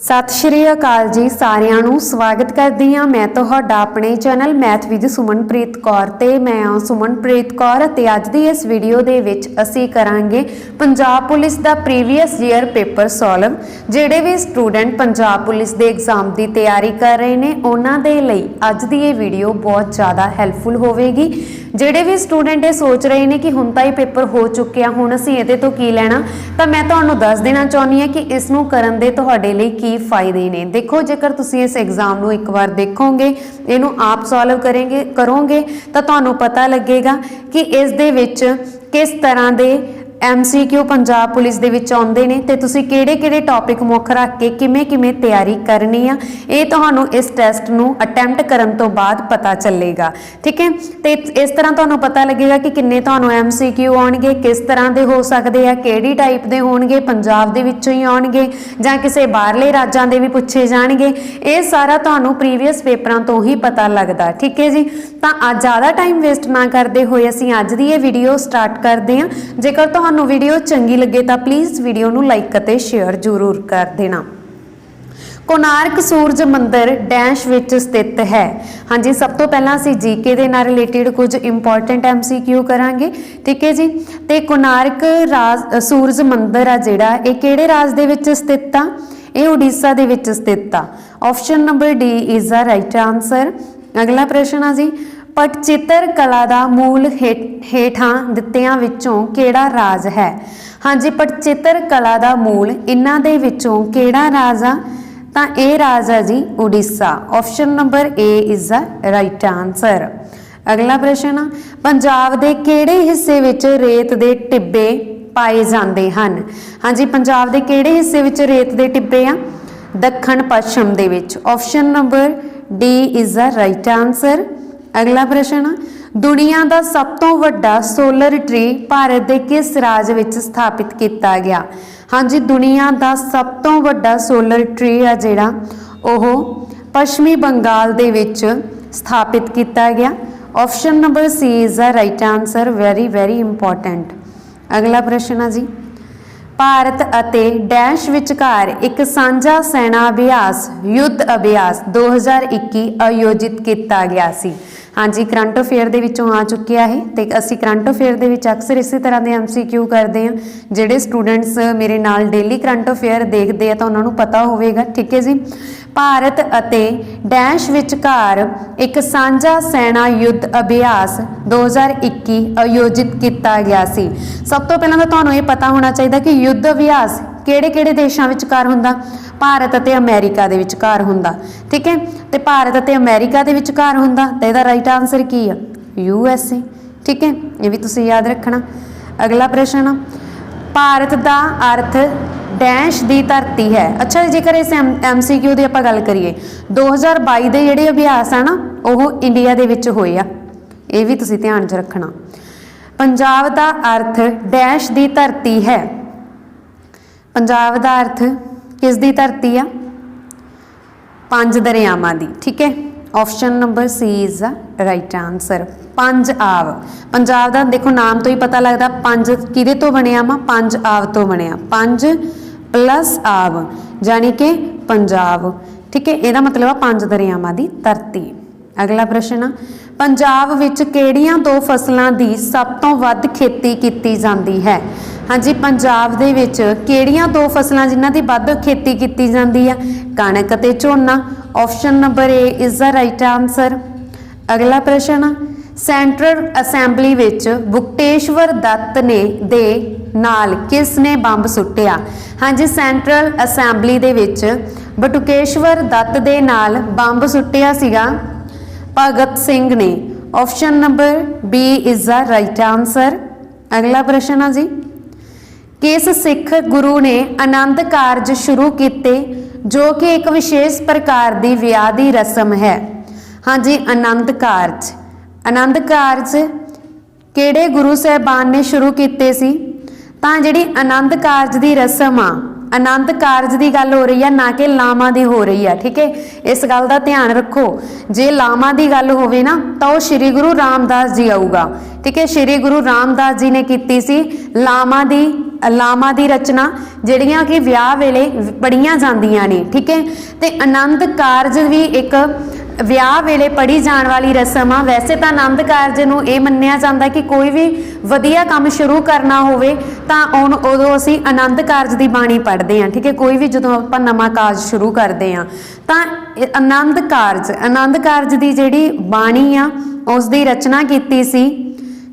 सत श्री अकाल जी सारिਆਂ ਨੂੰ स्वागत करदी हां मैं तुहाडा अपने channel math with Sumanpreet Kaur ते मैं हां सुमनप्रीत कौर ते अज दी इस वीडियो दे विच असीं करांगे पंजाब पुलिस दा प्रीवियस ईयर पेपर सॉल्व। जिहड़े भी स्टूडेंट पंजाब पुलिस दे एग्जाम दी तैयारी कर रहे ने उन्हां दे लई अज दी ये वीडियो बहुत ज़्यादा हैल्पफुल होवेगी। जिहड़े भी स्टूडेंट ये सोच रहे हैं कि हुण तां ही पेपर हो चुके आ, हुण असीं इहदे तो की लैणा, तां मैं तुहानूं दस देना चाहुंदी हां कि इस नूं करन दे तुहाडे लई की फायदे ने। देखो जेकर तुसीं इस एग्जाम नूं एक बार देखोगे, इहनूं आप सॉल्व करोगे तो तुहानूं पता लगेगा कि इस दे विच किस तरह दे MCQ पंजाब पुलिस दे विच आउंदे ने ते तुसीं किहड़े-किहड़े टॉपिक मुख रख के किवें तैयारी करनी आ, ये तुहानूं इस टेस्ट नूं अटैम्प्ट करन तो बाद पता चलेगा। ठीक है, तो इस तरह तुहानूं पता लगेगा कि किन्ने तुहानूं MCQ आउणगे, किस तरह दे हो सकदे आ, किहड़ी टाइप दे होणगे, पंजाब दे विचों ही आउणगे जां किसी बाहरले राज्यां दे भी पुछे जाणगे। ये सारा तुहानूं प्रीवियस पेपरां तो ही पता लगदा। ठीक है जी, तां अज ज़्यादा टाइम वेस्ट ना करदे होए असीं अज दी ये वीडियो स्टार्ट करदे हां। जेकर तुहानूं वीडियो चंगी लगे तो प्लीज़ वीडियो नूं लाइक अते शेयर जरूर कर देना। कोणार्क सूरज मंदिर डैश विच स्थित है। हाँ जी, सब तो पहला असीं जीके दे नाल रिलेटेड कुछ इंपॉर्टेंट MCQ करांगे। ठीक है जी, ते कोणार्क सूरज मंदिर आ जिहड़ा ये किहड़े राज दे विच स्थित आ? ये उड़ीसा दे विच स्थित आ। Option number D is the right answer. अगला प्रश्न आ जी, पटचित्र कला का मूल हेठां दित्तियां विचों केड़ा राज है? हाँ जी, पटचित्र कला का मूल इन्हां दे विचों केड़ा राज आ? तां ये राज है जी Orissa. Option number A is the right answer. अगला प्रश्न, पंजाब दे केड़े हिस्से विच रेत दे टिब्बे पाए जांदे हन? हाँ जी, पंजाब दे केड़े हिस्से विच रेत दे टिब्बे आ? दक्षिण पश्चिम दे विच। Option number D is the right answer. अगला प्रश्न, दुनिया का सब तो वड्डा सोलर ट्री भारत के किस राज विच स्थापित किया गया? हाँ जी, दुनिया का सब तो वड्डा सोलर ट्री आ जिहड़ा ओह पश्चिमी बंगाल दे विच स्थापित किया गया। Option number C is the right answer. Very very important. अगला प्रश्न है जी, भारत अते डैश विचकार एक सांझा सैना अभ्यास युद्ध अभ्यास 2021 आयोजित किया गया सी। हाँ जी, करंट अफेयर दे विचों आ चुकिया है तो असी करंट अफेयर दे विच अक्सर इसी तरह के MCQ करते हैं। जिहड़े स्टूडेंट्स मेरे नाल डेली करंट अफेयर देखते हैं तो उन्होंने पता होगा। ठीक है जी, भारत अते डैश विचकार एक सांझा सैना युद्ध अभ्यास 2021 आयोजित किया गया सी। सब तो पहला तो तुहानूं ये पता होना चाहिए कि युद्ध अभ्यास किहड़े-किहड़े देशां विचकार हुंदा? भारत अते अमेरिका दे विचकार हुंदा। ठीक है, तो भारत अते अमेरिका दे विचकार हुंदा तो इहदा राइट आंसर की है? USA। ठीक है, ये भी तुसीं याद रखना। अगला प्रश्न, भारत दा अर्थ डैश दी धरती है। अच्छा, जेकर इस MCQ दी आपां गल करिए 2022 दे जिहड़े अभ्यास है ना वो इंडिया दे विच होए आ, ये भी तुसीं ध्यान च रखना। पंजाब दा अर्थ डैश दी धरती है। पंजाब दा अर्थ किस दी धरती आ? 5 दरियावां दी। ठीक है, option number C is the right answer. 5 आव। पंजाब दा देखो नाम तो ही पता लगता 5 किहदे तो बनिया वा? 5 आव तो बनिया। 5 प्लस आव यानी कि पंजाब। ठीक है, ਇਹਦਾ मतलब आ 5 दरियावां दी धरती। अगला प्रश्न, पंजाब विच किहड़ियां 2 फसलों की सब तो वध खेती की जाती है? हाँ जी, पंजाब दे विच किहड़ियां 2 फसलां जिन्हां दी वध खेती की जाती है? कणक ते झोना। Option number A is the right answer. अगला प्रश्न, सेंट्रल असैंबली विच बुकटेश्वर दत्त ने दे नाल किसने बंब सुट्टिया? हाँ जी, सेंट्रल असैंबली दे विच बटुकेश्वर दत्त दे नाल बंब सुट्टिया सीगा भगत सिंह ने। Option number B is the right answer. अगला प्रश्न है जी, किस सिख गुरु ने आनंद कारज शुरू किए जो कि एक विशेष प्रकार की विआह की रस्म है? हाँ जी, आनंद कारज। आनंद कारज किहड़े गुरु साहबान ने शुरू किए सी? तां जिहड़ी आनंद कारज की रस्म आ आनंद कारज की गल हो रही है, ना कि लावां दी हो रही है। ठीक है, इस गल का ध्यान रखो। जे लावां दी गल होवे ना तो वो श्री गुरु रामदास जी आऊगा। ठीक है, श्री गुरु रामदास जी ने की सी लावां दी रचना जिहड़ियां कि विआह वेले पढ़ियां जांदियां ने। ठीक है, ते आनंद कारज भी एक विआह वेले पढ़ी जाने वाली रस्म आ। वैसे तो आनंद कारज नूं इह मन्निया जांदा कि कोई भी वधिया काम शुरू करना होवे तां उदों असीं आनंद कारज की बाणी पढ़ते हैं। ठीक है, कोई भी जदों आपां नवां कारज शुरू करते हैं तां आनंद कारज की जिहड़ी बाणी आ उस दी रचना कीती सी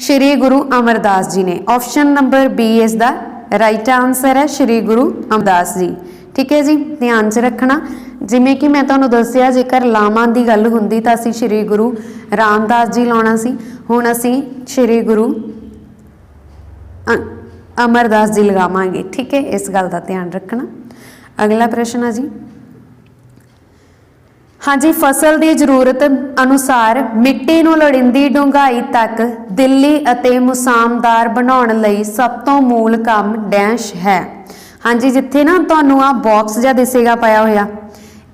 श्री गुरु अमरदास जी ने। Option number B is the right answer है, श्री गुरु अमरदास जी। ठीक है जी, ध्यान च रखना। जिमें कि मैं तुहानूं दस्सिया जेकर लावां दी गल हुंदी तां असीं श्री गुरु रामदास जी लाउणा सी, हुण असीं श्री गुरु अमरदास जी लगावांगे। ठीक है, इस गल का ध्यान रखना। अगला प्रश्न है जी, हाँ जी, फसल की जरूरत अनुसार मिट्टी नूं लोड़ींदी डूंघाई तक दिल्ली अते मुसामदार बनाउण लई सब तो मूल काम डैश है। हाँ जी, जिथे ना तुहानूं आ बॉक्स जिहा दिसेगा पाया होया,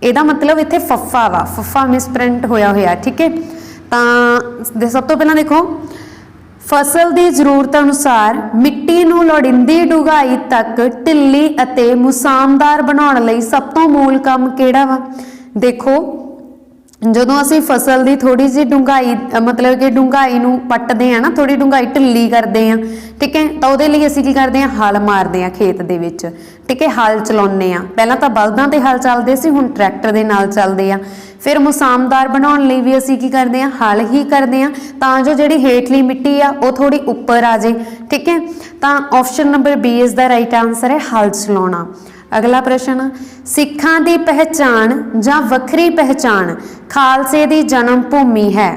ਇਹਦਾ मतलब इत्थे फफा वा, फफा मिसप्रिंट होया होया। ठीक है, तो सब तो पहला देखो, फसल की जरूरत अनुसार मिट्टी नूं लोड़ींदी डूंघाई तक ढिल्ली अते मुसामदार बनाउण लई सब तो मूल काम किहड़ा वा। देखो, ਜਦੋਂ ਅਸੀਂ फसल की थोड़ी जी डूंघाई मतलब कि डूंघाई नूं पट्टदे हैं ना, थोड़ी डूंघाई ढिल्ली करते हैं। ठीक है, तो उहदे लई असीं की करते हैं, हल मारते हैं खेत दे विच। ठीक है, हल चलाउने आ। पहलां तां बलदां ते हल चलदे सी, हुण ट्रैक्टर दे नाल चलदे आ। फिर मुसामदार बनाउण लई भी असीं की करते हैं, हल ही करते हैं तां जो जिहड़ी हेठली मिट्टी आ वो थोड़ी उपर आ जाए। ठीक है, तां option number B is the right answer है, हल चलाउणा। अगला प्रश्न, सिखां दी पहचान जां वखरी पहचान खालसे दी जन्म भूमि है।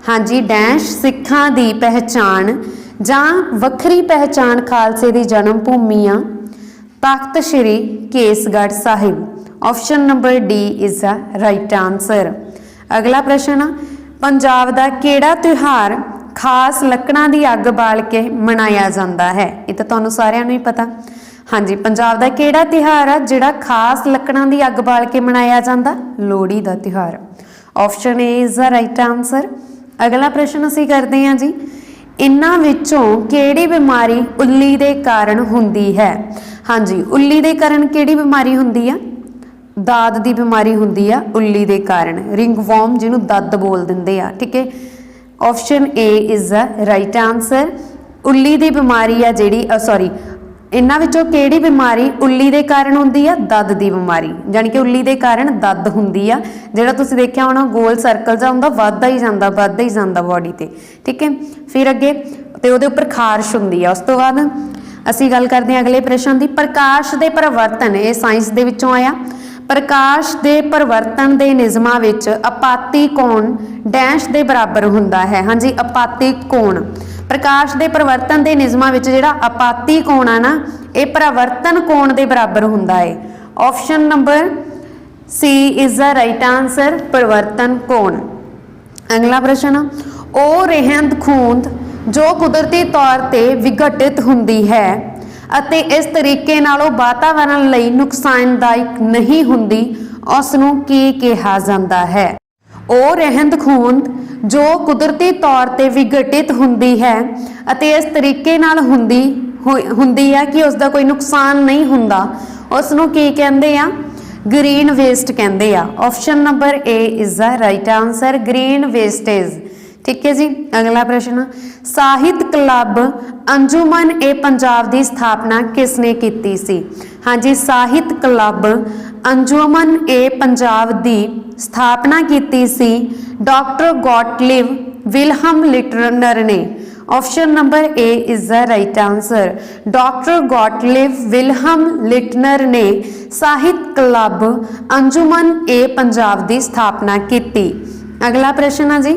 हाँ जी, डैश सिखां दी पहचान जां वखरी पहचान खालसे दी जन्म भूमि आ Takht Shri Kesgarh Sahib. Option number D is the right answer. अगला प्रश्न, पंजाब दा केड़ा त्योहार खास लकड़ां दी अग बाल के मनाया जाता है। ये तो तुहानूं सारिआं नूं ही पता। हाँ जी, पंजाब का किहड़ा त्यौहार है जिहड़ा खास लकड़ां दी अग बाल के मनाया जाता? लोहड़ी का त्यौहार। Option A is the right answer. अगला प्रश्न असीं करते हैं जी, इन्हां विचों किहड़ी बीमारी उल्ली दे कारण हुंदी है। हाँ जी, उल्ली दे कारण किहड़ी बीमारी हुंदी है? दाद की बीमारी हुंदी है उल्ली दे कारण, रिंगवॉर्म जिन्हों दद बोल दिंदे आ। ठीक है, option A is the right answer. उल्ली की बीमारी आ जिहड़ी सॉरी इन्हां विचों किहड़ी बीमारी उल्ली दे कारण हुंदी आ? दद की बीमारी, जानी कि उल्ली दे कारण दद हुंदी आ। जिहड़ा तुसीं देखिआ होणा गोल सर्कल जिहा हुंदा, वधदा ही जांदा बॉडी ते। ठीक है, फिर अगे ते उहदे उपर खारश हुंदी आ। उस तो बाद असीं गल करदे हां अगले प्रश्न की, प्रकाश दे परिवर्तन, ये साइंस दे विचों आया। प्रकाश दे परिवर्तन दे नियमां विच अपाती कोण डैश दे बराबर हुंदा है। हाँ जी, अपाती कोण प्रकाश दे परिवर्तन दे नियमां विच जिहड़ा अपाती कोण आ ना, ये परिवर्तन कोण दे बराबर हुंदा है। Option number C is the right answer, परिवर्तन कोण। अगला प्रश्न, ओ रहंद खूंद जो कुदरती तौर ते विघटित हुंदी है ਅਤੇ इस तरीके नालों वातावरण लई नुकसानदायक नहीं हुंदी, उस नूं की कहा जाता है? ਉਹ ਰਹਿੰਦ ਖੂੰਦ ਜੋ ਕੁਦਰਤੀ ਤੌਰ ਤੇ ਵਿਘਟਿਤ ਹੁੰਦੀ ਹੈ ਅਤੇ ਇਸ ਤਰੀਕੇ ਨਾਲ ਹੁੰਦੀ ਹੈ ਕਿ ਉਸ ਦਾ ਕੋਈ ਨੁਕਸਾਨ ਨਹੀਂ ਹੁੰਦਾ, ਉਸ ਨੂੰ ਕੀ ਕਹਿੰਦੇ ਆ? ਗ੍ਰੀਨ ਵੇਸਟ ਕਹਿੰਦੇ ਆ। Option number A is the right answer, green wastage. ठीक है जी, अगला प्रश्न, ਸਾਹਿਤ क्लब अंजुमन ए पंजाब की स्थापना किसने की सी? हाँ जी, ਸਾਹਿਤ क्लब अंजुमन ए पंजाब की स्थापना की सी डॉक्टर गॉटलिव विल्हम लिटनर ने। Option number A is the right answer, doctor Gottlieb Wilhelm Leitner ने ਸਾਹਿਤ क्लब अंजुमन ए पंजाब की स्थापना की। अगला प्रश्न है जी,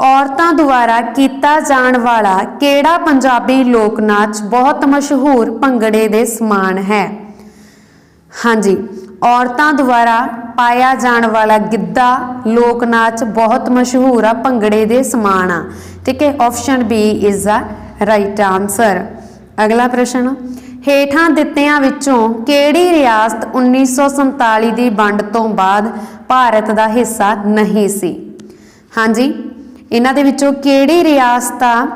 औरतों द्वारा किया जाने वाला केड़ा पंजाबी लोक नाच बहुत मशहूर भंगड़े दे समान है? हाँ जी, औरतों द्वारा पाया जाने वाला गिद्धा लोक नाच बहुत मशहूर आ, भंगड़े दे समान आ। ठीक है, option B is the right answer. अगला प्रश्न, ਹੇਠਾਂ ਦਿੱਤਿਆਂ ਵਿੱਚੋਂ ਕਿਹੜੀ ਰਿਆਸਤ 1947 ਦੀ ਵੰਡ ਤੋਂ ਬਾਅਦ ਭਾਰਤ ਦਾ ਹਿੱਸਾ ਨਹੀਂ ਸੀ? ਹਾਂਜੀ, ਇਹਨਾਂ ਦੇ ਵਿੱਚੋਂ ਕਿਹੜੀ ਰਿਆਸਤ ਆ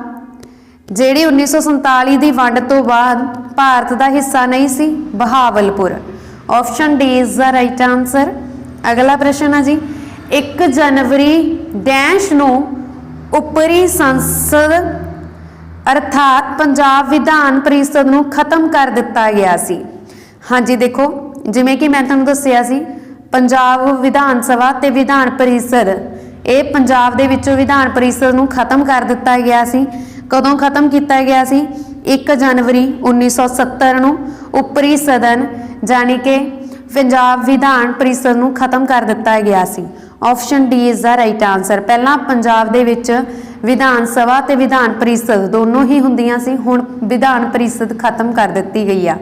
ਜਿਹੜੀ 1947 ਦੀ ਵੰਡ ਤੋਂ ਬਾਅਦ ਭਾਰਤ ਦਾ ਹਿੱਸਾ ਨਹੀਂ ਸੀ? Bahawalpur. Option D is the right answer. ਅਗਲਾ ਪ੍ਰਸ਼ਨ ਹੈ ਜੀ, 1 ਜਨਵਰੀ ਡੈਸ਼ ਨੂੰ ਉਪਰੀ ਸੰਸਦ ਅਰਥਾਤ ਪੰਜਾਬ ਵਿਧਾਨ ਪਰਿਸ਼ਦ ਨੂੰ ਖਤਮ ਕਰ ਦਿੱਤਾ ਗਿਆ ਸੀ। ਹਾਂਜੀ ਦੇਖੋ, ਜਿਵੇਂ ਕਿ ਮੈਂ ਤੁਹਾਨੂੰ ਦੱਸਿਆ ਸੀ, ਪੰਜਾਬ ਵਿਧਾਨ ਸਭਾ ਤੇ ਵਿਧਾਨ ਪਰਿਸ਼ਦ, ਇਹ ਪੰਜਾਬ ਦੇ ਵਿੱਚੋਂ ਵਿਧਾਨ ਪਰਿਸ਼ਦ ਨੂੰ ਖਤਮ ਕਰ ਦਿੱਤਾ ਗਿਆ ਸੀ। ਕਦੋਂ ਖਤਮ ਕੀਤਾ ਗਿਆ ਸੀ? 1 ਜਨਵਰੀ 1970 ਨੂੰ ਉਪਰੀ ਸਦਨ ਜਾਣੀ ਕਿ ਪੰਜਾਬ ਵਿਧਾਨ ਪਰਿਸ਼ਦ ਨੂੰ ਖਤਮ ਕਰ ਦਿੱਤਾ ਗਿਆ ਸੀ। Option D is the right answer. ਪਹਿਲਾਂ ਪੰਜਾਬ ਦੇ ਵਿੱਚ ਵਿਧਾਨ ਸਭਾ ਤੇ ਵਿਧਾਨ ਪਰਿਸ਼ਦ ਦੋਨੋਂ ਹੀ ਹੁੰਦੀਆਂ ਸੀ, ਹੁਣ ਵਿਧਾਨ ਪਰਿਸ਼ਦ ਖਤਮ ਕਰ ਦਿੱਤੀ ਗਈ ਆ।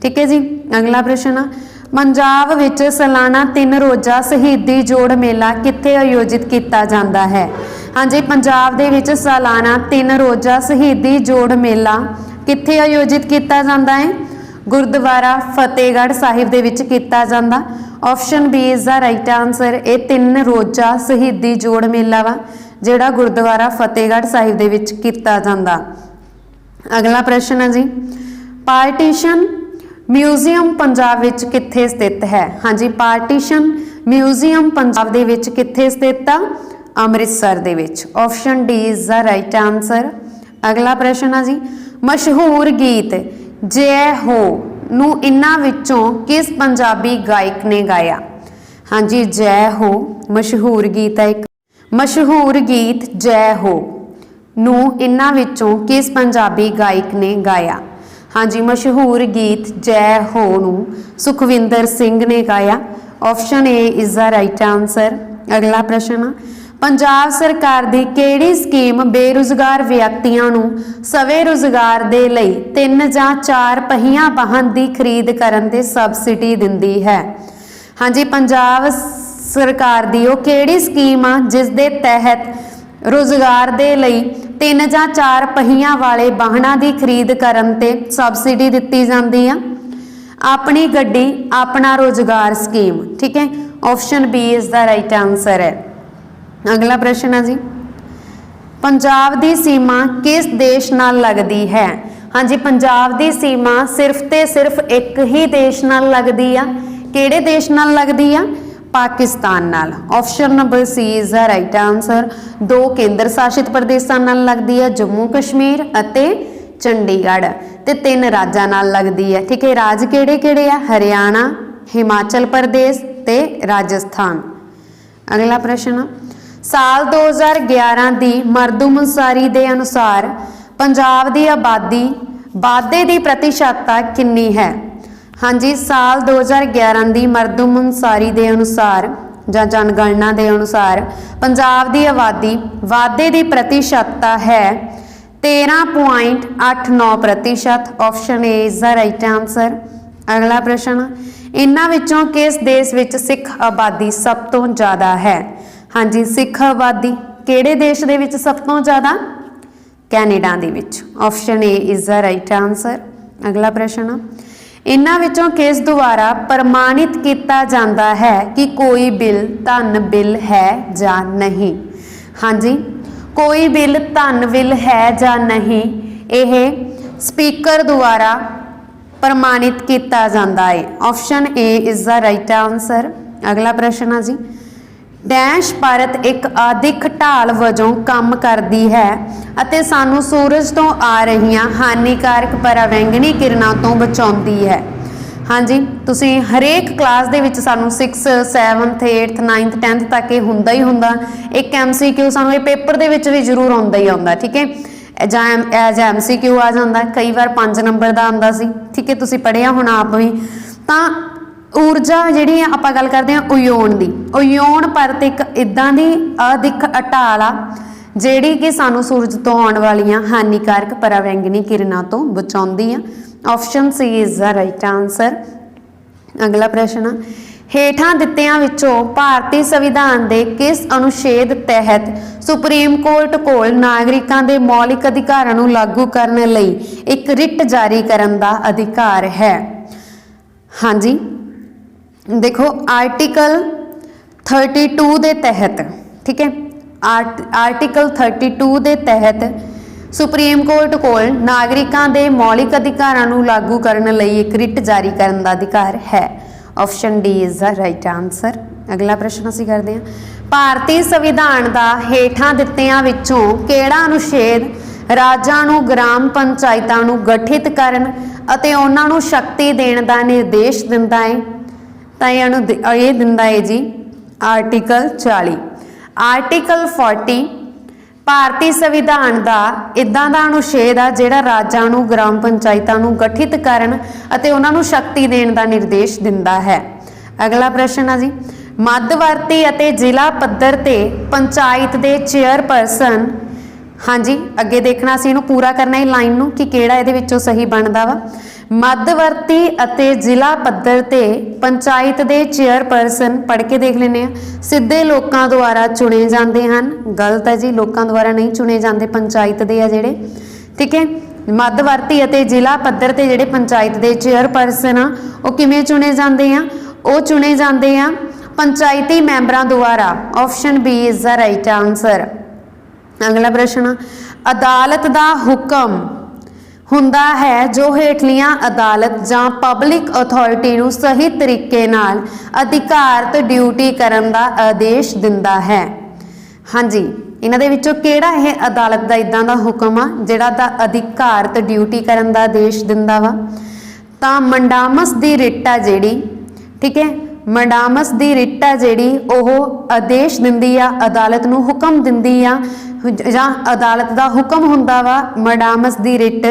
ਠੀਕ ਹੈ ਜੀ। ਅਗਲਾ ਪ੍ਰਸ਼ਨ ਆ, ਪੰਜਾਬ ਵਿੱਚ ਸਾਲਾਨਾ 3 ਰੋਜ਼ਾ ਸ਼ਹੀਦੀ ਜੋੜ ਮੇਲਾ ਕਿੱਥੇ ਆਯੋਜਿਤ ਕੀਤਾ ਜਾਂਦਾ ਹੈ? ਹਾਂਜੀ, ਪੰਜਾਬ ਦੇ ਵਿੱਚ ਸਾਲਾਨਾ 3 ਰੋਜ਼ਾ ਸ਼ਹੀਦੀ ਜੋੜ ਮੇਲਾ ਕਿੱਥੇ ਆਯੋਜਿਤ ਕੀਤਾ ਜਾਂਦਾ ਹੈ? ਗੁਰਦੁਆਰਾ ਫਤਿਹਗੜ੍ਹ ਸਾਹਿਬ ਦੇ ਵਿੱਚ ਕੀਤਾ ਜਾਂਦਾ। Option B is the right answer. ਇਹ 3 ਰੋਜ਼ਾ ਸ਼ਹੀਦੀ ਜੋੜ ਮੇਲਾ ਵਾ ਜਿਹੜਾ ਗੁਰਦੁਆਰਾ ਫਤਿਹਗੜ੍ਹ ਸਾਹਿਬ ਦੇ ਵਿੱਚ ਕੀਤਾ ਜਾਂਦਾ। ਅਗਲਾ ਪ੍ਰਸ਼ਨ ਹੈ ਜੀ, ਪਾਰਟੀਸ਼ਨ ਮਿਊਜ਼ੀਅਮ ਪੰਜਾਬ ਵਿੱਚ ਕਿੱਥੇ ਸਥਿਤ ਹੈ? ਹਾਂਜੀ, ਪਾਰਟੀਸ਼ਨ ਮਿਊਜ਼ੀਅਮ ਪੰਜਾਬ ਦੇ ਵਿੱਚ ਕਿੱਥੇ ਸਥਿਤ ਆ? ਅੰਮ੍ਰਿਤਸਰ ਦੇ ਵਿੱਚ। Option D is the right answer. ਅਗਲਾ ਪ੍ਰਸ਼ਨ ਹੈ ਜੀ, ਮਸ਼ਹੂਰ ਗੀਤ ਜੈ ਹੋ ਨੂੰ ਇਹਨਾਂ ਵਿੱਚੋਂ ਕਿਸ ਪੰਜਾਬੀ ਗਾਇਕ ਨੇ ਗਾਇਆ? ਹਾਂਜੀ, ਜੈ ਹੋ ਮਸ਼ਹੂਰ ਗੀਤ ਹੈ ਇੱਕ। ਮਸ਼ਹੂਰ ਗੀਤ ਜੈ ਹੋ ਨੂੰ ਇਹਨਾਂ ਵਿੱਚੋਂ ਕਿਸ ਪੰਜਾਬੀ ਗਾਇਕ ਨੇ ਗਾਇਆ? ਹਾਂਜੀ, ਮਸ਼ਹੂਰ ਗੀਤ ਜੈ ਹੋ ਨੂੰ ਸੁਖਵਿੰਦਰ ਸਿੰਘ ਨੇ ਗਾਇਆ। Option A is the right answer. ਅਗਲਾ ਪ੍ਰਸ਼ਨ, ਪੰਜਾਬ ਸਰਕਾਰ ਦੀ ਕਿਹੜੀ ਸਕੀਮ ਬੇਰੁਜ਼ਗਾਰ ਵਿਅਕਤੀਆਂ ਨੂੰ ਸਵੈ ਰੁਜ਼ਗਾਰ ਦੇ ਲਈ 3 ਜਾਂ 4 ਪਹੀਆ ਵਾਹਨ ਦੀ ਖਰੀਦ ਕਰਨ ਤੇ ਸਬਸਿਡੀ ਦਿੰਦੀ ਹੈ? ਹਾਂਜੀ, ਪੰਜਾਬ ਸਰਕਾਰ ਦੀ ਉਹ ਕਿਹੜੀ ਸਕੀਮ ਆ ਜਿਸ ਦੇ ਤਹਿਤ ਰੁਜ਼ਗਾਰ ਦੇ ਲਈ 3 ਜਾਂ 4 ਪਹੀਆਂ ਵਾਲੇ ਵਾਹਨਾਂ ਦੀ ਖਰੀਦ ਕਰਨ ਤੇ ਸਬਸਿਡੀ ਦਿੱਤੀ ਜਾਂਦੀ ਆ? ਆਪਣੀ ਗੱਡੀ ਆਪਣਾ ਰੁਜ਼ਗਾਰ ਸਕੀਮ। ਠੀਕ ਹੈ, option B is the right answer ਹੈ। ਅਗਲਾ ਪ੍ਰਸ਼ਨ ਹੈ ਜੀ, ਪੰਜਾਬ ਦੀ ਸੀਮਾ ਕਿਸ ਦੇਸ਼ ਨਾਲ ਲੱਗਦੀ ਹੈ? ਹਾਂਜੀ, ਪੰਜਾਬ ਦੀ ਸੀਮਾ ਸਿਰਫ ਤੇ ਸਿਰਫ ਇੱਕ ਹੀ ਦੇਸ਼ ਨਾਲ ਲੱਗਦੀ ਆ। ਕਿਹੜੇ ਦੇਸ਼ ਨਾਲ ਲੱਗਦੀ ਆ? ਪਾਕਿਸਤਾਨ ਨਾਲ। Option number C is the right answer. 2 ਕੇਂਦਰ ਸ਼ਾਸਿਤ ਪ੍ਰਦੇਸ਼ਾਂ ਨਾਲ ਲੱਗਦੀ ਹੈ, ਜੰਮੂ ਕਸ਼ਮੀਰ ਅਤੇ ਚੰਡੀਗੜ੍ਹ, ਤੇ 3 ਰਾਜਾਂ ਨਾਲ ਲੱਗਦੀ ਹੈ। ਠੀਕ ਹੈ, ਰਾਜ ਕਿਹੜੇ ਕਿਹੜੇ ਆ? ਹਰਿਆਣਾ, ਹਿਮਾਚਲ ਪ੍ਰਦੇਸ਼ ਤੇ ਰਾਜਸਥਾਨ। ਅਗਲਾ ਪ੍ਰਸ਼ਨ, ਸਾਲ 2011 ਦੀ ਮਰਦਮਸ਼ੁਮਾਰੀ ਦੇ ਅਨੁਸਾਰ ਪੰਜਾਬ ਦੀ ਆਬਾਦੀ ਵਾਧੇ ਦੀ ਪ੍ਰਤੀਸ਼ਤਤਾ ਕਿੰਨੀ ਹੈ? ਹਾਂਜੀ, ਸਾਲ 2011 ਦੀ ਮਰਦਮਸ਼ੁਮਾਰੀ ਦੇ ਅਨੁਸਾਰ ਜਾਂ ਜਨਗਣਨਾ ਦੇ ਅਨੁਸਾਰ ਪੰਜਾਬ ਦੀ ਆਬਾਦੀ ਵਾਧੇ ਦੀ ਪ੍ਰਤੀਸ਼ਤਤਾ ਹੈ 13.89%। Option A is the right answer. ਅਗਲਾ ਪ੍ਰਸ਼ਨ, ਇਹਨਾਂ ਵਿੱਚੋਂ ਕਿਸ ਦੇਸ਼ ਵਿੱਚ ਸਿੱਖ ਆਬਾਦੀ ਸਭ ਤੋਂ ਜ਼ਿਆਦਾ ਹੈ? ਹਾਂਜੀ, ਸਿੱਖ ਆਬਾਦੀ ਕਿਹੜੇ ਦੇਸ਼ ਦੇ ਵਿੱਚ ਸਭ ਤੋਂ ਜ਼ਿਆਦਾ? ਕੈਨੇਡਾ ਦੇ ਵਿੱਚ। Option A is the right answer. ਅਗਲਾ ਪ੍ਰਸ਼ਨ, ਇਹਨਾਂ ਵਿੱਚੋਂ ਕਿਸ ਦੁਆਰਾ ਪ੍ਰਮਾਣਿਤ ਕੀਤਾ ਜਾਂਦਾ ਹੈ ਕਿ ਕੋਈ ਬਿੱਲ ਧਨ ਬਿੱਲ ਹੈ ਜਾਂ ਨਹੀਂ? ਹਾਂਜੀ, ਕੋਈ ਬਿੱਲ ਧਨ ਬਿੱਲ ਹੈ ਜਾਂ ਨਹੀਂ, ਇਹ ਸਪੀਕਰ ਦੁਆਰਾ ਪ੍ਰਮਾਣਿਤ ਕੀਤਾ ਜਾਂਦਾ ਹੈ। Option A is the right answer. ਅਗਲਾ ਪ੍ਰਸ਼ਨ ਹੈ ਜੀ, ਡੈਸ਼ ਭਾਰਤ ਇੱਕ ਅਦਿੱਖ ਢਾਲ ਵਜੋਂ ਕੰਮ ਕਰਦੀ ਹੈ ਅਤੇ ਸਾਨੂੰ ਸੂਰਜ ਤੋਂ ਆ ਰਹੀਆਂ ਹਾਨੀਕਾਰਕ ਪਰਾਵੈਂਗਨੀ ਕਿਰਨਾਂ ਤੋਂ ਬਚਾਉਂਦੀ ਹੈ। ਹਾਂਜੀ, ਤੁਸੀਂ ਹਰੇਕ ਕਲਾਸ ਦੇ ਵਿੱਚ ਸਾਨੂੰ 6th 7th 8th 9th 10th ਤੱਕ ਇਹ ਹੁੰਦਾ ਹੀ ਹੁੰਦਾ। ਇੱਕ MCQ ਸਾਨੂੰ ਇਹ ਪੇਪਰ ਦੇ ਵਿੱਚ ਵੀ ਜ਼ਰੂਰ ਆਉਂਦਾ ਹੀ ਆਉਂਦਾ। ਠੀਕ ਹੈ, ਜਾਂ ਐਜ਼ MCQ ਆ ਜਾਂਦਾ, ਕਈ ਵਾਰ 5 ਨੰਬਰ ਦਾ ਆਉਂਦਾ ਸੀ। ਠੀਕ ਹੈ, ਤੁਸੀਂ ਪੜ੍ਹਿਆ ਹੁਣ ਆਪ ਵੀ। ਤਾਂ ਊਰਜਾ ਜਿਹੜੀ ਆਪਾਂ ਗੱਲ ਕਰਦੇ ਹਾਂ ਓਜ਼ੋਨ ਦੀ, ਓਜ਼ੋਨ ਪਰਤ ਇੱਕ ਇਦਾਂ ਦੀ ਅਦਿੱਖ ਢਾਲ ਆ ਜਿਹੜੀ ਕਿ ਸਾਨੂੰ ਸੂਰਜ ਤੋਂ ਆਉਣ ਵਾਲੀਆਂ ਹਾਨੀਕਾਰਕ ਪਰਾਵੈਂਗਨੀ ਕਿਰਨਾਂ ਤੋਂ ਬਚਾਉਂਦੀ ਆ। Option C is the right answer. ਅਗਲਾ ਪ੍ਰਸ਼ਨ, ਹੇਠਾਂ ਦਿੱਤਿਆਂ ਵਿੱਚੋਂ ਭਾਰਤੀ ਸੰਵਿਧਾਨ ਦੇ ਕਿਸ ਅਨੁਛੇਦ ਤਹਿਤ ਸੁਪਰੀਮ ਕੋਰਟ ਕੋਲ ਨਾਗਰਿਕਾਂ ਦੇ ਮੌਲਿਕ ਅਧਿਕਾਰਾਂ ਨੂੰ ਲਾਗੂ ਕਰਨ ਲਈ ਇੱਕ ਰਿਟ ਜਾਰੀ ਕਰਨ ਦਾ ਅਧਿਕਾਰ ਹੈ? ਹਾਂਜੀ देखो आर्टिकल 32 ਦੇ तहत, ठीक है, आर्टिकल 32 ਦੇ तहत सुप्रीम कोर्ट कोल नागरिकां दे मौलिक अधिकारां नूं लागू करन लई एक रिट जारी करन दा अधिकार है। Option D is the right answer. अगला प्रश्न असीं करदे हां, भारतीय संविधान दा हेठां दित्तियां विचों किहड़ा अनुच्छेद ਰਾਜਾਂ ਨੂੰ ਗ੍ਰਾਮ ਪੰਚਾਇਤਾਂ ਨੂੰ ਗਠਿਤ ਕਰਨ ਅਤੇ ਉਹਨਾਂ ਨੂੰ ਸ਼ਕਤੀ ਦੇਣ ਦਾ ਨਿਰਦੇਸ਼ ਦਿੰਦਾ ਹੈ? ਤਾਂ ਇਹ ਦਿੰਦਾ ਹੈ ਜੀ ਆਰਟੀਕਲ 40। ਆਰਟੀਕਲ 40 ਭਾਰਤੀ ਸੰਵਿਧਾਨ ਦਾ ਇਦਾਂ ਦਾ ਅਨੁਛੇਦ ਆ ਜਿਹੜਾ ਰਾਜਾਂ ਨੂੰ ਗ੍ਰਾਮ ਪੰਚਾਇਤਾਂ ਨੂੰ ਗਠਿਤ ਕਰਨ ਅਤੇ ਉਹਨਾਂ ਨੂੰ ਸ਼ਕਤੀ ਦੇਣ ਦਾ ਨਿਰਦੇਸ਼ ਦਿੰਦਾ ਹੈ। ਅਗਲਾ ਪ੍ਰਸ਼ਨ ਆ ਜੀ, ਮੱਧਵਰਤੀ ਅਤੇ ਜ਼ਿਲ੍ਹਾ ਪੱਧਰ ਤੇ ਪੰਚਾਇਤ ਦੇ ਚੇਅਰਪਰਸਨ, हाँ जी अगे देखना सी इहनूं पूरा करना है लाइन नूं कि किहड़ा इहदे विचों सही बनदा वा। मध्यवर्ती अते जिला पद्धर ते पंचायत दे चेयरपर्सन पढ़ के देख लैंदे आ, सिद्धे लोकां द्वारा चुने जांदे हन। गलत है जी, लोकां द्वारा नहीं चुने जांदे, पंचायत दे आ जिहड़े, ठीक है। मध्यवर्ती अते जिला पद्धर ते जिहड़े पंचायत दे चेयरपर्सन आ वो किवें चुने जांदे आ? वो चुने जांदे आ पंचायती मैंबरां द्वारा। Option B is the right answer. अगला प्रश्न, अदालत दा हुक्म हुंदा है जो हेठलियां अदालत जां पब्लिक अथॉरिटी नूं सही तरीके नाल अधिकारत ड्यूटी करन दा आदेश दिंदा है? हाँ जी, इन्हां दे विचों किहड़ा यह अदालत दा इदां दा हुक्म आ जिहड़ा दा अधिकारत ड्यूटी करन दा आदेश दिंदा वा? तां मंडामस दी रिट आ जिहड़ी, ठीक है, मंडामस दी रिट आ जिहड़ी ओह आदेश दिंदी आ, अदालत नूं हुक्म दिंदी आ ਜਾਂ ਅਦਾਲਤ ਦਾ ਹੁਕਮ ਹੁੰਦਾ ਵਾ ਮੰਡਾਮਸ ਦੀ ਰਿਟ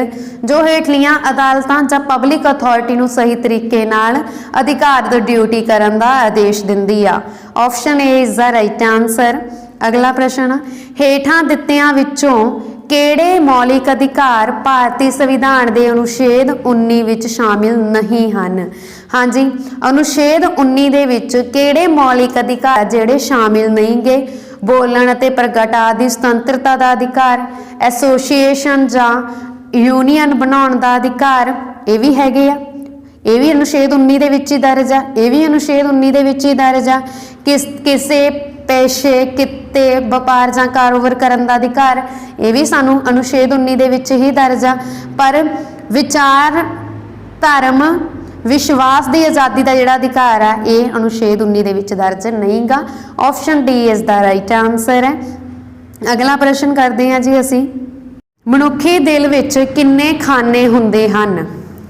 ਜੋ ਹੇਠਲੀਆਂ ਅਦਾਲਤਾਂ ਜਾਂ ਪਬਲਿਕ ਅਥਾਰਟੀ ਨੂੰ ਸਹੀ ਤਰੀਕੇ ਨਾਲ ਅਧਿਕਾਰਤ ਡਿਊਟੀ ਕਰਨ ਦਾ ਆਦੇਸ਼ ਦਿੰਦੀ ਆ। Option A is the right answer. ਅਗਲਾ ਪ੍ਰਸ਼ਨ, ਹੇਠਾਂ ਦਿੱਤਿਆਂ ਵਿੱਚੋਂ ਕਿਹੜੇ ਮੌਲਿਕ ਅਧਿਕਾਰ ਭਾਰਤੀ ਸੰਵਿਧਾਨ ਦੇ ਅਨੁਛੇਦ 19 ਵਿੱਚ ਸ਼ਾਮਿਲ ਨਹੀਂ ਹਨ? ਹਾਂਜੀ, ਅਨੁਛੇਦ 19 ਦੇ ਵਿੱਚ ਕਿਹੜੇ ਮੌਲਿਕ ਅਧਿਕਾਰ ਜਿਹੜੇ ਸ਼ਾਮਿਲ ਨਹੀਂਗੇ? बोलन ਅਤੇ ਪ੍ਰਗਟ ਆਦਿ ਸੁਤੰਤਰਤਾ ਦਾ ਅਧਿਕਾਰ, ਐਸੋਸੀਏਸ਼ਨ ਜਾਂ ਯੂਨੀਅਨ ਬਣਾਉਣ ਦਾ ਅਧਿਕਾਰ, ਇਹ ਵੀ ਹੈਗੇ ਆ, ਇਹ ਵੀ ਅਨੁਛੇਦ 19 ਦੇ ਵਿੱਚ ਹੀ ਦਰਜ ਆ, ਇਹ ਵੀ ਅਨੁਛੇਦ 19 ਦੇ ਵਿੱਚ ਹੀ ਦਰਜ ਆ। ਕਿਸੇ पेशे किते व्यापार जां कारोबार करन दा अधिकार, ये भी सानू अनुच्छेद 19 दे विच ही दर्ज आ। पर विचार धर्म विश्वास की आज़ादी का जिहड़ा अधिकार है ये अनुच्छेद 19 दे विच दर्ज नहीं गा। Option D is the right answer है। अगला प्रश्न करते हैं जी असी, मनुखी दिल विच किन्ने खाने हुंदे हन?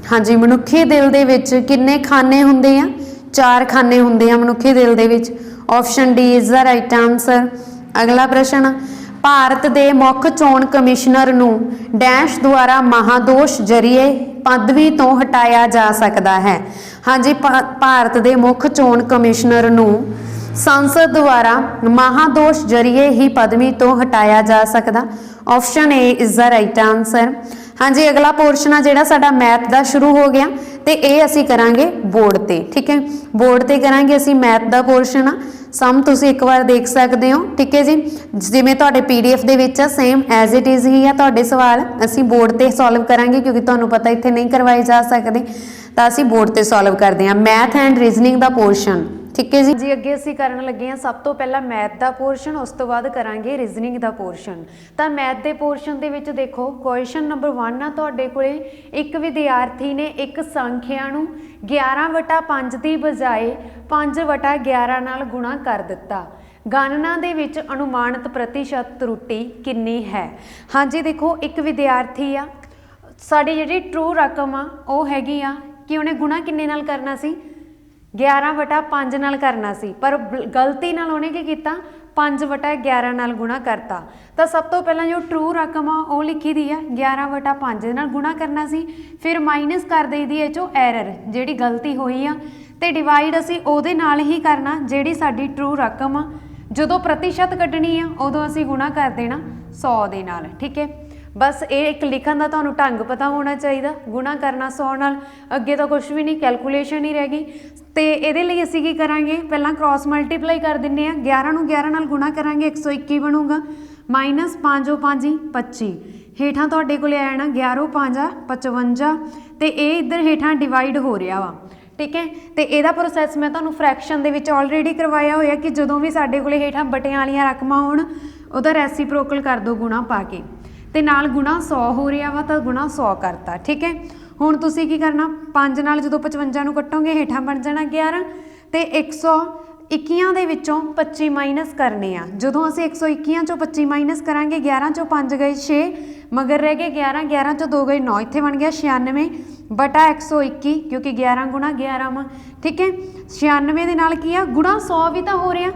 हाँ जी, मनुखी दिल दे विच किन्ने खाने हुंदे आ? 4 खाने हुंदे आ मनुखी दिल दे विच। Option D is the right answer. अगला प्रश्न, भारत के मुख चोण कमिश्नर नूं डैश द्वारा महादोष जरिए पदवी तो हटाया जा सकता है? हाँ जी, भारत के मुख चोण कमिश्नर नूं संसद द्वारा महादोष जरिए ही पदवी तो हटाया जा सकता। Option A is the right answer. हाँ जी, अगला पोर्शन आ जिहड़ा साडा मैथ का शुरू हो गया तो ये असी करांगे बोर्ड ते। ठीक है, बोर्ड ते करांगे असी मैथ का पोर्शन आ। सम तुसी एक बार देख सकते हो। ठीक है जी, जिवें तुहाडे PDF दे विच सेम एज इट इज़ ही आ तुहाडे सवाल असी बोर्ड ते सॉल्व करांगे क्योंकि तुहानूं पता इत्थे नहीं करवाए जा सकते, तो असी बोर्ड ते सॉल्व करते हैं मैथ एंड रीजनिंग का पोर्शन। ठीक है जी, अगे असी करन लगे हैं सब तो पहला मैथ का पोर्शन, उस तो बाद करांगे रीजनिंग का पोर्शन। तो मैथ के पोर्शन दे विच देखो क्वेश्चन नंबर 1 आ तुहाडे कोले, एक विद्यार्थी ने एक संख्या नूं 11/5 की बजाय 5/11 नाल गुणा कर दिता। गणना दे विच अनुमानित प्रतिशत त्रुटि कितनी है? हाँ जी, देखो एक विद्यार्थी आ, साडी जिहड़ी ट्रू रकम आ वो हैगी आ कि उन्हें गुणा किन्ने नाल करना सी? 11/5 नाल करना सी, पर गलती नाल उन्हें की किया 5/11 नाल गुणा करता। तो सब तो पहला जो ट्रू रकम आ वो लिखी दी है 11/5 नाल गुणा करना सी, फिर माइनस कर दी दी चो एरर जिहड़ी गलती हुई आ, ते डिवाइड असी उहदे नाल ही करना जिहड़ी साडी ट्रू रकम आ। जदों प्रतिशत कड्ढनी आ उदों असी गुणा कर देना 100 दे नाल। ठीक है, बस ये एक लिखण का तुहानूं ढंग पता होना चाहिए। गुणा करना 100 नाल, अगे तो कुछ भी नहीं, कैलकुलेशन ही रह गई। तो ये असीं की करांगे, पहलां क्रॉस मल्टीप्लाई कर दिंने आ, 11 नूं 11 नाल गुणा करांगे 121 बनूगा, माइनस 5 5 25, हेठां तुहाडे कोले आ जाना 11 5 55, तो ये इधर हेठां डिवाइड हो रहा वा। ठीक है, तो यदा प्रोसैस मैं तुहानूं फ्रैक्शन दे विच ऑलरेडी करवाया होया कि जदों भी साडे कोले हेठां बटियां वालियां रकमां होण उहदा रेसिप्रोकल कर दो गुणा पा के, ते नाल गुणा 100 हो रहा वा, तो गुणा 100 करता। ठीक है, हुण तुसीं की करना, 5 नाल जदों 55 नूं कट्टोगे हेठां बन जाना 11, तो 121 दे विचों 25 माइनस करने आ। जदों असीं 121 चों 25 माइनस करांगे, 11 चों 5 गए 6, मगर रह गए 11, 11 चों 2 गए 9, इत्थे बन गया 96 बटा 121, क्योंकि 11 गुणा 11 वा। ठीक है, 96 दे नाल की आ गुणा 100 भी तो हो रहा,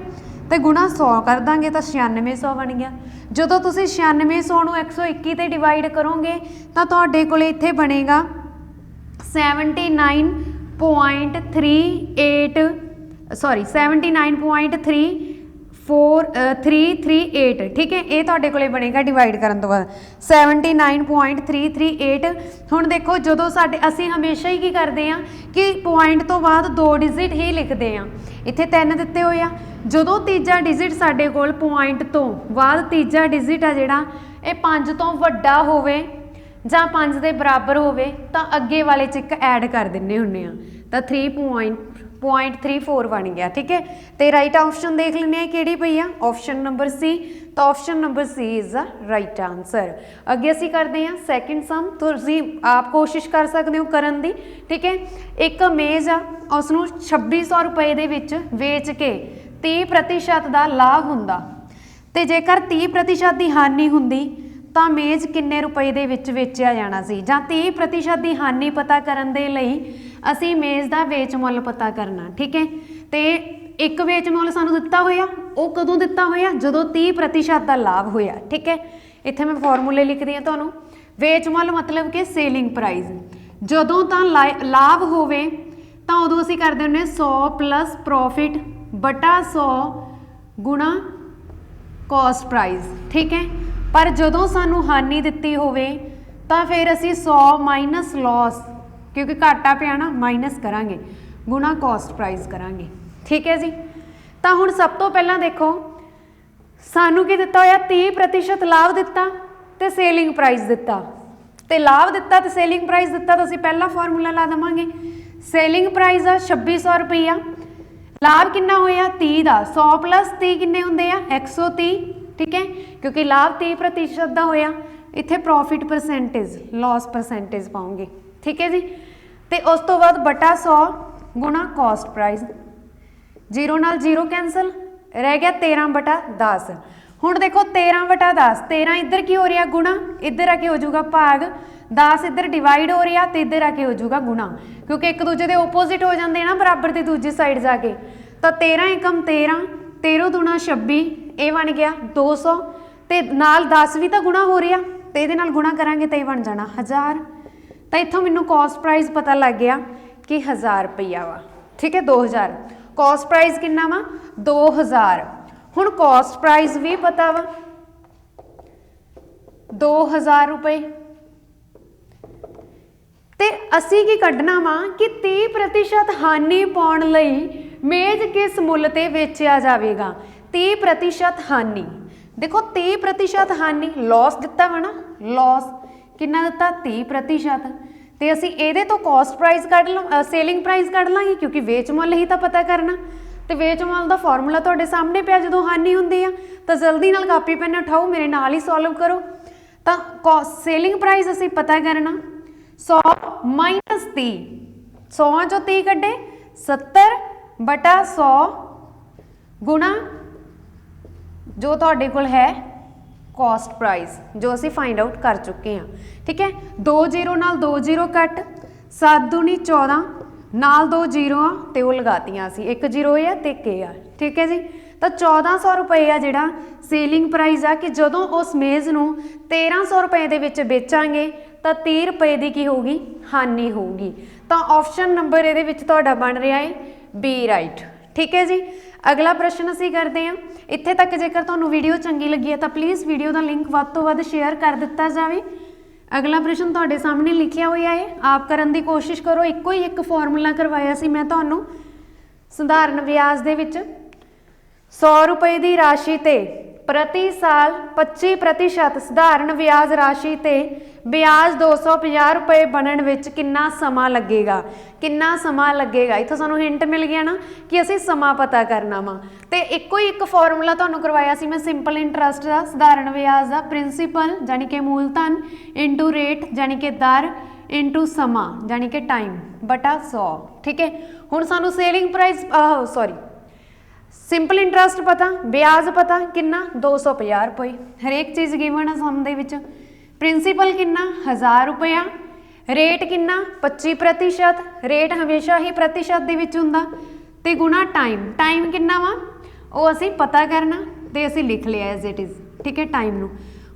तो गुणा 100 कर देंगे तो 9600 बन गया। जो तुसीं 9600 नूं 121 ते डिवाइड करोगे तो तुहाडे कोले इत्थे बनेगा 79.338। ठीक है, ये तुहाडे कोले बनेगा डिवाइड करन तो बाद 79.338। हुण देखो, जदों साडे असीं हमेशा ही की करते हैं कि पॉइंट तो बाद 2 डिजिट ही लिखते हैं, इत्थे 3 दिते होए आ। जदों तीजा डिजिट साडे कोल पॉइंट तो बाद तीजा डिजिट आ जिहड़ा ये 5 तो वड्डा होवे जां 5 दे बराबर होवे तां अगे वाले च एक ऐड कर दिंने हुंदे आ, तां 3.34 बन गया। ठीक है, तो राइट ऑप्शन देख लेने किहड़ी पई आ, ऑप्शन नंबर सी। तो option number C is the right answer. अगे असीं करते हैं सैकेंड सम, तुसीं आप कोशिश कर सकते हो करन दी। ठीक है, एक मेज़ आ, उसनूं 2600 रुपए दे विच वेच के 30% का लाभ हुंदा, ते जेकर 30% की हानि हुंदी तो मेज़ किन्ने रुपए दे विच वेचिया जाना सी, जां 30% की हानि पता करन दे लई असीं मेज़ का वेच मुल पता करना। ठीक है, तो एक वेच मुल सानूं दिता होया, वो कदों दिता होया, जदों 30% का लाभ होया। ठीक है, इत्थे मैं फॉर्मूले लिखदी हां तुहानूं। वेच मुल मतलब कि सेलिंग प्राइस, जदों तां लाभ होवे तां उदों असीं करदे हुंदे 100 प्लस प्रॉफिट बटा 100 गुणा कॉस्ट प्राइस। ठीक है, पर जदों सानू हानि दिती होवे तां फिर असीं 100 माइनस लॉस, क्योंकि घाटा पिया ना, माइनस करांगे गुणा कॉस्ट प्राइस करांगे। ठीक है जी, तो हुण सब तो पहलां देखो सानू की दिता होया 30% लाभ दिता ते सेलिंग प्राइस दिता, ते लाभ दिता ते सेलिंग प्राइस दिता, तो असीं पहला फॉर्मूला ला देवांगे। सेलिंग प्राइस आ 2600 रुपया, लाभ कितना होया 30 का, 100 प्लस 30 किन्ने हुंदे आ 130। ठीक है, क्योंकि लाभ 30% का होया, इत्थे प्रॉफिट परसेंटेज लॉस परसेंटेज पाओगे। ठीक है जी, तो उस तो बाद बटा 100 गुणा कॉस्ट प्राइस, 0 नाल 0 कैंसल, रह गया 13 बटा 10। हुण देखो 13 बटा 10, 13 इधर की हो रहा गुणा, इधर आके हो जाऊगा भाग, 10 इधर डिवाइड हो रहा तो इधर आके हो जाऊगा गुणा, क्योंकि एक दूजे के ओपोजिट हो जाते हैं ना बराबर की दूजी साइड जाके। तो 13 एकम 13, 13 दूना 26, ये बन गया 200, तो नाल 10 भी तो गुणा हो रहा, तो ये गुणा करांगे तो ये बन जाना 1000। तो इत्थों मैनू कॉस्ट प्राइस पता लग गया कि 1000 रुपया वा। ठीक है, 2000 कॉस्ट प्राइस कितना वा 2000। हुण कॉस्ट प्राइस भी पता वा 2000 रुपए, ते असी की कढ़ना वा कि 30% हानि पाउण लई मेज़ किस मुल ते वेचिया जावेगा। 30% हानि, देखो 30% हानि लॉस दिता वा ना, लॉस कितना दिता 30%, तो असी ये तो कॉस्ट प्राइस कढ़ लो, सेलिंग प्राइस कढ़ लांगे, क्योंकि वेच मुल ही तो पता करना। तो वेच मुल का फॉर्मूला तुहाडे सामने पिया, जदों हानि हुंदी आ तो जल्दी नाल कापी पेन उठाओ, मेरे नाल ही सॉल्व करो। तो सेलिंग प्राइस असी पता करना 100 माइनस 30, 100 चो 30 कड्डे 70 बटा 100 गुणा जो तुहाडे कोल है कॉस्ट प्राइस, जो असी फाइंड आउट कर चुके हैं। ठीक है, 2 0 नाल 2 0 कट, 7 दूनी 14 नाल 2 0 आ ते वो लगातियां सी, 1 0 है ते 1 आ। ठीक है जी, तो 1400 रुपए आ जिहड़ा सेलिंग प्राइस आ, कि जदों उस मेज़ नूं 1300 रुपए दे विच बेचांगे तो 30 रुपए की की होगी हानि होगी। तो ऑप्शन नंबर ये बन रहा है बी राइट। ठीक है जी, अगला प्रश्न असी करते हैं इत्थे तक जेकर तुहानूं वीडियो चंगी लगी है तो प्लीज़ वीडियो का लिंक वध तो वध शेयर कर दिता जाए। अगला प्रश्न तुहाडे सामने लिखिया हुआ है, आप करन दी कोशिश करो। इक्को ही एक फॉर्मूला करवाया सी मैं तुहानूं सधारण ब्याज दे विच 100 रुपए की राशि ते प्रति साल 25% सधारण ब्याज राशि ते ब्याज 250 रुपए बनन विच कितना समा लगेगा, कितना समा लगेगा। इत्थों सानूं हिंट मिल गया ना कि असीं समा पता करना वा। ते इक्को ही एक फॉर्मूला तुहानूं करवाया सी मैं सिंपल इंटरस्ट का, सधारण ब्याज का प्रिंसीपल जानी कि मूलधन इंटू रेट जानी कि दर इंटू समा जानी कि टाइम बटा 100। ठीक है, हुण सानूं सेलिंग प्राइस सिंपल इंटरस्ट पता, ब्याज पता कितना 250 रुपए, हरेक चीज़ गिवन है सम दे विच। प्रिंसीपल कितना 1000 रुपया, रेट कितना 25%, रेट हमेशा ही प्रतिशत दे विच हुंदा, ते गुणा टाइम, टाइम कितना वा वो असीं पता करना ते असीं लिख लिया एज इट इज़। ठीक है, टाइम नूं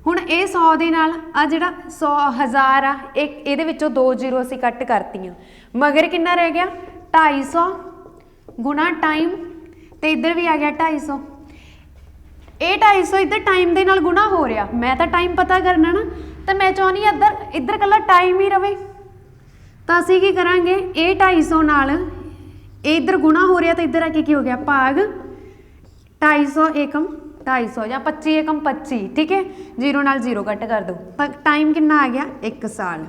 हुण ये 100 दे नाल आ जिहड़ा 100,000 आ एक इहदे विचों 2 जीरो असीं कट करतीआं, मगर कितना रह गया 250 गुणा टाइम ते इधर भी आ गया 250। ये 250 इधर टाइम दे नाल गुणा हो रहा, मैं तो टाइम पता करना ना, तो मैं चाहनी इधर इधर कला टाइम ही रवे। तो असीं की करांगे ये 250 नाल इधर गुणा हो रहा, तो इधर आके की हो गया भाग 250 एकम 250 या 25 एकम 25। ठीक है, जीरो नाल जीरो कट कर दो, तो टाइम कितना आ गया 1 साल।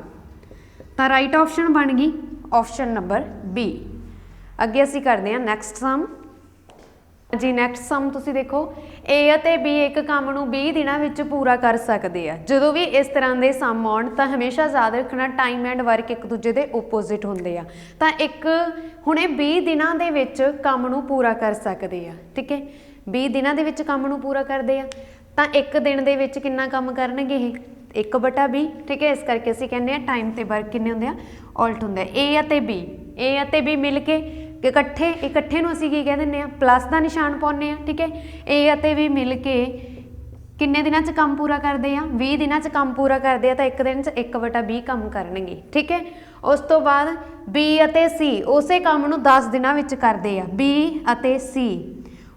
तो राइट ऑप्शन बन गई ऑप्शन नंबर बी। अगे असीं करते हैं नैक्सट सम जी। नैक्सट सम तुसीं देखो, ए अते बी एक काम नूं 20 दिनां विच पूरा कर सकते हैं। जदों भी इस तरह के सम आउण तां हमेशा याद रखना टाइम एंड वर्क एक दूजे के ओपोजिट हुंदे आ। तां एक हुणे 20 दिनां दे विच काम नूं पूरा कर सकते हैं। ठीक है, 20 दिनां दे विच काम नूं पूरा करदे आ, तां एक दिन दे विच किन्ना काम करनगे ये 1/20। ठीक है, इस करके असीं कहने आ टाइम ते वर्क किन्ने हुंदे आ उल्ट हुंदे। ए अते बी मिल के इकट्ठे नूं असीं की कह दिंदे आ प्लस का निशान पाउने आ। ठीक है, ए अते बी मिल के किन्ने दिनां च काम पूरा करते हैं 20 दिनां च काम पूरा करते हैं, तो एक दिन च 1/20 काम करनगे। ठीक है, उस तो बाद बी अते सी उसे काम नूं 10 दिनां विच करते हैं। बी अते सी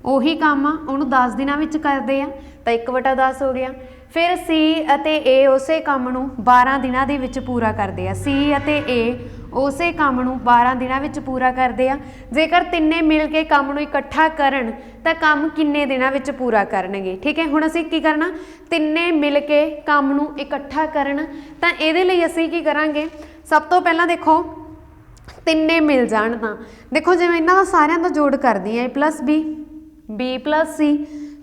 उही काम आ उहनूं 10 दिनां विच करते हैं, तो 1/10 हो गया। फिर सी अते ए उसे काम नूं 12 दिनां दे विच पूरा करते हैं। सी अते ए उसे काम नूं 12 दिनां विच पूरा करते हैं। जेकर तिन्ने मिल के काम नूं इकट्ठा करन तां काम किन्ने दिनां विच पूरा करनगे। ठीक है, हुण असीं की करना तिन्ने मिल के काम नूं इकट्ठा करन, तां इहदे लई असीं की करांगे सब तो पहलां देखो तिन्ने मिल जाण तां देखो जिवें इन्हां दा सारिआं दा जोड़ करदी आ B plus C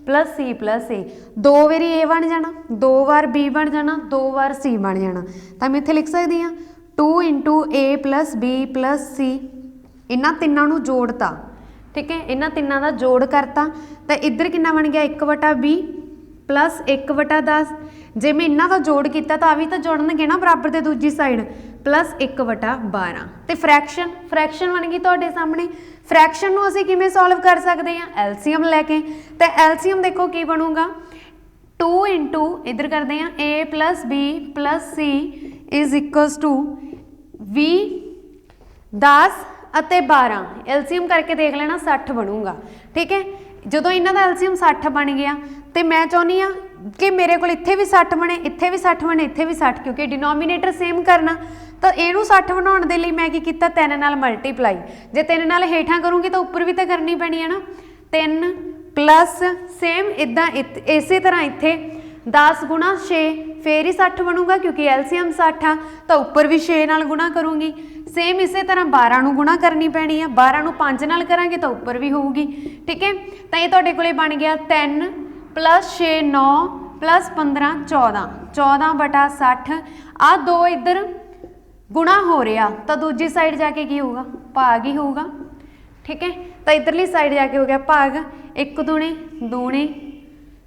plus C plus A, 2 वारी ए बन जाना, 2 बार बी बन जाना, 2 बार सी बन जाना। तो मैं इत्थे लिख सकती हाँ 2 इंटू ए प्लस बी प्लस सी, इन्हां तिन्नां नूं जोड़ता। ठीक है, इन्हां तिन्नां दा जोड़ करता, तो इधर कितना बन गया 1/20 प्लस 1/10। जे मैं इन्हां दा जोड़ किया तो आ भी तो जुड़नगे ना बराबर ते दूजी साइड प्लस 1/12। तो फ्रैक्शन बन गई तुहाडे सामने। फ्रैक्शन नूं असीं किवें सॉल्व कर सकते हैं एलसीएम लैके, तो एलसीएम देखो की बनूगा 2 इंटू इधर करते हैं A plus B plus C is equals to 20 10 अते 12। एलसीएम करके देख लेना 60 बनूगा। ठीक है, जदों इन्हां दा एलसीएम 60 बन गया तो मैं चाहुंदी हाँ कि मेरे को इत्थे भी 60 बने, इत्थे भी 60 बने, इत्थे भी 60, क्योंकि डिनोमीनेटर सेम करना। तो इहनूं 60 बनाउण दे लई मैं की कीता 3 नाल मल्टीप्लाई, जे 3 नाल हेठां करूँगी तो उपर भी तो करनी पैनी है ना। 3 प्लस सेम इदां इसे तरह इत्थे 10 गुणा 6 फिर ही 60 बनूगा, क्योंकि एलसीएम 60 आ तो उपर भी 6 नाल गुणा करूँगी। सेम इसे तरह 12 नूं गुणा करनी पैनी है, 12 नूं 5 नाल करांगे तो उपर भी होऊगी। ठीक है, तो ये तुहाडे कोले बन गया 3 प्लस 6 9 प्लस 15 14, 14/60। आ 2 इधर गुणा हो रहा तो दूजी साइड जाके की होगा भाग ही होगा। ठीक है, तो इधरली साइड जाके हो गया भाग, 1 दूणे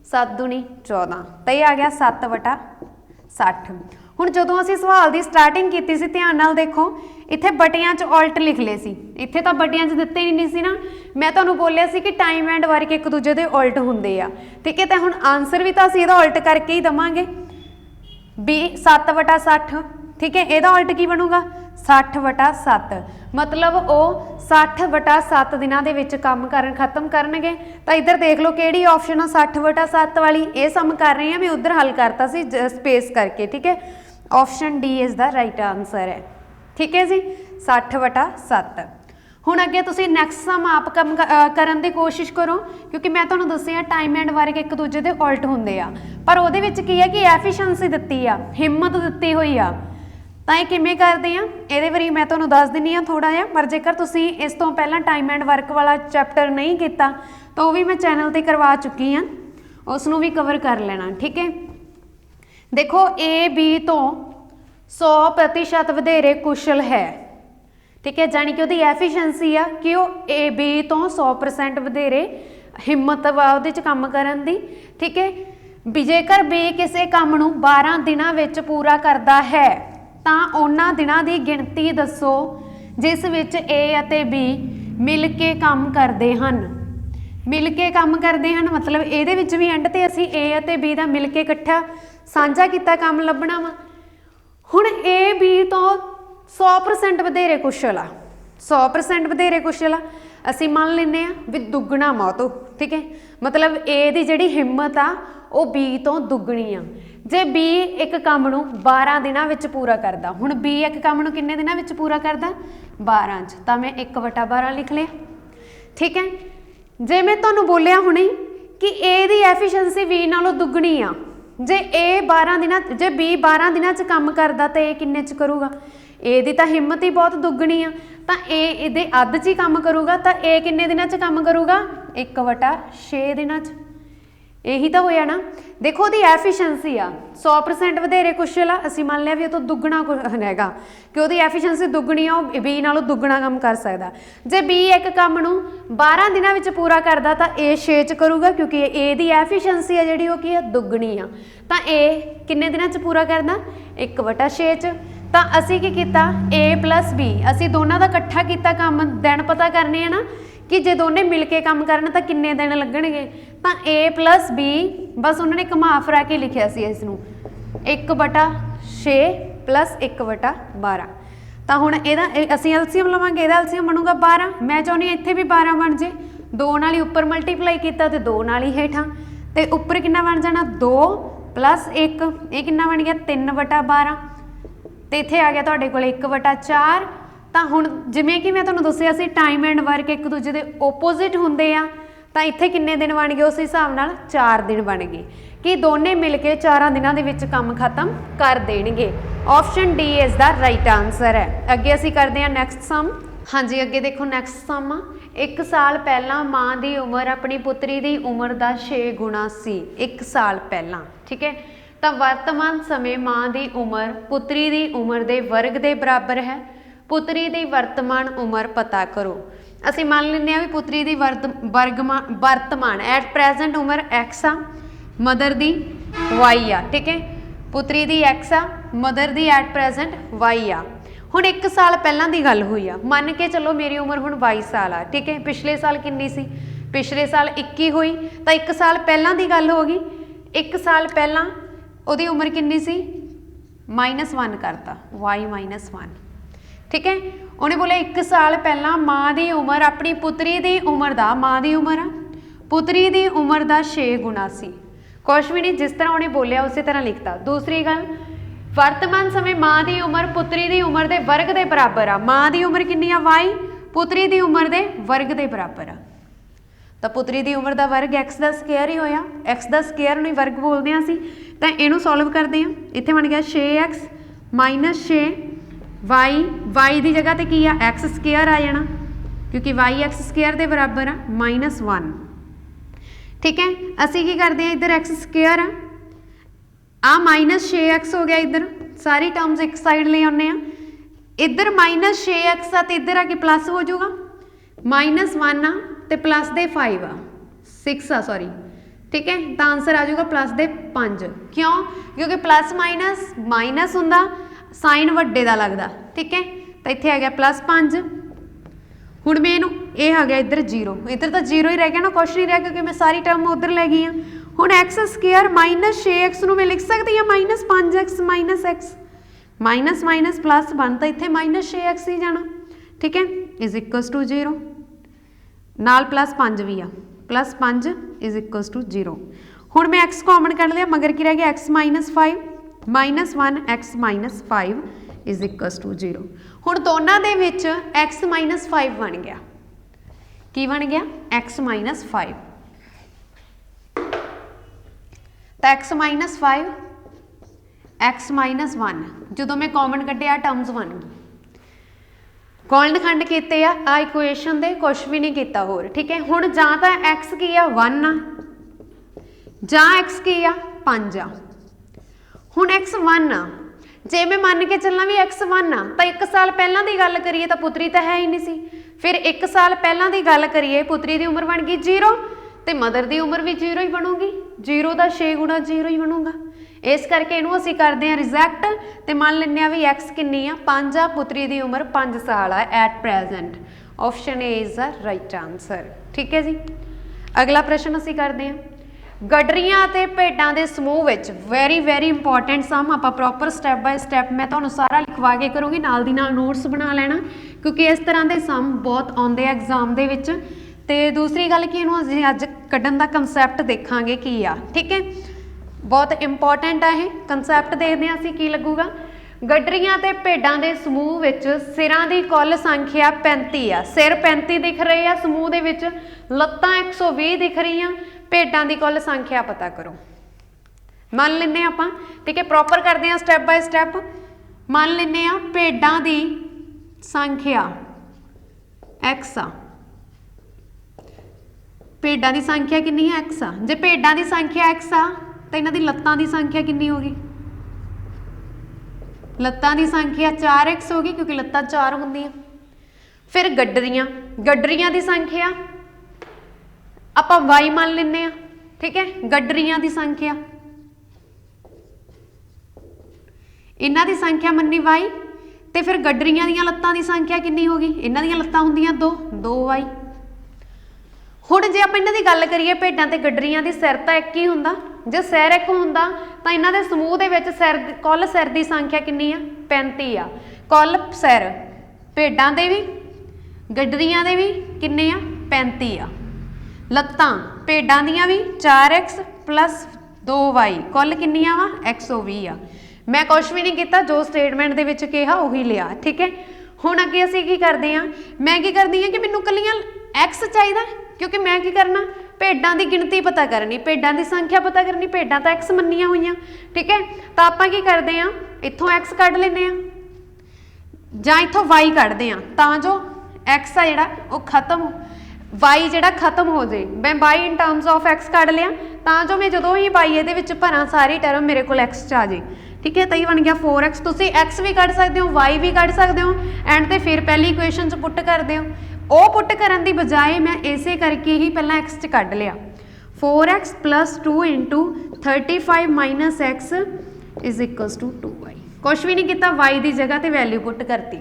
7 दूणी 14, तो ये आ गया 7/60। हुण जदों असीं सवाल की स्टार्टिंग की सी ध्यान नाल देखो इत्थे बटियां च उल्ट लिख ले सी, इत्थे तो बटियां च दिते ही नहीं सी ना। मैं तुहानूं बोलिया सी कि टाइम एंड वर्क एक दूजे दे उल्ट हुंदे आ। ठीक है, तो हुण आंसर भी तो असीं इहदा उल्ट करके ही देवांगे 7/60। ठीक है, इहदा उल्ट की बनूगा 60/7 मतलब ਉਹ 60/7 ਦਿਨਾਂ ਦੇ ਵਿੱਚ ਕੰਮ ਕਰਨ ਖਤਮ ਕਰਨਗੇ। ਤਾਂ ਇੱਧਰ ਦੇਖ ਲਓ ਕਿਹੜੀ ਆਪਸ਼ਨ ਆ 60/7 ਵਾਲੀ, ਇਹ ਸਮ ਕਰ ਰਹੇ ਹਾਂ ਮੈਂ ਉੱਧਰ ਹੱਲ ਕਰਤਾ ਸੀ ਸਪੇਸ ਕਰਕੇ, ਠੀਕ ਹੈ। Option D is the right answer ਹੈ, ਠੀਕ ਹੈ ਜੀ, 60/7। ਹੁਣ ਅੱਗੇ ਤੁਸੀਂ ਨੈਕਸਟ ਸਮ ਆਪ ਕੰਮ ਕਰਨ ਦੀ ਕੋਸ਼ਿਸ਼ ਕਰੋ, ਕਿਉਂਕਿ ਮੈਂ ਤੁਹਾਨੂੰ ਦੱਸਿਆ ਟਾਈਮ ਐਂਡ ਵਰਕ ਇੱਕ ਦੂਜੇ ਦੇ ਉਲਟ ਹੁੰਦੇ ਆ, ਪਰ ਉਹਦੇ ਵਿੱਚ ਕੀ ਹੈ ਕਿ ਐਫੀਸ਼ੀਐਂਸੀ ਦਿੱਤੀ ਆ, ਹਿੰਮਤ ਦਿੱਤੀ ਹੋਈ ਆ। ਤਾਂ ਇਹ ਕਿਵੇਂ ਕਰਦੇ ਆ ਇਹਦੇ ਬਾਰੇ ਮੈਂ ਤੁਹਾਨੂੰ ਦੱਸ ਦਿੰਦੀ ਹਾਂ ਥੋੜ੍ਹਾ ਜਿਹਾ, ਪਰ ਜੇਕਰ ਤੁਸੀਂ ਇਸ ਤੋਂ ਪਹਿਲਾਂ ਟਾਈਮ ਐਂਡ ਵਰਕ ਵਾਲਾ ਚੈਪਟਰ ਨਹੀਂ ਕੀਤਾ ਤਾਂ ਉਹ ਵੀ ਮੈਂ ਚੈਨਲ 'ਤੇ ਕਰਵਾ ਚੁੱਕੀ ਹਾਂ, ਉਸ ਨੂੰ ਵੀ ਕਵਰ ਕਰ ਲੈਣਾ, ਠੀਕ ਹੈ। ਦੇਖੋ A B ਤੋਂ 100% ਵਧੇਰੇ ਕੁਸ਼ਲ ਹੈ, ਠੀਕ ਹੈ, ਜਾਣੀ ਕਿ ਉਹਦੀ ਐਫੀਸ਼ੀਐਂਸੀ ਆ ਕਿ ਉਹ A B ਤੋਂ 100% ਵਧੇਰੇ ਹਿੰਮਤ ਵਾ ਉਹਦੇ 'ਚ ਕੰਮ ਕਰਨ ਦੀ, ਠੀਕ ਹੈ। ਵੀ ਜੇਕਰ B ਕਿਸੇ ਕੰਮ ਨੂੰ 12 ਦਿਨਾਂ ਵਿੱਚ ਪੂਰਾ ਕਰਦਾ ਹੈ ਤਾਂ ਉਹਨਾਂ ਦਿਨਾਂ ਦੀ ਗਿਣਤੀ ਦੱਸੋ ਜਿਸ ਵਿੱਚ A ਅਤੇ B ਮਿਲ ਕੇ ਕੰਮ ਕਰਦੇ ਹਨ। ਮਿਲ ਕੇ ਕੰਮ ਕਰਦੇ ਹਨ ਮਤਲਬ ਇਹਦੇ ਵਿੱਚ ਵੀ ਐਂਡ ਤੇ ਅਸੀਂ A ਅਤੇ B ਦਾ ਮਿਲ ਕੇ ਇਕੱਠਾ ਸਾਂਝਾ ਕੀਤਾ ਕੰਮ ਲੱਭਣਾ ਵਾ। ਹੁਣ A B ਤੋਂ 100% ਵਧੇਰੇ ਕੁਸ਼ਲ ਆ, 100% ਵਧੇਰੇ ਕੁਸ਼ਲ ਆ, ਅਸੀਂ ਮੰਨ ਲੈਂਦੇ ਹਾਂ ਵੀ ਦੁੱਗਣਾ ਮੌਤ, ਠੀਕ ਹੈ, ਮਤਲਬ A ਦੀ ਜਿਹੜੀ ਹਿੰਮਤ ਆ ਉਹ B ਤੋਂ ਦੁੱਗਣੀ ਆ। ਜੇ B ਇੱਕ ਕੰਮ ਨੂੰ 12 ਦਿਨਾਂ ਵਿੱਚ ਪੂਰਾ ਕਰਦਾ, ਹੁਣ B ਇੱਕ ਕੰਮ ਨੂੰ ਕਿੰਨੇ ਦਿਨਾਂ ਵਿੱਚ ਪੂਰਾ ਕਰਦਾ 12 'ਚ, ਤਾਂ ਮੈਂ 1/12 ਲਿਖ ਲਿਆ, ਠੀਕ ਹੈ। ਜੇ ਮੈਂ ਤੁਹਾਨੂੰ ਬੋਲਿਆ ਹੁਣੇ ਕਿ A ਦੀ ਐਫੀਸ਼ੀਐਂਸੀ B ਨਾਲੋਂ ਦੁੱਗਣੀ ਆ, ਜੇ B 12 ਦਿਨਾਂ 'ਚ ਕੰਮ ਕਰਦਾ ਤਾਂ A ਕਿੰਨੇ 'ਚ ਕਰੂਗਾ, A ਦੀ ਤਾਂ ਹਿੰਮਤ ਹੀ ਬਹੁਤ ਦੁੱਗਣੀ ਆ, ਤਾਂ A ਇਹਦੇ ਅੱਧ 'ਚ ਹੀ ਕੰਮ ਕਰੂਗਾ, ਤਾਂ A ਕਿੰਨੇ ਦਿਨਾਂ 'ਚ ਕੰਮ ਕਰੂਗਾ 1/6 ਦਿਨਾਂ 'ਚ। ਇਹੀ ਤਾਂ ਹੋਇਆ ਨਾ। ਦੇਖੋ ਉਹਦੀ ਐਫੀਸ਼ੀਐਂਸੀ ਆ 100% ਵਧੇਰੇ ਕੁਸ਼ਲ ਆ, ਅਸੀਂ ਮੰਨ ਲਿਆ ਵੀ ਉਹ ਤੋਂ ਦੁੱਗਣਾ ਹੈਗਾ ਕਿ ਉਹਦੀ ਐਫੀਸ਼ੀਐਂਸੀ ਦੁੱਗਣੀ ਆ, ਉਹ B ਨਾਲੋਂ ਦੁੱਗਣਾ ਕੰਮ ਕਰ ਸਕਦਾ। ਜੇ B ਇੱਕ ਕੰਮ ਨੂੰ 12 ਦਿਨਾਂ ਵਿੱਚ ਪੂਰਾ ਕਰਦਾ ਤਾਂ A 6 'ਚ ਕਰੂਗਾ, ਕਿਉਂਕਿ A ਦੀ ਐਫੀਸ਼ੀਐਂਸੀ ਆ ਜਿਹੜੀ ਉਹ ਕੀ ਆ ਦੁੱਗਣੀ ਆ, ਤਾਂ A ਕਿੰਨੇ ਦਿਨਾਂ 'ਚ ਪੂਰਾ ਕਰਦਾ 1/6 'ਚ। ਤਾਂ ਅਸੀਂ ਕੀ ਕੀਤਾ A + B, ਅਸੀਂ ਦੋਨਾਂ ਦਾ ਇਕੱਠਾ ਕੀਤਾ ਕੰਮ, ਦਿਨ ਪਤਾ ਕਰਨੇ ਆ ਨਾ ਕਿ ਜੇ ਦੋਨੇ ਮਿਲ ਕੇ ਕੰਮ ਕਰਨ ਤਾਂ ਕਿੰਨੇ ਦਿਨ ਲੱਗਣਗੇ, ਤਾਂ A + B ਬਸ ਉਹਨਾਂ ਨੇ ਘੁਮਾ ਫਿਰਾ ਕੇ ਲਿਖਿਆ ਸੀ ਇਸ ਨੂੰ 1/6 + 1/12। ਤਾਂ ਹੁਣ ਇਹਦਾ ਅਸੀਂ ਐਲਸੀਐਮ ਲਵਾਂਗੇ, ਇਹਦਾ ਐਲਸੀਐਮ ਬਣੂਗਾ 12। ਮੈਂ ਚਾਹੁੰਦੀ ਹਾਂ ਇੱਥੇ ਵੀ 12 ਬਣ ਜੇ, 2 ਨਾਲ ਹੀ ਉੱਪਰ ਮਲਟੀਪਲਾਈ ਕੀਤਾ ਤੇ 2 ਨਾਲ ਹੀ ਹੇਠਾਂ, ਤੇ ਉੱਪਰ ਕਿੰਨਾ ਬਣ ਜਾਣਾ 2 + 1, ਇਹ ਕਿੰਨਾ ਬਣ ਗਿਆ 3/12, ਤੇ ਇੱਥੇ ਆ ਗਿਆ ਤੁਹਾਡੇ ਕੋਲ 1/4। ਤਾਂ ਹੁਣ ਜਿਵੇਂ ਕਿ ਮੈਂ ਤੁਹਾਨੂੰ ਦੱਸਿਆ ਸੀ ਟਾਈਮ ਐਂਡ ਵਰਕ ਇੱਕ ਦੂਜੇ ਦੇ ਓਪੋਜ਼ਿਟ ਹੁੰਦੇ ਆ, ਤਾਂ ਇੱਥੇ ਕਿੰਨੇ ਦਿਨ ਬਣ ਗਏ ਉਸ ਹਿਸਾਬ ਨਾਲ 4 ਦਿਨ ਬਣ ਗਏ ਕਿ ਦੋਨੇ ਮਿਲ ਕੇ 4 ਦਿਨਾਂ ਦੇ ਵਿੱਚ ਕੰਮ ਖਤਮ ਕਰ ਦੇਣਗੇ। Option D is the right answer ਹੈ। ਅੱਗੇ ਅਸੀਂ ਕਰਦੇ ਹਾਂ ਨੈਕਸਟ ਸਮ। ਹਾਂਜੀ ਅੱਗੇ ਦੇਖੋ ਨੈਕਸਟ ਸਮ ਆ, 1 ਸਾਲ ਪਹਿਲਾਂ ਮਾਂ ਦੀ ਉਮਰ ਆਪਣੀ ਪੁੱਤਰੀ ਦੀ ਉਮਰ ਦਾ 6 ਗੁਣਾ ਸੀ। 1 ਸਾਲ ਪਹਿਲਾਂ, ਠੀਕ ਹੈ, ਤਾਂ ਵਰਤਮਾਨ ਸਮੇਂ ਮਾਂ ਦੀ ਉਮਰ ਪੁੱਤਰੀ ਦੀ ਉਮਰ ਦੇ ਵਰਗ ਦੇ ਬਰਾਬਰ ਹੈ। ਪੁੱਤਰੀ ਦੀ ਵਰਤਮਾਨ ਉਮਰ ਪਤਾ ਕਰੋ। ਅਸੀਂ ਮੰਨ ਲੈਂਦੇ ਹਾਂ ਵੀ ਪੁੱਤਰੀ ਦੀ ਵਰਤਮਾਨ ਐਟ ਪ੍ਰੈਜ਼ੈਂਟ ਉਮਰ x ਆ, ਮਦਰ ਦੀ y ਆ, ਠੀਕ ਹੈ, ਪੁੱਤਰੀ ਦੀ x ਆ, mother the at present y ਆ। ਹੁਣ 1 ਸਾਲ ਪਹਿਲਾਂ ਦੀ ਗੱਲ ਹੋਈ ਆ, ਮੰਨ ਕੇ ਚਲੋ ਮੇਰੀ ਉਮਰ ਹੁਣ 22 ਸਾਲ ਆ, ਠੀਕ ਹੈ, ਪਿਛਲੇ ਸਾਲ ਕਿੰਨੀ ਸੀ, ਪਿਛਲੇ ਸਾਲ 21 ਹੋਈ, ਤਾਂ 1 ਸਾਲ ਪਹਿਲਾਂ ਦੀ ਗੱਲ ਹੋ ਗਈ। 1 ਸਾਲ ਪਹਿਲਾਂ ਉਹਦੀ ਉਮਰ ਕਿੰਨੀ ਸੀ -1 ਕਰਤਾ y -1, ਠੀਕ ਹੈ। ਉਹਨੇ ਬੋਲਿਆ 1 ਸਾਲ ਪਹਿਲਾਂ ਮਾਂ ਦੀ ਉਮਰ ਆਪਣੀ ਪੁੱਤਰੀ ਦੀ ਉਮਰ ਦਾ, ਮਾਂ ਦੀ ਉਮਰ ਆ, ਪੁੱਤਰੀ ਦੀ ਉਮਰ ਦਾ 6 ਗੁਣਾ ਸੀ। ਕੁਛ ਵੀ ਨਹੀਂ, ਜਿਸ ਤਰ੍ਹਾਂ ਉਹਨੇ ਬੋਲਿਆ ਉਸੇ ਤਰ੍ਹਾਂ ਲਿਖਤਾ। ਦੂਸਰੀ ਗੱਲ, ਵਰਤਮਾਨ ਸਮੇਂ ਮਾਂ ਦੀ ਉਮਰ ਪੁੱਤਰੀ ਦੀ ਉਮਰ ਦੇ ਵਰਗ ਦੇ ਬਰਾਬਰ ਆ। ਮਾਂ ਦੀ ਉਮਰ ਕਿੰਨੀ ਆ y, ਪੁੱਤਰੀ ਦੀ ਉਮਰ ਦੇ ਵਰਗ ਦੇ ਬਰਾਬਰ ਆ, ਤਾਂ ਪੁੱਤਰੀ ਦੀ ਉਮਰ ਦਾ ਵਰਗ x ਦਾ ਸਕੁਅਰ ਹੀ ਹੋਇਆ। x ਦਾ ਸਕੁਅਰ ਨੂੰ ਵਰਗ ਬੋਲਦੇ ਹਾਂ ਅਸੀਂ, ਤਾਂ ਇਹਨੂੰ ਸੋਲਵ ਕਰਦੇ ਹਾਂ। ਇੱਥੇ ਬਣ ਗਿਆ 6x - 6 y ਦੀ ਜਗ੍ਹਾ ਤੇ ਕੀ ਆ x ਸਕੁਅਰ ਆ ਜਾਣਾ, ਕਿਉਂਕਿ y x ਸਕੁਅਰ ਦੇ ਬਰਾਬਰ ਆ -1, ਠੀਕ ਹੈ। ਅਸੀਂ ਕੀ ਕਰਦੇ ਹਾਂ ਇੱਧਰ x ਸਕੁਅਰ ਆ -6x ਹੋ ਗਿਆ, ਇੱਧਰ ਸਾਰੀ ਟਰਮਸ ਇੱਕ ਸਾਈਡ ਲੈ ਆਉਂਦੇ ਆ, ਇੱਧਰ -6x ਆ ਤੇ ਇੱਧਰ ਆ ਕੇ ਪਲੱਸ ਹੋ ਜਾਊਗਾ, -1 ਆ ਤੇ ਪਲੱਸ ਦੇ 5 ਆ 6 ਆ ਸੌਰੀ, ਠੀਕ ਹੈ, ਤਾਂ ਆਨਸਰ ਆ ਜਾਊਗਾ ਪਲੱਸ ਦੇ 5। ਕਿਉਂ? ਕਿਉਂਕਿ ਪਲੱਸ ਮਾਈਨਸ ਹੁੰਦਾ ਸਾਈਨ ਵੱਡੇ ਦਾ ਲੱਗਦਾ, ਠੀਕ ਹੈ, ਤਾਂ ਇੱਥੇ ਆ ਗਿਆ +5। ਹੁਣ ਮੈਂ ਇਹਨੂੰ ਇਹ ਆ ਗਿਆ ਇੱਧਰ 0, ਇੱਧਰ ਤਾਂ 0 ਹੀ ਰਹਿ ਗਿਆ ਨਾ, ਕੁਛ ਨਹੀਂ ਰਿਹਾ ਕਿਉਂਕਿ ਮੈਂ ਸਾਰੀ ਟਰਮ ਉੱਧਰ ਲੈ ਗਈ ਹਾਂ। ਹੁਣ x ਸਕੁਅਰ -6x ਨੂੰ ਮੈਂ ਲਿਖ ਸਕਦੀ ਹਾਂ -5x - x, minus minus plus 1 तो इत्थे माइनस 6x ही जाना, ठीक है, इज इक्वल्स टू 0 नाल प्लस 5 भी आ, प्लस 5 इज इक्वल्स टू 0। हुण मैं x कॉमन कढ़ लिया, मगर की रह गया x minus 5 minus 1 x minus 5 is equals to 0। हुण दोनों दे विच x माइनस 5 बन गया, की बन गया x माइनस 5, तो x माइनस 5 x माइनस 1 जो मैं कॉमन कढ़िया टर्म्स बन गई, कौन खंड किते आ इक्वेशन दे, कुछ भी नहीं किया होर, ठीक है। हुण जां तां x की आ 1 आ, जां x की आ 5 आ। हुण x 1 आ, जे मैं मान के चलना भी x 1 आ तो 1 साल पहला की गल करिए तो पुत्री तो है ही नहीं सी, फिर 1 साल पहला की गल करिए पुत्री की उम्र बन गई 0 तो मदर की उम्र भी 0 ही बनूगी, 0 का 6 गुणा 0 ही बनूगा। इस करके इनू असीं करते हैं रिजैक्ट, तो मान लें भी एक्स कितनी आ 5 आ, पुत्री की उम्र 5 साल आ at present. Option A is the right answer, ठीक है जी। अगला प्रश्न असीं करते हैं, गडरियां ते भेडां दे समूह विच वेरी वेरी इंपॉर्टेंट सम, आपां प्रॉपर स्टैप बाय स्टैप मैं तुहानूं सारा लिखवा के करूँगी, नाल दी नाल नोट्स बना लेना, क्योंकि इस तरह के सम बहुत आउंदे एग्जाम दे विच। ते दूसरी गल कि इहनूं असीं अज कड्ढण दा कंसैप्ट देखांगे की आ, ठीक है, बहुत इंपॉर्टेंट है। कंसैप्ट देखते हैं असीं की लगूगा। गडरियां ते भेडां दे समूह विच सिरां दी कुल संख्या 35 आ, सिर 35 दिख रहे आ समूह दे विच, लत्तां 120 दिख रही, भेडां दी कुल संख्या पता करो। मान लें आपां, ठीक है, प्रॉपर करते हैं स्टैप बाय स्टैप। मान लें भेडां दी संख्या x आ, भेडां दी संख्या कितनी है x आ, जे भेडां दी संख्या x आ तो इन्हां दी लत्तां दी संख्या कितनी होगी, लत्तां दी संख्या 4x होगी क्योंकि लत्तां 4 होंदियां। फिर गडरियां, गडरियां दी संख्या आपां y मान लेने आ, ठीक है, गडरियां दी संख्या, इन्हां दी संख्या मन्नी y, ते फिर गडरियां दीयां लत्तां दी संख्या कितनी होगी, इन्हां दीयां लत्तां होंदियां 2y। हुण जे आपां इन्हां दी गल करिए भेडां ते गडरियां दी, सिर तां एक ही हुंदा, जे सिर एक हुंदा तां इन्हां दे समूह दे विच सिर कुल सिर दी संख्या कितनी आ 35 आ, कुल सिर भेडां दे भी गडरियां दे भी कितने आ 35 आ, लत्तां भेडां दीयां भी 4x प्लस 2y कुल कितनियां वा 120 आ। मैं कुछ भी नहीं किया, जो स्टेटमेंट दे विच कहा उही लिया, ठीक है। हुण अगे असीं की करदे हां, मैं की करदी हां कि मैनूं कल्लियां x चाहीदा, क्योंकि मैं की करना भेडां की गिणती पता करनी, भेडां की संख्या पता करनी, भेडां तो x मन्नियां हुईयां, ठीक है। तो आपां की करदे हां, इत्थों x कढ लैंदे हां जां इत्थों y कढदे हां, तां जो x आ जिहड़ा वो खत्म, y जिहड़ा खत्म हो जाए। मैं y in terms of x कढ लिया, तां जो मैं जदों ही y इहदे विच भरां सारी टर्म मेरे कोल x च आ जाए, ठीक है। तो ये बन गया 4x, तुसीं x भी कढ सकते हो, y भी कढ सकते हो, एंड ते फिर पहली इक्वेशन च पुट करते हो। ਉਹ ਪੁੱਟ ਕਰਨ ਦੀ ਬਜਾਏ ਮੈਂ ਇਸੇ ਕਰਕੇ ਹੀ ਪਹਿਲਾਂ x ਚ ਕੱਢ ਲਿਆ, 4x plus 2 into 35 minus x is equals to 2y। ਕੁਛ ਵੀ ਨਹੀਂ ਕੀਤਾ, y ਦੀ ਜਗ੍ਹਾ ਤੇ ਵੈਲਿਊ ਪੁੱਟ ਕਰਤੀ,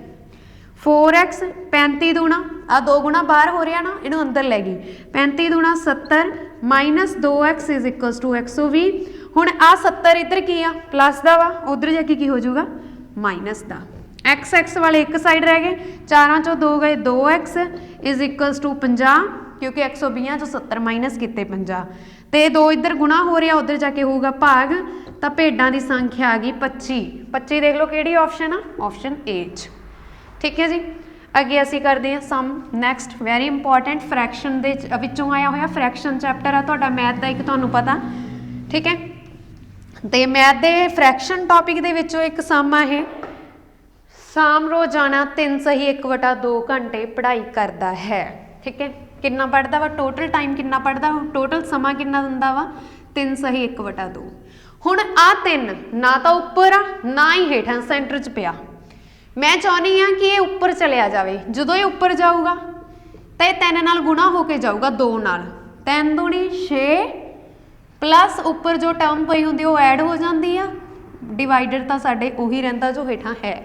4x 35 दूणा आ 2 गुणा बाहर हो रहा ना, इनू अंदर लै गई, 35 दूणा 70 minus 2x is equals to 120। हुण आ 70 इधर की आ प्लस का वा, उधर जाके की हो जाऊगा माइनस का, एक्स एक्स वाले एक साइड रह गए, 4 चों 2 गए 2x इज इक्वल्स टू 50, क्योंकि 120 चों 70 माइनस किते 50, तो 2 इधर गुणा हो रहा, उधर जाके होगा भाग, तो भेडां की संख्या आ गई 25। 25 देख लो कि ऑप्शन आ, ऑप्शन ए, ठीक है जी। अगे असी करते हैं सम नैक्सट, वेरी इंपॉर्टेंट फ्रैक्शन दे विचों आया होया, फ्रैक्शन चैप्टर आ तुहाडा मैथ का एक, तुहानूं पता, ठीक है। तो मैथ के फ्रैक्शन टॉपिक दे विचों एक सम है, शाम रोजाना 3 सही 1/2 घंटे पढ़ाई करता है, ठीक है। कितना पढ़ता वा, टोटल टाइम कितना पढ़ता, टोटल समा कितना दिंदा वा 3 सही 1/2। हुण आ 3 ना तो उपर आ ना ही हेठां सेंटर च पिया, मैं चाहनी हाँ कि ये उपर चलिया जाए, जदों ये उपर जाऊगा तो ये 3 नाल गुणा होके जाऊगा 2 नाल, 3 दूणी 6 प्लस उपर जो टर्म पई हुंदी वो ऐड हो जाती है, डिवाइडर तो साडे उही रहिंदा जो हेठां है,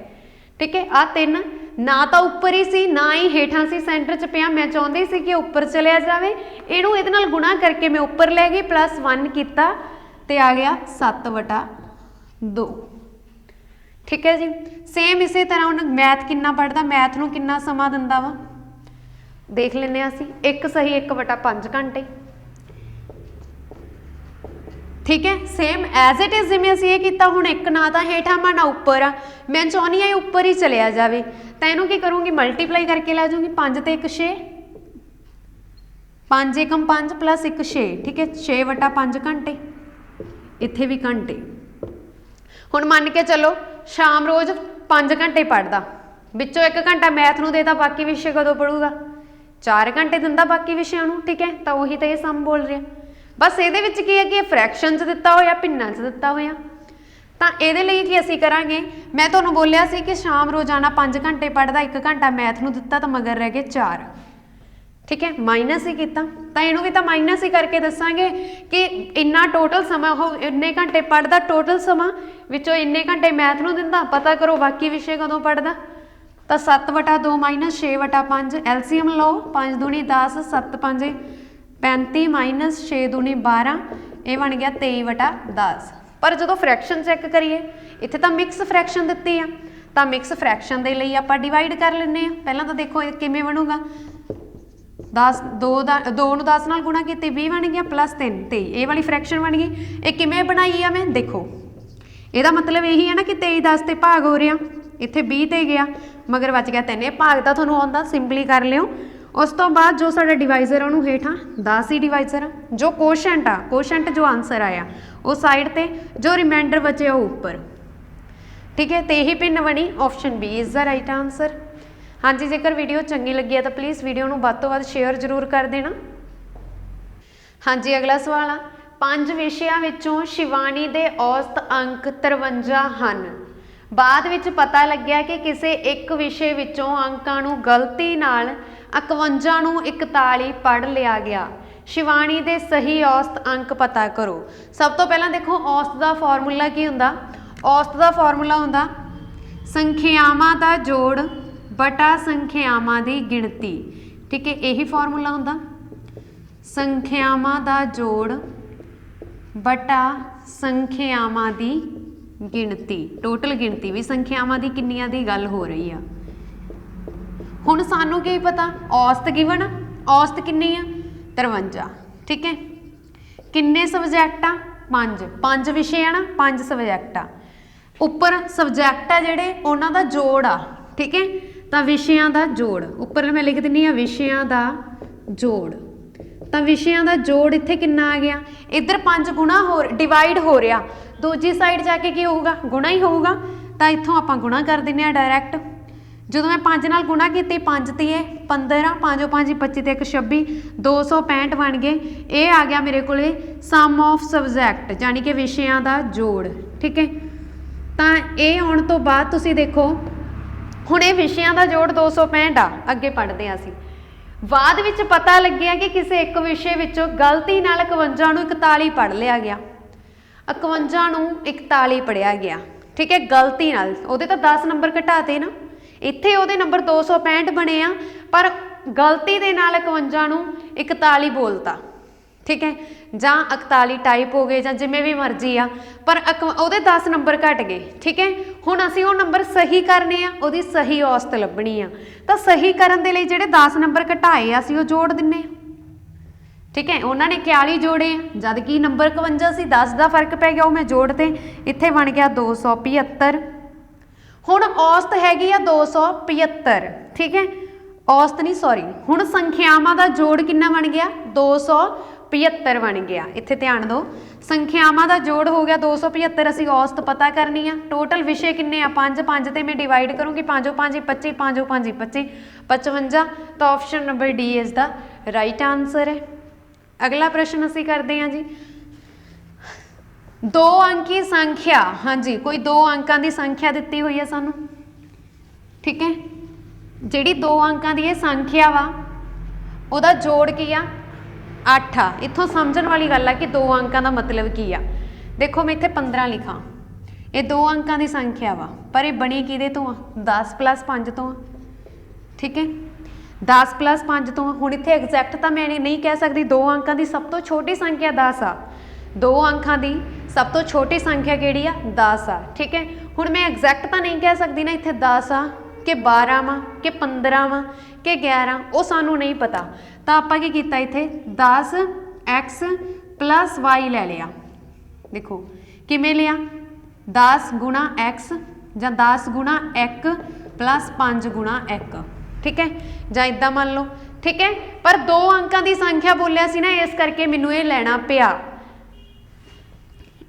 ठीक है। आ 3 ना तो उपर ही सी ना ही हेठां सी, सेंटर च पिया, मैं चाहती सी कि उपर चलिया जाए, इनू इहदे नाल गुणा करके मैं उपर लै गई, प्लस 1 किया तो आ गया 7/2, ठीक है जी। सेम इसे तरह हुण मैथ कितना पढ़दा, मैथ नूं कितना समा दिंदा वा देख लैंदे असीं। 1 सही 1/5 घंटे, ठीक है। सेम एज इट इज़ जिवें असीं ये कीता हुण एक ना तां हेठां वा ना उप्पर आ, मैं चाहुंदी हां उप्पर ही चलिया जावे तां इहनूं की करूँगी मल्टीप्लाई करके लै जाऊँगी। 5 ते 1 6, 5 एकम 5 प्लस 1 6, ठीक है। 6/5 घंटे, इत्थे भी घंटे। हुण मन के चलो शाम रोज़ 5 घंटे पढ़दा, विचों 1 घंटा मैथ नूं देता, बाकी विषय कदों पढ़ूगा? 4 घंटे दिंदा बाकी विषयां नूं, ठीक है। तो उही तो ये सम बोल रहा, बस ये की है कि फ्रैक्शन च दिता होया, भिन्नां च दिता होया। तो ये कि असीं करांगे, मैं तुहानूं बोलिया सी कि शाम रोज़ाना 5 घंटे पढ़दा, 1 घंटा मैथ नूं दिता, तो मगर रह गए 4, ठीक है। माइनस ही किया तो इनू भी तो माइनस ही करके दसांगे कि इन्ना टोटल समा हो, इन्ने घंटे पढ़दा, टोटल समा विचों इन्ने घंटे मैथ नूं दिंदा, पता करो बाकी विषय कदों पढ़दा। तो 7/2 माइनस 6/5, एलसीएम लो, 5 दूनी 10, 7 5 35 माइनस 6 दूनी 12, ये बन गया 23/10। पर जो फ्रैक्शन चैक करिए, इत्थे तो मिक्स फ्रैक्शन दिती है, तो मिक्स फ्रैक्शन के लिए आप डिवाइड कर लें। पहला तो देखो किमें बनूगा, 10 2 नूं 10 नाल गुणा की 20 बन गया, प्लस 3 23, ये वाली फ्रैक्शन बन गई। ये किमें बनाई है मैं, देखो ਇਹਦਾ मतलब यही है ना कि 23 10 ਤੇ भाग हो रहा, इत्थे 20 ਤੇ गया, मगर बच गया 3, भाग तो ਤੁਹਾਨੂੰ आउंदा, सिंपली कर लिओ। उस तो बाद जो साडा डिवाइजर है उन्होंने हेठां 10 ही डिवाइजर आ, जो कोशेंट आ, कोशेंट जो आंसर आया वो साइड ते, जो रिमाइंडर बचे वो उपर, ठीक है। तो यही भिन्न बनी, option B is the right answer. हाँ जी, जेकर वीडियो चंगी लगी है तो प्लीज़ वीडियो नूं वध तों वध शेयर जरूर कर देना। हाँ जी, अगला सवाल आ, 5 विषयां विचों शिवानी दे औसत अंक 53 ਹਨ। बाद विच पता लग्या कि किसी एक विषय विचों अंकां नूं गलती नाल 51 नूं 41 पढ़ लिया गया। शिवानी दे सही औसत अंक पता करो। सब तो पहला देखो औसत का फॉर्मूला की हुंदा, औसत का फॉर्मूला हुंदा संख्यावां दा जोड़ बटा संख्यावां दी गिणती, ठीक है। यही फॉर्मूला हुंदा संख्यावां दा जोड़ बटा संख्यावां दी गिणती, टोटल गिणती भी संख्यावां दी किन्नियां दी गल हो रही है। हुण सानू की पता, औसत गिवन, औसत किन्नी आ 53, ठीक है। किन्ने सबजैक्ट आ 5, 5 विषय आ ना, 5 सबजैक्ट आ, उपर सबजैक्ट आ जिहड़े उन्हां दा जोड़ आ, ठीक है। तो विषयां दा जोड़ उपर मैं लिख दिंदी आ, विषयां दा जोड़, तो विषयां दा जोड़ इत्थे किन्ना आ गया, इधर 5 गुणा हो डिवाइड हो रहा, दूजी साइड जाके की होगा गुणा ही होगा, तो इत्थों आपां गुणा कर दिंदे आ डायरैक्ट। जो मैं 5 नाल गुणा की 5 तीए 15, 5 5 25 ते 1 26, 265 बन गए। ये आ गया मेरे को सम ऑफ सबजैक्ट, यानी कि विषयां दा जोड़, ठीक है। तो ये आने तो बाद तुसीं देखो हुण ये विषयां दा जोड़ 265 आ, अगे पढ़ते हैं असीं। बाद विच पता लग्या कि किसी एक विषय विचों गलती नाल 51 नूं 41 पढ़ लिया गया, 51 नूं 41 पढ़िया गया, ठीक है। गलती नाल उहदे तो 10 नंबर घटाते ना, इत्थे उहदे नंबर 265 बने आ, पर गलती दे नाल 51 नूं 41 बोलता, ठीक है। जां 41 टाइप हो गए, जां जिवें भी मर्जी आ, पर उहदे 10 नंबर घट गए, ठीक है। हुण असीं वो नंबर सही करने आ, उहदी सही औसत लभणी आ, तो सही करन दे लई जिहड़े 10 नंबर घटाए असीं वो जोड़ दिंने आ, ठीक है। उन्होंने 41 जोड़े जद कि नंबर 51 सी, 10 का फर्क पै गया, वो मैं जोड़ते, इत्थे बन गया 275। हुण औसत हैगी आ 275, ठीक है। औसत नहीं सॉरी, हुण संख्यावां दा जोड़ कितना बन गया 275 बन गया। इत्थे ध्यान दो, संख्यावां दा जोड़ हो गया 275, असीं औसत पता करनी है। टोटल विषय किन्ने आ 5, 5 ते मैं डिवाइड करूँगी, 5 5 25, 5 5 25 55, तो option number D is the right answer है। अगला प्रश्न असीं करते हैं जी, 2 अंकी संख्या, हाँ जी, कोई 2 अंकों की संख्या दी हुई है सानू, ठीक है। जिहड़ी 2 अंकों की संख्या वा उहदा जोड़ की आ 8 आ। इत्थों समझण वाली गल है कि 2 अंकों का मतलब की आ। देखो मैं इत्थे 15 लिखा, ये 2 अंकों की संख्या वा, पर ये बनी किहदे तो आ 10 + 5 तो आ, ठीक है। 10 + 5 तो हुण इत्थे एग्जैक्ट तो मैं नहीं कह सकती, 2 अंकों की सब तो छोटी संख्या 10 आ, दो अंकां दी सब तो छोटी संख्या किहड़ी आ 10 आ। ठीक है, हुण मैं एग्जैक्ट तो नहीं कह सकती ना इत्थे 10 आ कि 12 वा कि 15 वा कि 11, वो सानू नहीं पता। तो आपां की कीता इत्थे 10x प्लस वाई लै लिया। देखो किवें लिया 10 गुणा x जां 10 गुणा 1 प्लस 5 गुणा 1। ठीक है, जां इदां मान लो। ठीक है, पर दो अंकां दी संख्या बोलिया सी ना, इस करके मैनू ये लैना पिया।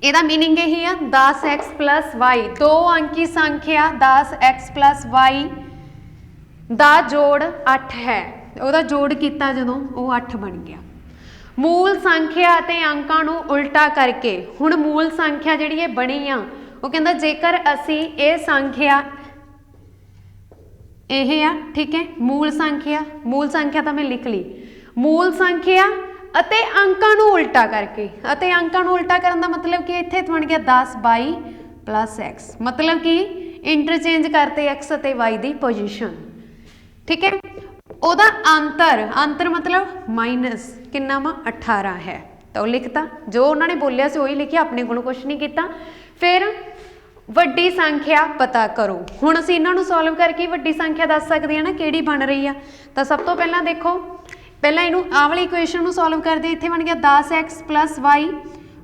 ਇਹਦਾ मीनिंग यही है 10x प्लस वाई, दो अंकी संख्या 10x प्लस वाई ਦਾ जोड़ 8 है, ਉਹਦਾ जोड़ किया ਜਦੋਂ ਉਹ 8 बन गया। मूल संख्या ते अंकां नूं उल्टा करके हुण मूल संख्या जिहड़ी बनी आ, वो कहंदा जेकर असी ये संख्या यह आ। ठीक है, मूल संख्या तो मैं लिख ली, मूल संख्या अते अंकां नूं उल्टा करके, अते अंकां नूं उल्टा करन दा मतलब कि इत्थे बन गया 10 वाई प्लस एक्स, मतलब कि इंटरचेंज करते एक्स अते वाई दी पोजीशन। ठीक है, ਉਹਦਾ अंतर मतलब माइनस कितना वा 18 है, तो लिखता जो उन्होंने बोलिया से वही लिखिया, अपने को कुछ नहीं किया। फिर वड्डी संख्या पता करो, हुण असीं इन्हां नूं सॉल्व करके वड्डी संख्या दस सकते हैं ना किहड़ी बन रही है। तो सब तो पहला देखो, पहला इनू आह वाली इक्वेशन नूं सॉल्व करते, इत्थे बन गया 10x plus Y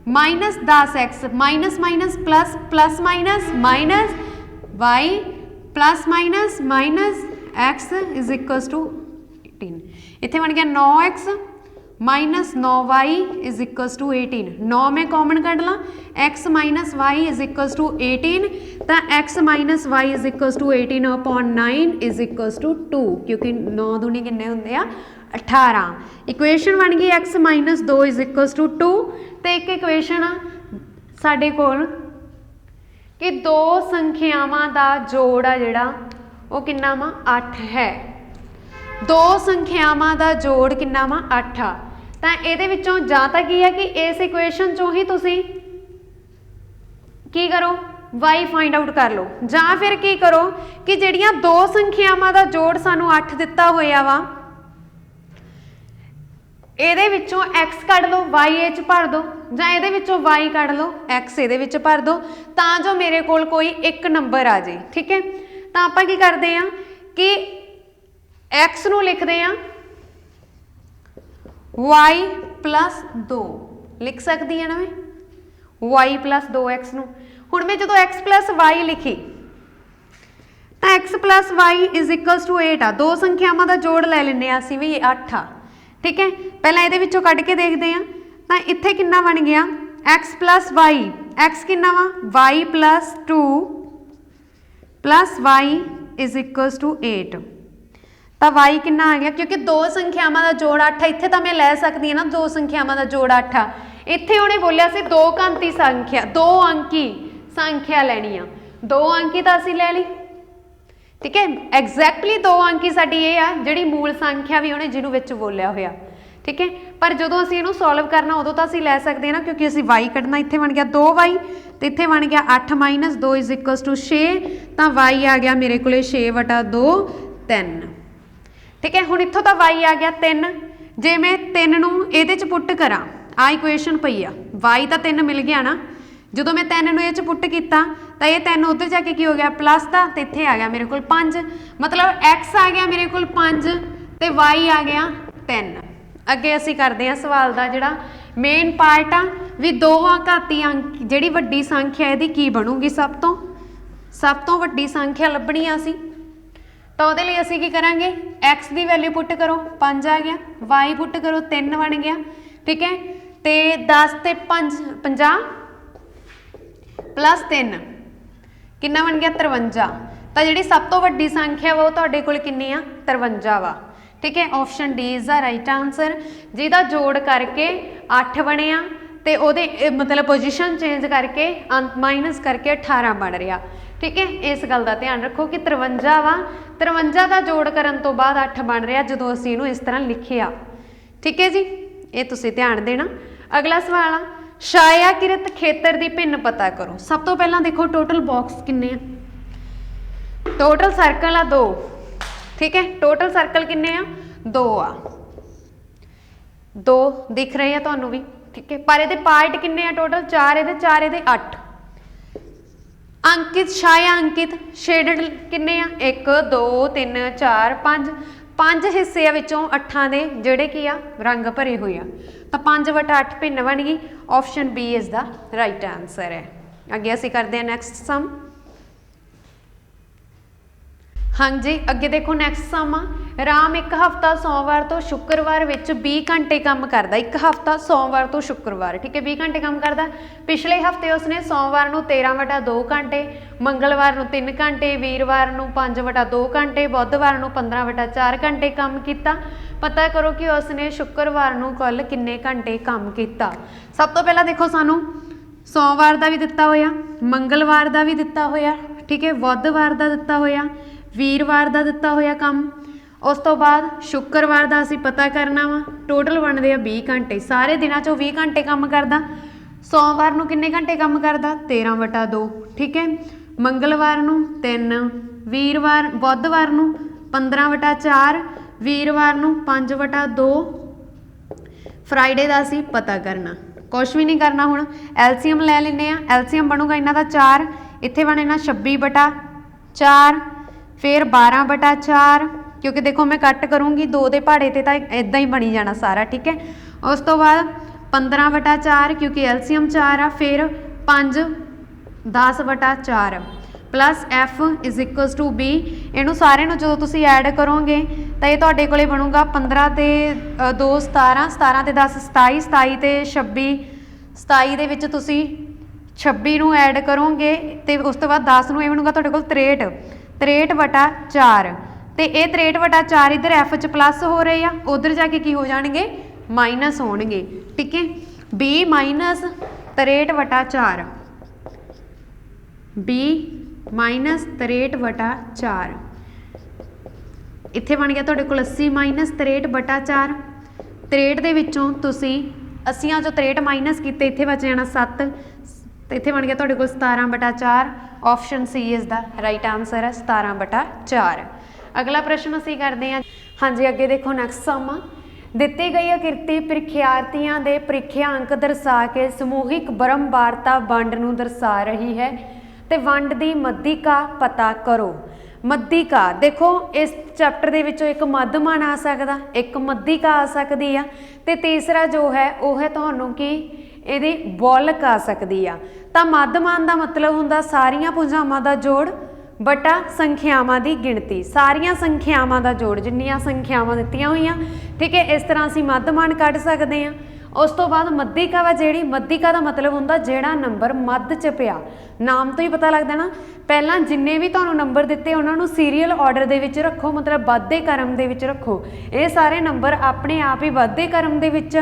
minus 10x, minus minus plus, plus minus minus Y plus minus minus X is equals to 18। इत्थे बन गया 9x minus 9y is equals to 18। 9 में कॉमन कढ़ ला, x minus Y is equals to 18, तो x minus Y is equals to 18 upon 9 is equals to 2, क्योंकि 9 दूनी किन्ने होंदे आ 18। इक्वेशन बन गई x minus 2 is equals to 2। तो एक इक्वेशन आ साडे कोल कि दो संख्यावां दा जोड़ आ जिहड़ा वो किन्ना वा 8 है। दो संख्यावां दा जोड़ किन्ना वा 8 आ। तो ये विचों जां तां की है कि इस इक्वेशन चों ही तुसीं की करो y फाइंड आउट कर लो, जां फिर की करो कि जिहड़ियां दो संख्यावां दा जोड़ सानू 8 दिता होया वा, ਇਹਦੇ ਵਿੱਚੋਂ x ਕੱਢ ਲਓ y ਇਹ 'ਚ ਭਰ ਦਿਓ, ਜਾਂ ਇਹਦੇ ਵਿੱਚੋਂ y ਕੱਢ ਲਓ x ਇਹਦੇ ਵਿੱਚ ਭਰ ਦਿਓ, ਤਾਂ ਜੋ ਮੇਰੇ ਕੋਲ ਕੋਈ ਇੱਕ ਨੰਬਰ ਆ ਜੇ। ਠੀਕ ਹੈ, ਤਾਂ ਆਪਾਂ ਕੀ ਕਰਦੇ ਆ ਕਿ x ਨੂੰ ਲਿਖਦੇ ਆ y प्लस 2 लिख सकती है ना मैं, y प्लस 2x ਨੂੰ। ਹੁਣ ਮੈਂ ਜਦੋਂ x प्लस y लिखी ਤਾਂ x plus y is equals to 8 आ। दो संख्यावां ਦਾ ਜੋੜ ਲੈ ਲੈਂਦੇ ਆ ਅਸੀਂ ਵੀ 8 ਆ। ठीक है, पहला ये विचों कढ़ के देखते हैं, तो इत्थे कितना बन गया x प्लस वाई, x कितना वा y plus 2 plus y is equals to 8। तो y कितना आ गया, क्योंकि दो संख्यावां का जोड़ 8 है, इत्थे तो मैं लै सकती है ना दो संख्यावां का जोड़ 8 आ। इत्थे उन्हें बोलिया सी दो अंकी संख्या, दो अंकी संख्या लैनी आ, दो अंकी तो असीं लै ली। ठीक है, एग्जैक्टली दो अंकी साडी ये आ जिहड़ी मूल संख्या भी उन्हें जिन्हों विच बोलिया होया। ठीक है, पर जदों असीं इहनूं सॉल्व करना उदों तां असीं लै सकदे ना, क्योंकि असीं y कढना, इत्थे बन गया 2y तो इत्थे बन गया 8 माइनस 2 इज इक्वल्स टू 6, तो y आ गया मेरे कोले 6/2 3। ठीक है, हुण इत्थों तां y आ गया 3, जे मैं 3 नूं इहदे च पुट करा, आ इक्वेशन पई आ, y तां 3 मिल गया ना, जो मैं 3 नूं इह च पुट किया तो ये 3 उधर जाके की हो गया प्लस का, तो इत्थे आ गया मेरे को 5, मतलब x आ गया मेरे को 5 तो y आ गया 3। अगे असी करते हैं सवाल का जिहड़ा मेन पार्ट आ भी दो घाती अंक जिहड़ी वड्डी संख्या इहदी की बनूगी, सब तो वड्डी संख्या लभनी असी। तो उहदे लई असी की करांगे, x की वैल्यू पुट करो 5 आ गया, y पुट करो 3 बन गया। ठीक है, तो 10 ते 5 50 प्लस 3 कितना बन गया 53। तो जी सब तो वड्डी संख्या वो तुहाडे कोल कितनी आ 53 वा। ठीक है, option D is the right answer, जिहदा जोड़ करके 8 बनिया तो वो मतलब पोजीशन चेंज करके माइनस करके 18 बन रहा। ठीक है, इस गल का ध्यान रखो कि 53 वा, 53 का जोड़ करन तो बाद 8 बन रहा जो असीं इहनूं इस तरह लिखिया। ठीक है जी, ये तुसीं ध्यान देना। अगला सवाल आ छायाकृत खेतर की भिन्न पता करो। सब तो पहला देखो टोटल बॉक्स किन्ने आ, टोटल सर्कल आ 2। ठीक है, टोटल सर्कल किन्ने आ 2 आ, 2 दिख रहे हैं तुहानूं भी। ठीक है। पर ये पार्ट किन्ने टोटल 4 ये 8। अंकित छाया अंकित शेडड किन्ने 1 2 3 4 5 5 हिस्से विचों 8 दे जिहड़े की रंग भरे हुए तो 5/8 भिन्न बन गई। Option B is the right answer है। अगे असीं करते हैं नैक्सट सम। हाँ जी अगे देखो नैक्सट सम आ राम एक हफ्ता सोमवार तो शुक्रवार विच 20 घंटे काम करता। एक हफ्ता सोमवार तो शुक्रवार ठीक है 20 घंटे काम करता। पिछले हफ्ते उसने सोमवार को 13/2 घंटे, मंगलवार को 3 घंटे, वीरवार को 5/2 घंटे, बुधवार को 15/4 घंटे काम किया। पता करो कि उसने शुक्रवार को कुल किन्ने घंटे काम किया। सब तो पहला देखो सानू सोमवार का भी दिता होया, मंगलवार का भी दिता होया ठीक है, बुधवार का दिता होया, वीरवार का दिता होया काम। उस तो बाद शुक्रवार का असीं पता करना वा। टोटल बनते हैं 20 घंटे। सारे दिनों चों 20 घंटे काम करदा। सोमवार को किन्ने घंटे काम करदा 13/2 ठीक है, मंगलवार को 3, वीरवार बुधवार को 15/4, वीरवार को 5/2। फ्राइडे का असीं पता करना, कुछ भी नहीं करना। हुण एलसीएम लै लैंदे आ। एलसीएम बनूगा इन्हां दा 4, इत्थे बनेगा 26/4, फिर 12/4 क्योंकि देखो मैं कट करूँगी 2 दे पहाड़े ते तां इदां ही बनी जाना सारा ठीक है। उस तो बाद 15/4 क्योंकि एलसीएम 4 आ, फिर 5 10/4 plus F is equals to B. इनू सारे जो तुम ऐड करोगे तो ये तुहाडे कोले बनूगा 15 ते 2 17, 17 ते 10 27, 27 ते 26, 27 दे विच तुसीं 26 नूं ऐड करोगे तो उस तो बाद 10 नूं ये बनूगा तुहाडे कोल 63, 63/4 तो ये 63/4 इधर एफ च प्लस हो रहे हैं, उधर जाके की हो जाएंगे माइनस होणगे ठीक है। बी माइनस 63/4, बी माइनस 63/4 इत्थे बन गया तुहाडे कोल 80 माइनस 63/4। 63 दे विचों तुसीं 80 चों 63 माइनस कीते इत्थे बच जाना 7 तो इत्थे बन गया तुहाडे कोल 17/4। Option C is the right answer है 17/4। अगला प्रश्न असीं करते हैं। हाँ जी अगे देखो नैक्सट सम दिते गई आकृति प्रीखियार्थियों के प्रीखिया अंक दर्शा के समूहिक ब्रह्म वार्ता वंड नूं दर्शा रही है तो वंड की मध्यिका पता करो। मध्यिका देखो इस चैप्टर के विचों एक मध्यमान आ सकता, एक मध्यिका आ सकती है तो तीसरा जो है वह है तुहानूं कि इहदी बौलक आ सकती है। तो मध्यमान का मतलब हुंदा सारियां भुजावां का जोड़ बटा संख्यावां की गिणती, सारियां संख्यावां का जोड़ जिन्नियां संख्यावां दित्तियां होईयां ठीक है। इस तरह असीं मध्यमान कढ सकते हैं। उस तो बाद मध्यिका वा जिहड़ी मध्यिका का मतलब हुंदा जिहड़ा नंबर मध्य च पिया। नाम तो ही पता लगदा ना, पहलां जिन्ने भी तुहानूं नंबर दिते उन्हां नूं सीरीयल ऑर्डर दे विच रखो, मतलब वाधे क्रम दे विच रखो। ये सारे नंबर अपने आप ही वाधे क्रम दे विच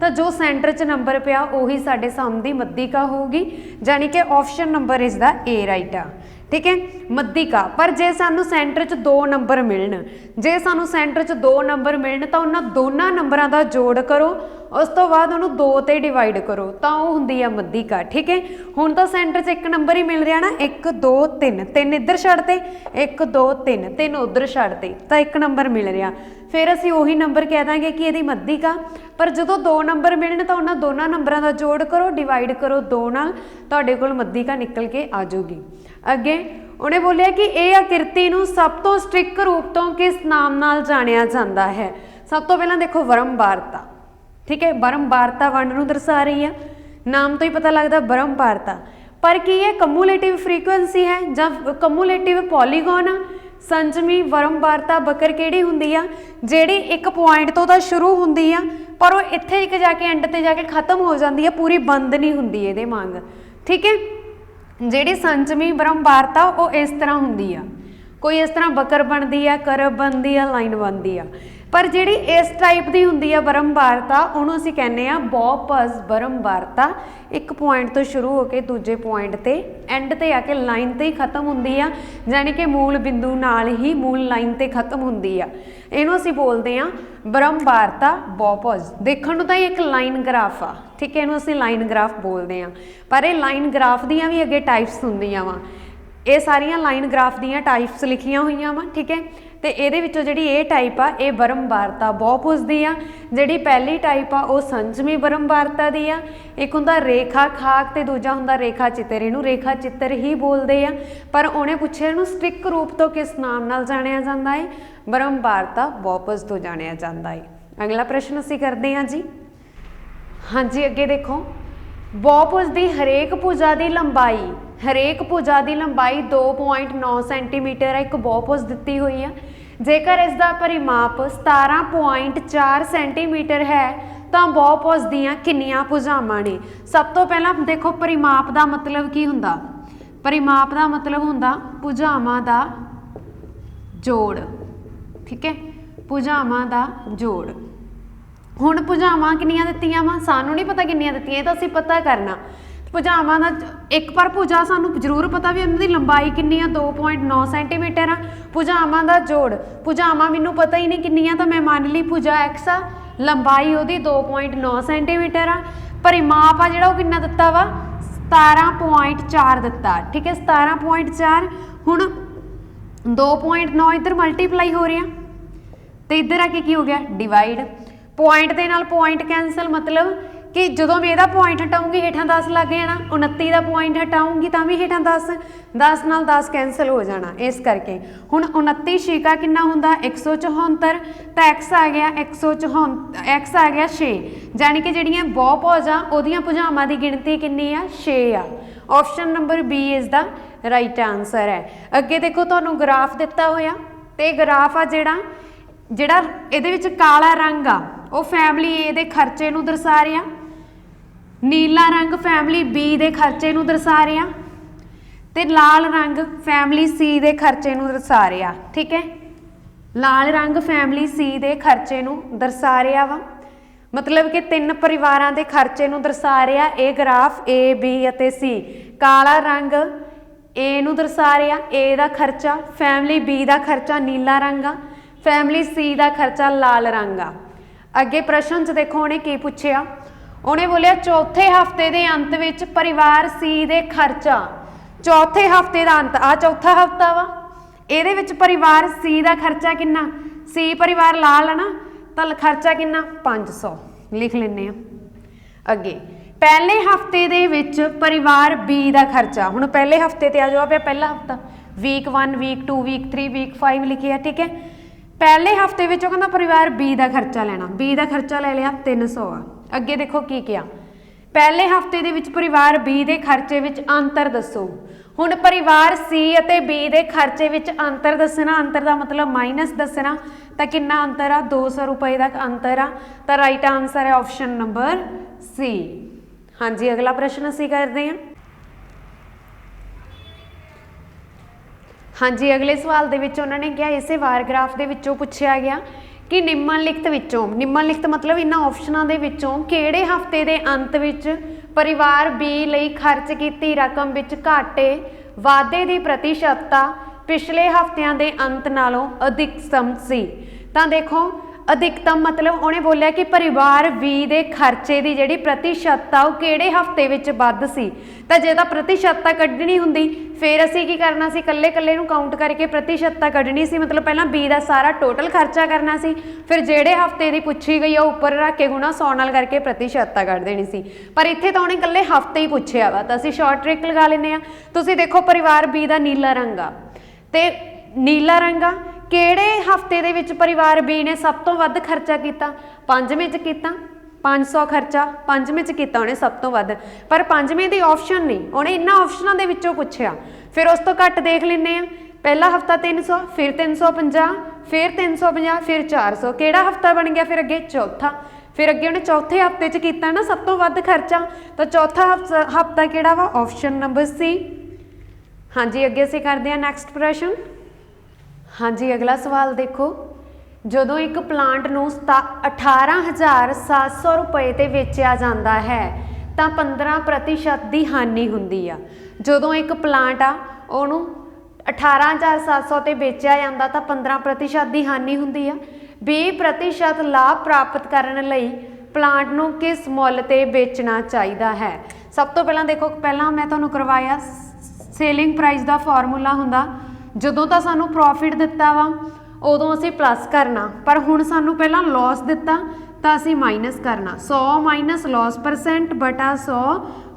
तां जो सेंटर च नंबर पिया उही साडे सम दी मध्यिका होगी, जानी कि option number is the A right आ ठीक है मध्यिका। पर जे सानू सेंटर च 2 नंबर मिलन, जे सानू सेंटर च 2 नंबर मिलन तो उन्हां दोनों नंबरां दा जोड़ करो, उस तो बाद उन्होंने 2 ते डिवाइड करो तो वह हुंदी है मध्यिका ठीक है। हुण तो सेंटर च एक नंबर ही मिल रहा ना, 1 2 3, 3 इधर छड्डते 1 2 3, 3 उधर छड्डते तो एक नंबर मिल रहा। फिर असीं उही नंबर कह देंगे कि इहदी मध्यिका। पर जदों 2 नंबर मिलन तो उन्हां दोनों नंबरां दा जोड़ करो, डिवाइड करो 2 नाल, तुहाडे कोल मध्यिका निकल के आ जाऊगी। अगे उन्हें बोलिया कि यह आकृति नूं सब तो स्ट्रिक रूप तो किस नाम नाल जानिया जाता है। सब तो पहला देखो ब्रह्म वार्ता ठीक है, ब्रह्म वार्ता वंड नूं दर्शा रही है, नाम तो ही पता लगता ब्रह्म वार्ता। पर की ये कम्यूलेटिव फ्रीकुएंसी है जब कम्यूलेटिव पॉलीगॉन आ। संजमी ब्रह्म वार्ता बकर किहड़ी हुंदी आ जिहड़ी एक पॉइंट तो शुरू हुंदी आ पर वो इत्थे एक जाके एंड ते जाके खत्म हो जाती है, पूरी बंद नहीं हुंदी इहदे वांग ठीक है। जिहड़ी संजमी ब्रह्म वार्ता वो इस तरह हुंदी आ, कोई इस तरह बकर बनती है, करब बनती है, लाइन बनती है। पर जिहड़ी इस टाइप की हुंदी है ब्रह्म वार्ता उहनूं असीं कहने आ बहुपज ब्रह्म वार्ता। एक पॉइंट तो शुरू होकर दूजे पॉइंट ते एंड ते आके लाइन ते ही खत्म हुंदी आ, जानी कि मूल बिंदु नाल ही मूल लाइन ते खत्म हुंदी आ। इहनूं असीं बोलदे आ ब्रह्म वार्ता बहुपज। देखण नूं तां एक लाइन ग्राफ आ ठीक है, इहनूं असीं लाइन ग्राफ बोलदे आ। पर ये लाइन ग्राफ दीयां भी अगे टाइप्स हुंदियां वा। ये सारियां लाइन ग्राफ दीयां टाइप्स लिखियां हुईयां वा ठीक है। ਤੇ ਇਹਦੇ ਵਿੱਚੋਂ ਜਿਹੜੀ ਇਹ ਟਾਈਪ ਆ ਇਹ ਬਰਮਬਾਰਤਾ ਬਹੁਪੁਰਸ਼ ਦੀ ਆ। ਜਿਹੜੀ ਪਹਿਲੀ ਟਾਈਪ ਆ ਉਹ ਸੰਜਮੀ ਬਰਮਬਾਰਤਾ ਦੀ ਆ। ਇੱਕ ਹੁੰਦਾ ਰੇਖਾ ਖਾਕ ਤੇ ਦੂਜਾ ਹੁੰਦਾ ਰੇਖਾ ਚਿੱਤਰ। ਇਹਨੂੰ ਰੇਖਾ ਚਿੱਤਰ ਹੀ ਬੋਲਦੇ ਆ, ਪਰ ਉਹਨੇ ਪੁੱਛਿਆ ਇਹਨੂੰ ਸਟ੍ਰਿਕ ਰੂਪ ਤੋਂ ਕਿਸ ਨਾਮ ਨਾਲ ਜਾਣਿਆ ਜਾਂਦਾ ਹੈ? ਬਰਮਬਾਰਤਾ ਬਹੁਪੁਰਸ਼ ਤੋਂ ਜਾਣਿਆ ਜਾਂਦਾ ਹੈ। ਅਗਲਾ ਪ੍ਰਸ਼ਨ ਅਸੀਂ ਕਰਦੇ ਹਾਂ ਜੀ। ਹਾਂਜੀ ਅੱਗੇ ਦੇਖੋ, ਬਹੁਭੁਜ ਦੀ ਹਰੇਕ ਭੁਜਾ ਦੀ ਲੰਬਾਈ 2.9 ਸੈਂਟੀਮੀਟਰ ਹੈ। ਇੱਕ ਬਹੁਭੁਜ ਦਿੱਤੀ ਹੋਈ ਆ। ਜੇਕਰ ਇਸ ਦਾ ਪਰਿਮਾਪ 17.4 ਸੈਂਟੀਮੀਟਰ ਹੈ ਤਾਂ ਬਹੁਭੁਜ ਦੀਆਂ ਕਿੰਨੀਆਂ ਭੁਜਾਵਾਂ ਨੇ? ਸਭ ਤੋਂ ਪਹਿਲਾਂ ਦੇਖੋ ਪਰਿਮਾਪ ਦਾ ਮਤਲਬ ਕੀ ਹੁੰਦਾ? ਪਰਿਮਾਪ ਦਾ ਮਤਲਬ ਹੁੰਦਾ ਭੁਜਾਵਾਂ ਦਾ ਜੋੜ। ਠੀਕ ਹੈ, ਭੁਜਾਵਾਂ ਦਾ ਜੋੜ। ਹੁਣ ਭੁਜਾਵਾਂ ਕਿੰਨੀਆਂ ਦਿੱਤੀਆਂ ਵਾ? ਸਾਨੂੰ ਨਹੀਂ ਪਤਾ ਕਿੰਨੀਆਂ ਦਿੱਤੀਆਂ, ਇਹ ਤਾਂ ਅਸੀਂ ਪਤਾ ਕਰਨਾ। ਭੁਜਾਵਾਂ ਦਾ ਇੱਕ ਪਰ ਭੁਜਾ ਸਾਨੂੰ ਜ਼ਰੂਰ ਪਤਾ ਵੀ ਉਹਨਾਂ ਦੀ ਲੰਬਾਈ ਕਿੰਨੀ ਆ, 2.9 ਸੈਂਟੀਮੀਟਰ ਆ। ਭੁਜਾਵਾਂ ਦਾ ਜੋੜ, ਭੁਜਾਵਾਂ ਮੈਨੂੰ ਪਤਾ ਹੀ ਨਹੀਂ ਕਿੰਨੀਆਂ, ਤਾਂ ਮੈਂ ਮੰਨ ਲਈ ਭੁਜਾ x ਆ, ਲੰਬਾਈ ਉਹਦੀ 2.9 ਸੈਂਟੀਮੀਟਰ ਆ। ਪਰਿਮਾਪ ਆ ਜਿਹੜਾ ਉਹ ਕਿੰਨਾ ਦਿੱਤਾ ਵਾ? 17.4 ਦਿੱਤਾ। ਠੀਕ ਹੈ, 17.4। ਹੁਣ 2.9 ਇੱਧਰ ਮਲਟੀਪਲਾਈ ਹੋ ਰਿਹਾ ਤੇ ਇੱਧਰ ਆ ਕੇ ਕੀ ਹੋ ਗਿਆ? ਡਿਵਾਈਡ। ਪੁਆਇੰਟ ਦੇ ਨਾਲ ਪੁਆਇੰਟ ਕੈਂਸਲ, ਮਤਲਬ ਕਿ ਜਦੋਂ ਮੈਂ ਇਹਦਾ ਪੁਆਇੰਟ ਹਟਾਉਂਗੀ ਹੇਠਾਂ 10 ਲੱਗ ਜਾਣਾ। 29 ਦਾ ਪੁਆਇੰਟ ਹਟਾਉਂਗੀ ਤਾਂ ਵੀ ਹੇਠਾਂ 10, 10 ਨਾਲ 10 ਕੈਂਸਲ ਹੋ ਜਾਣਾ। ਇਸ ਕਰਕੇ ਹੁਣ 29 ਛੇਕਾ ਕਿੰਨਾ ਹੁੰਦਾ? 174। ਤਾਂ x ਆ ਗਿਆ 174, x ਆ ਗਿਆ 6। ਜਾਣੀ ਕਿ ਜਿਹੜੀਆਂ ਬਹੁਭੁਜ ਆ ਉਹਦੀਆਂ ਭੁਜਾਵਾਂ ਦੀ ਗਿਣਤੀ ਕਿੰਨੀ ਆ? 6 ਆ। Option number B is the right answer ਹੈ। ਅੱਗੇ ਦੇਖੋ ਤੁਹਾਨੂੰ ਗ੍ਰਾਫ ਦਿੱਤਾ ਹੋਇਆ ਤੇ ਗ੍ਰਾਫ ਆ ਜਿਹੜਾ ਇਹਦੇ ਵਿੱਚ ਕਾਲਾ ਰੰਗ ਆ ਉਹ ਫੈਮਿਲੀ A ਦੇ ਖਰਚੇ ਨੂੰ ਦਰਸਾ ਰਿਹਾ, ਨੀਲਾ ਰੰਗ ਫੈਮਿਲੀ B ਦੇ ਖਰਚੇ ਨੂੰ ਦਰਸਾ ਰਿਹਾ ਤੇ ਲਾਲ ਰੰਗ ਫੈਮਿਲੀ C ਦੇ ਖਰਚੇ ਨੂੰ ਦਰਸਾ ਰਿਹਾ। ਠੀਕ ਹੈ, ਲਾਲ ਰੰਗ ਫੈਮਿਲੀ C ਦੇ ਖਰਚੇ ਨੂੰ ਦਰਸਾ ਰਿਹਾ ਵਾ, ਮਤਲਬ ਕਿ 3 ਪਰਿਵਾਰਾਂ ਦੇ ਖਰਚੇ ਨੂੰ ਦਰਸਾ ਰਿਹਾ ਇਹ ਗ੍ਰਾਫ A, B ਅਤੇ C। ਕਾਲਾ ਰੰਗ A ਨੂੰ ਦਰਸਾ ਰਿਹਾ, A ਦਾ ਖਰਚਾ, ਫੈਮਿਲੀ B ਦਾ ਖਰਚਾ ਨੀਲਾ ਰੰਗ ਆ, ਫੈਮਿਲੀ C ਦਾ ਖਰਚਾ ਲਾਲ ਰੰਗ ਆ। ਅੱਗੇ ਪ੍ਰਸ਼ਨ 'ਚ ਦੇਖੋ ਉਹਨੇ ਕੀ ਪੁੱਛਿਆ। ਉਹਨੇ ਬੋਲਿਆ ਚੌਥੇ ਹਫ਼ਤੇ ਦੇ ਅੰਤ ਵਿੱਚ ਪਰਿਵਾਰ C ਦੇ ਖਰਚਾ, ਚੌਥੇ ਹਫ਼ਤੇ ਦਾ ਅੰਤ ਆ ਚੌਥਾ ਹਫ਼ਤਾ ਵਾ, ਇਹਦੇ ਵਿੱਚ ਪਰਿਵਾਰ C ਦਾ ਖਰਚਾ ਕਿੰਨਾ? C ਪਰਿਵਾਰ ਲਾਲ ਹੈ ਨਾ, ਤਾਂ ਖਰਚਾ ਕਿੰਨਾ? 500 ਲਿਖ ਲੈਂਦੇ ਆ। ਅੱਗੇ ਪਹਿਲੇ ਹਫ਼ਤੇ ਦੇ ਵਿੱਚ ਪਰਿਵਾਰ B ਦਾ ਖਰਚਾ। ਹੁਣ ਪਹਿਲੇ ਹਫ਼ਤੇ ਤੇ ਆ ਜਾਓ ਪਿਆ ਪਹਿਲਾ ਹਫ਼ਤਾ, ਵੀਕ 1, ਵੀਕ 2, ਵੀਕ 3, ਵੀਕ 5 ਲਿਖਿਆ। ਠੀਕ ਹੈ, ਪਹਿਲੇ ਹਫ਼ਤੇ ਵਿੱਚ ਉਹ ਕਹਿੰਦਾ ਪਰਿਵਾਰ B ਦਾ ਖਰਚਾ ਲੈਣਾ। B ਦਾ ਖਰਚਾ ਲੈ ਲਿਆ 300 ਆ। ਅੱਗੇ ਦੇਖੋ ਕੀ ਕਿਹਾ, ਪਹਿਲੇ ਹਫ਼ਤੇ ਦੇ ਵਿੱਚ ਪਰਿਵਾਰ B ਦੇ ਖਰਚੇ ਵਿੱਚ ਅੰਤਰ ਦੱਸੋ। ਹੁਣ ਪਰਿਵਾਰ C ਅਤੇ B ਦੇ ਖਰਚੇ ਵਿੱਚ ਅੰਤਰ ਦੱਸਣਾ, ਅੰਤਰ ਦਾ ਮਤਲਬ ਮਾਈਨਸ ਦੱਸਣਾ, ਤਾਂ ਕਿੰਨਾ ਅੰਤਰ ਆ? 200 ਰੁਪਏ ਦਾ ਅੰਤਰ ਆ। ਤਾਂ ਰਾਈਟ ਆਨਸਰ ਹੈ ਆਪਸ਼ਨ ਨੰਬਰ C। ਹਾਂਜੀ ਅਗਲਾ ਪ੍ਰਸ਼ਨ ਅਸੀਂ ਕਰਦੇ ਹਾਂ। ਹਾਂਜੀ ਅਗਲੇ ਸਵਾਲ ਦੇ ਵਿੱਚ ਉਹਨਾਂ ਨੇ ਕਿਹਾ ਇਸੇ ਵਾਰ ਗ੍ਰਾਫ ਦੇ ਵਿੱਚੋਂ ਪੁੱਛਿਆ ਗਿਆ ਕਿ ਨਿਮਨਲਿਖਤ ਵਿੱਚੋਂ, ਨਿਮਨਲਿਖਤ ਮਤਲਬ ਇਹਨਾਂ ਆਪਸ਼ਨਾਂ ਦੇ ਵਿੱਚੋਂ ਕਿਹੜੇ ਹਫ਼ਤੇ ਦੇ ਅੰਤ ਵਿੱਚ ਪਰਿਵਾਰ B ਲਈ ਖਰਚ ਕੀਤੀ ਰਕਮ ਵਿੱਚ ਘਾਟੇ ਵਾਧੇ ਦੀ ਪ੍ਰਤੀਸ਼ਤਤਾ ਪਿਛਲੇ ਹਫ਼ਤਿਆਂ ਦੇ ਅੰਤ ਨਾਲੋਂ ਅਧਿਕਤਮ ਸੀ। ਤਾਂ ਦੇਖੋ ਅਧਿਕਤਮ ਮਤਲਬ ਉਹਨੇ ਬੋਲਿਆ ਕਿ ਪਰਿਵਾਰ B ਦੇ ਖਰਚੇ ਦੀ ਜਿਹੜੀ ਪ੍ਰਤੀਸ਼ਤਤਾ ਉਹ ਕਿਹੜੇ ਹਫ਼ਤੇ ਵਿੱਚ ਵੱਧ ਸੀ। ਤਾਂ ਜੇ ਤਾਂ ਪ੍ਰਤੀਸ਼ਤਤਾ ਕੱਢਣੀ ਹੁੰਦੀ ਫਿਰ ਅਸੀਂ ਕੀ ਕਰਨਾ ਸੀ? ਇਕੱਲੇ ਇਕੱਲੇ ਨੂੰ ਕਾਊਂਟ ਕਰਕੇ ਪ੍ਰਤੀਸ਼ਤਤਾ ਕੱਢਣੀ ਸੀ, ਮਤਲਬ ਪਹਿਲਾਂ B ਦਾ ਸਾਰਾ ਟੋਟਲ ਖਰਚਾ ਕਰਨਾ ਸੀ, ਫਿਰ ਜਿਹੜੇ ਹਫ਼ਤੇ ਦੀ ਪੁੱਛੀ ਗਈ ਆ ਉੱਪਰ ਰੱਖ ਕੇ ਗੁਣਾ 100 ਨਾਲ ਕਰਕੇ ਪ੍ਰਤੀਸ਼ਤਤਾ ਕੱਢ ਦੇਣੀ ਸੀ। ਪਰ ਇੱਥੇ ਤਾਂ ਉਹਨੇ ਇਕੱਲੇ ਹਫ਼ਤੇ ਹੀ ਪੁੱਛਿਆ ਵਾ, ਤਾਂ ਅਸੀਂ ਸ਼ਾਰਟ ਟ੍ਰਿਕ ਲਗਾ ਲੈਂਦੇ ਹਾਂ। ਤੁਸੀਂ ਦੇਖੋ ਪਰਿਵਾਰ B ਦਾ ਨੀਲਾ ਰੰਗ ਆ ਤੇ ਨੀਲਾ ਰੰਗ ਆ, ਕਿਹੜੇ ਹਫ਼ਤੇ ਦੇ ਵਿੱਚ ਪਰਿਵਾਰ B ਨੇ ਸਭ ਤੋਂ ਵੱਧ ਖਰਚਾ ਕੀਤਾ? ਪੰਜਵੇਂ 'ਚ ਕੀਤਾ, 500 ਖਰਚਾ ਪੰਜਵੇਂ 'ਚ ਕੀਤਾ ਉਹਨੇ ਸਭ ਤੋਂ ਵੱਧ, ਪਰ ਪੰਜਵੇਂ ਦੀ ਆਪਸ਼ਨ ਨਹੀਂ, ਉਹਨੇ ਇਹਨਾਂ ਆਪਸ਼ਨਾਂ ਦੇ ਵਿੱਚੋਂ ਪੁੱਛਿਆ। ਫਿਰ ਉਸ ਤੋਂ ਘੱਟ ਦੇਖ ਲੈਂਦੇ ਆ, ਪਹਿਲਾ ਹਫ਼ਤਾ 300, ਫਿਰ 350, ਫਿਰ 350, ਫਿਰ 400। ਕਿਹੜਾ ਹਫ਼ਤਾ ਬਣ ਗਿਆ ਫਿਰ ਅੱਗੇ? ਚੌਥਾ। ਫਿਰ ਅੱਗੇ ਉਹਨੇ ਚੌਥੇ ਹਫ਼ਤੇ 'ਚ ਕੀਤਾ ਨਾ ਸਭ ਤੋਂ ਵੱਧ ਖਰਚਾ, ਤਾਂ ਚੌਥਾ ਹਫ਼ਤਾ ਕਿਹੜਾ ਵਾ? Option number C। ਹਾਂਜੀ ਅੱਗੇ ਅਸੀਂ ਕਰਦੇ ਹਾਂ ਨੈਕਸਟ ਪ੍ਰਸ਼ਨ। ਹਾਂਜੀ ਅਗਲਾ ਸਵਾਲ ਦੇਖੋ, ਜਦੋਂ ਇੱਕ ਪਲਾਂਟ ਨੂੰ 18,700 ਰੁਪਏ ਤੇ ਵੇਚਿਆ ਜਾਂਦਾ ਹੈ ਤਾਂ 15% ਦੀ ਹਾਨੀ ਹੁੰਦੀ ਆ। ਜਦੋਂ ਇੱਕ ਪਲਾਂਟ ਆ ਉਹਨੂੰ 18,700 ਤੇ ਵੇਚਿਆ ਜਾਂਦਾ ਤਾਂ 15% ਦੀ ਹਾਨੀ ਹੁੰਦੀ ਆ। 20% ਲਾਭ ਪ੍ਰਾਪਤ ਕਰਨ ਲਈ ਪਲਾਂਟ ਨੂੰ ਕਿਸ ਮੁੱਲ ਤੇ ਵੇਚਣਾ ਚਾਹੀਦਾ ਹੈ? ਸਭ ਤੋਂ ਪਹਿਲਾਂ ਦੇਖੋ, ਪਹਿਲਾਂ ਮੈਂ ਤੁਹਾਨੂੰ ਕਰਵਾਇਆ ਸੇਲਿੰਗ ਪ੍ਰਾਈਸ ਦਾ ਫਾਰਮੂਲਾ ਹੁੰਦਾ, ਜਦੋਂ ਤਾਂ ਸਾਨੂੰ ਪ੍ਰੋਫਿਟ ਦਿੱਤਾ ਵਾ उदों असीं प्लस करना, पर हुण सानूं पहलां लॉस दिता तो असीं माइनस करना। 100 माइनस लॉस परसेंट बटा 100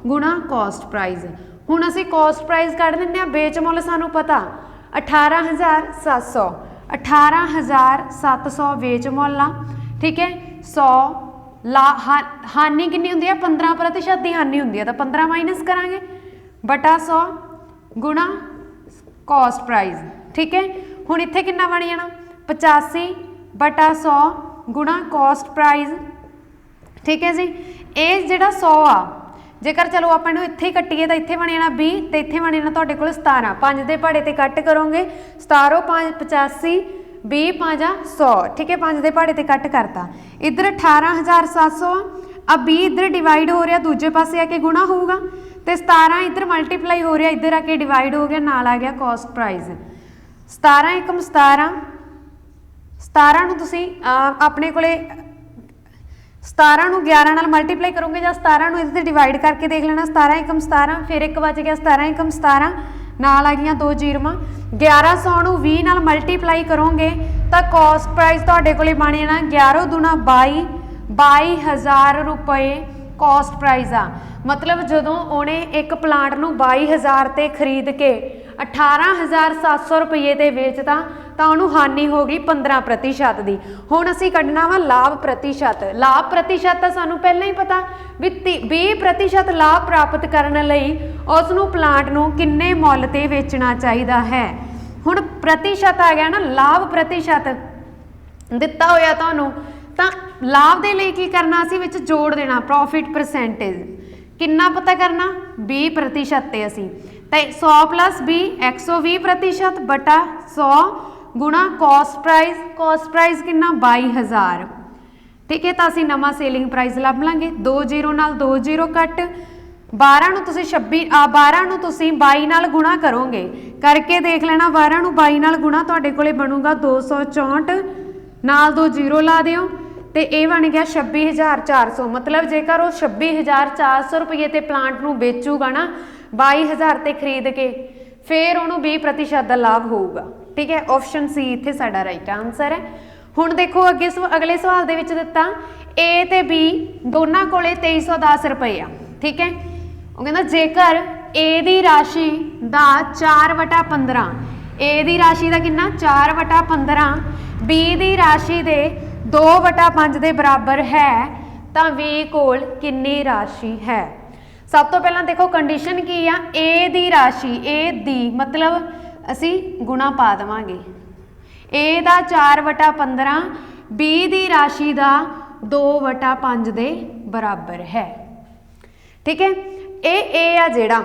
गुणा कॉस्ट प्राइज़। हुण असीं कॉस्ट प्राइज़ कढ दिंदे हां, बेच मुੱਲ सानूं पता 18,700, 18,700 बेच मुੱਲ आ, ठीक है। 100 हानि कितनी होंदी है, 15% की हानि होंदी है, तो 15 माइनस करांगे बटा 100 गुणा कॉस्ट प्राइज़, ठीक है। हुण इत्थे कितना बन जाना 85 बटा 100 गुणा कॉस्ट प्राइज़, ठीक है जी। ये जिहड़ा 100 आ, जेकर चलो आप इत्थे ही कट्टीए तो इत्थे बन जाना 20 तो इत्थे बन जाना तुहाडे कोल 17। 5 दे पहाड़े ते कट करोगे 17 5 85 20 5 100, ठीक है। 5 दे पहाड़े ते कट करता, इधर 18,700 अब 20 इधर डिवाइड हो रहा, दूजे पासे आके गुणा होगा, तो 17 इधर मल्टीप्लाई हो रहा, इधर आके डिवाइड हो गया, नाल आ गया कॉस्ट प्राइज़। 17 एकम 17, 17 नूं तुसीं अपने कोले 17 नूं 11 नाल मल्टीप्लाई करोगे या 17 नूं इहदे डिवाइड करके देख लेना। 17 एकम 17, फिर एक बच गया 17 एकम 17, नाल आ गई 2 जीरोवां। 1100 नूं 20 नाल मल्टीप्लाई करोगे तो कॉस्ट प्राइज़ तुहाडे कोले बन जाना 11 दूना 22, 22,000 रुपए कॉस्ट प्राइज़ आ। मतलब जदों उहने एक प्लांट नूं 22,000 ते खरीद के 18,700 रुपये ते वेचता तो उन्होंने हानि हो गई 15% की। हुण असीं कढना वा लाभ प्रतिशत। लाभ प्रतिशत तो सानूं पहले ही पता भी 20% लाभ प्राप्त करने लई उसनूं प्लांट नूं किन्ने मुੱਲ ते वेचना चाहिदा है। हुण प्रतिशत आ गया ना, लाभ प्रतिशत दिता होया तुहानूं, तां लाभ दे लई की करना, असीं विच जोड़ देना प्रॉफिट परसेंटेज। किन्ना पता करना 20% ते असीं तो 100 प्लस 20 120% बटा 100 गुणा कॉस्ट प्राइज़। कॉस्ट प्राइज़ कितना 22,000, ठीक है। तो असीं नवां सेलिंग प्राइज़ लभ लांगे, 2 जीरो नाल 2 जीरो कट, 12 नूं तुसीं 12 नूं तुसीं 22 नाल गुणा करोगे, करके देख लेना। 12 नूं 22 नाल गुणा तुहाडे कोले बनूगा 264, नाल 2 जीरो ला दिओ तो ये बन गया 26,400। मतलब जेकर वो 26,400 रुपये ते प्लांट नूं बेचूगा ना 22,000 ते खरीद के, फिर उन्होंने 20% का लाभ होगा, ठीक है। ऑप्शन सी इत्थे साडा राइट आंसर है। हुण देखो अगे अगले सवाल दे विच दिता ए ते बी दोनों कोले 2310 रुपये आ, ठीक है। वो कहना जेकर ए दी राशि दा 4/15, ए दी राशि का कितना 4/15, बी दी राशि दे 2/5 दे बराबर है, तो बी कोल कितनी राशि है। सब तो पहला देखो कंडीशन की आ, ए दी राशि, ए दी मतलब असी गुणा पा देवांगे, ए दा 4/15, बी दी राशि दा 2/5 दे बराबर है, ठीक है। ए आ जेड़ा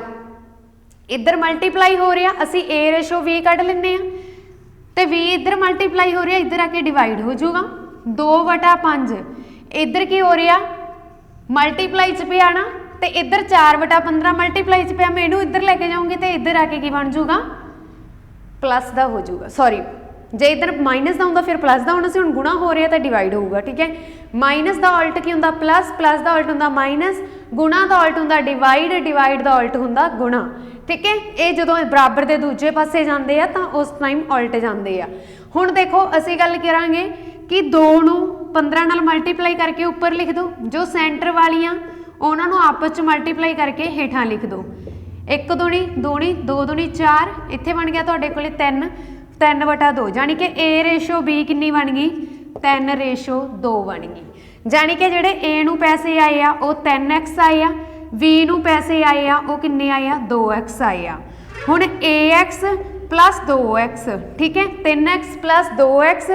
इधर मल्टीप्लाई हो रहा, असी ए रेशो वी कढ़ लेने तो वी इधर मल्टीप्लाई हो रहा, इधर आके डिवाइड हो जाऊगा 2/5, इधर की हो रहा मल्टीप्लाई च पे आना, तो इधर 4/15 मल्टीप्लाई च पे, मैं इनू इधर लेके जाऊँगी तो इधर आके की बन जाऊगा प्लस का हो जाऊगा, सॉरी जे इधर माइनस का होंगे फिर प्लस का होना सी, हुण गुणा हो रहा तो डिवाइड होगा, ठीक है। माइनस का उल्ट की होंगे प्लस, प्लस का उल्ट होंगे माइनस, गुणा का उल्ट होंगे डिवाइड, डिवाइड का उल्ट होंगे गुणा, ठीक है। ये जो बराबर के दूजे पासे जाते हैं तो उस टाइम उल्ट जाते हैं। हुण देखो असी गल करांगे कि 2 नूं 15 नाल मल्टीप्लाई करके उपर लिख दो, जो सेंटर वालियां उन्होंने आपस च मल्टीप्लाई करके हेठां लिख दो, 1 दूनी 2 2 दूनी 4, इत्थे बन गया तुहाडे कोले 3, 3/2, जानी कि ए रेशो बी कितनी बन गई 3:2 बन गई। जानी कि जिहड़े ए नूं पैसे आए आ वो 3x आए आ, बी नूं पैसे आए आ वो किन्ने आए आ 2x आए आ। हुण ax प्लस 2x, ठीक है, 3x प्लस 2x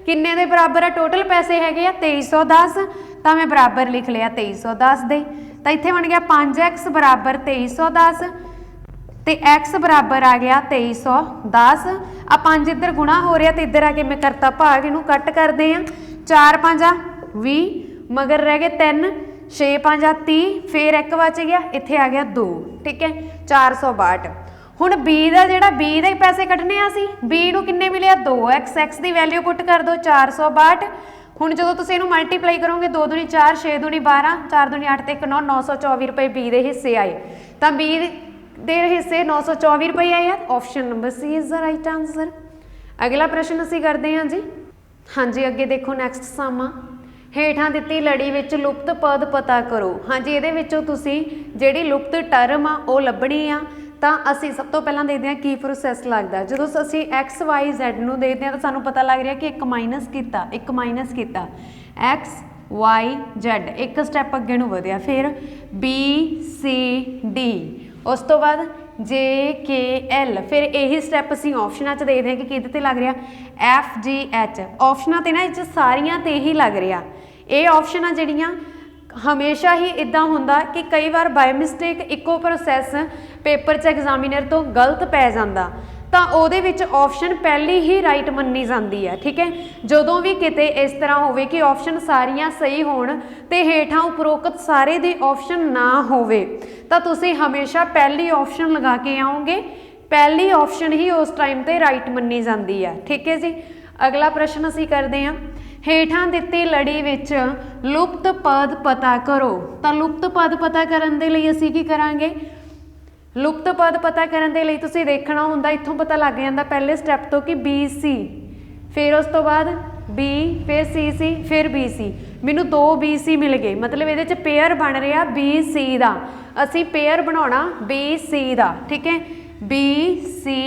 किन्ने दे बराबर है, टोटल पैसे हैगे आ 2310, तो मैं बराबर लिख लिया 2310 दे, तो इत्थे बन गया 5x बराबर 2310 तो x बराबर आ गया 2310। आ 5 इधर गुणा हो रहा तो इधर आके मैं करता भाग, इनू कट करते हैं, 4 5 20, मगर रह गए 3, 6 5 30, फिर एक बच गया, इत्थे आ गया 2, ठीक है, 462। हुण बी का जिहड़ा बी दे पैसे कढ़ने आ सी, बी नूं किन्ने मिले 2x, x की वैल्यू पुट कर दो 462। हुण जो तुसीं इहनूं मल्टीप्लाई करोगे 2 दूनी 4, 6 दूनी 12, 4 दूनी 8 ते 1 9, 924 रुपये बी के हिस्से आए, तो बी दे हिस्से 924 रुपये आए हैं। Option number C is the right answer. अगला प्रश्न असी करते हैं जी। हाँ जी, अगे देखो नैक्सट सम आ, हेठां दित्ती लड़ी विच लुप्त पद पता करो। हाँ जी, इहदे विचों तुसीं जिहड़ी लुप्त टर्म आ वो लभणी आ। तो असी सब तो पहला देखते हैं की प्रोसैस लगता। जो असी एक्स वाई जैड नूं देखते हैं तो सानूं पता लग रहा कि एक माइनस किया एक्स वाई जैड, एक स्टैप अगे नूं वधिया, फिर बी सी डी, उस तो बाद जे के एल, फिर यही स्टैप असी ऑप्शनां च देखते हैं कि किहदे ते लग रहा एफ जी एच। ऑप्शनां ते ना इह सारियां ते ही लग रहा। ये ऑप्शनां जिहड़ियां हमेशा ही इदा होंदा कि कई बार बाय मिसटेक इको प्रोसैस पेपर च एग्जामिनर तो गलत पै जांदा, तो ਉਹਦੇ ਵਿੱਚ ऑप्शन पहली ही राइट मन्नी जाती है। ठीक है, जदों भी किते इस तरह होवे कि ऑप्शन सारियां सही होण ते हेठां उपरोक्त सारे दे ऑप्शन ना होवे तो तुसीं हमेशा पहली ऑप्शन लगा के आओगे, पहली ऑप्शन ही उस टाइम ते राइट मन्नी जाती है। ठीक है जी, अगला प्रश्न असीं करते हैं, हेठां दित्ती लड़ी विच लुप्त पद पता करो। तो लुप्त पद पता करन दे लई असीं की करांगे, लुप्त पद पता करन दे लई तुसीं देखना हुंदा, इत्थों पता लग जांदा पहले स्टैप तो कि बी सी, फिर उस तो बाद बी, फिर सी सी, फिर बी सी। मैनूं 2 बी सी मिल गए, मतलब इहदे च पेयर बन रहा बी सी दा, असीं पेयर बनाउणा बी सी दा। ठीक है, बी सी,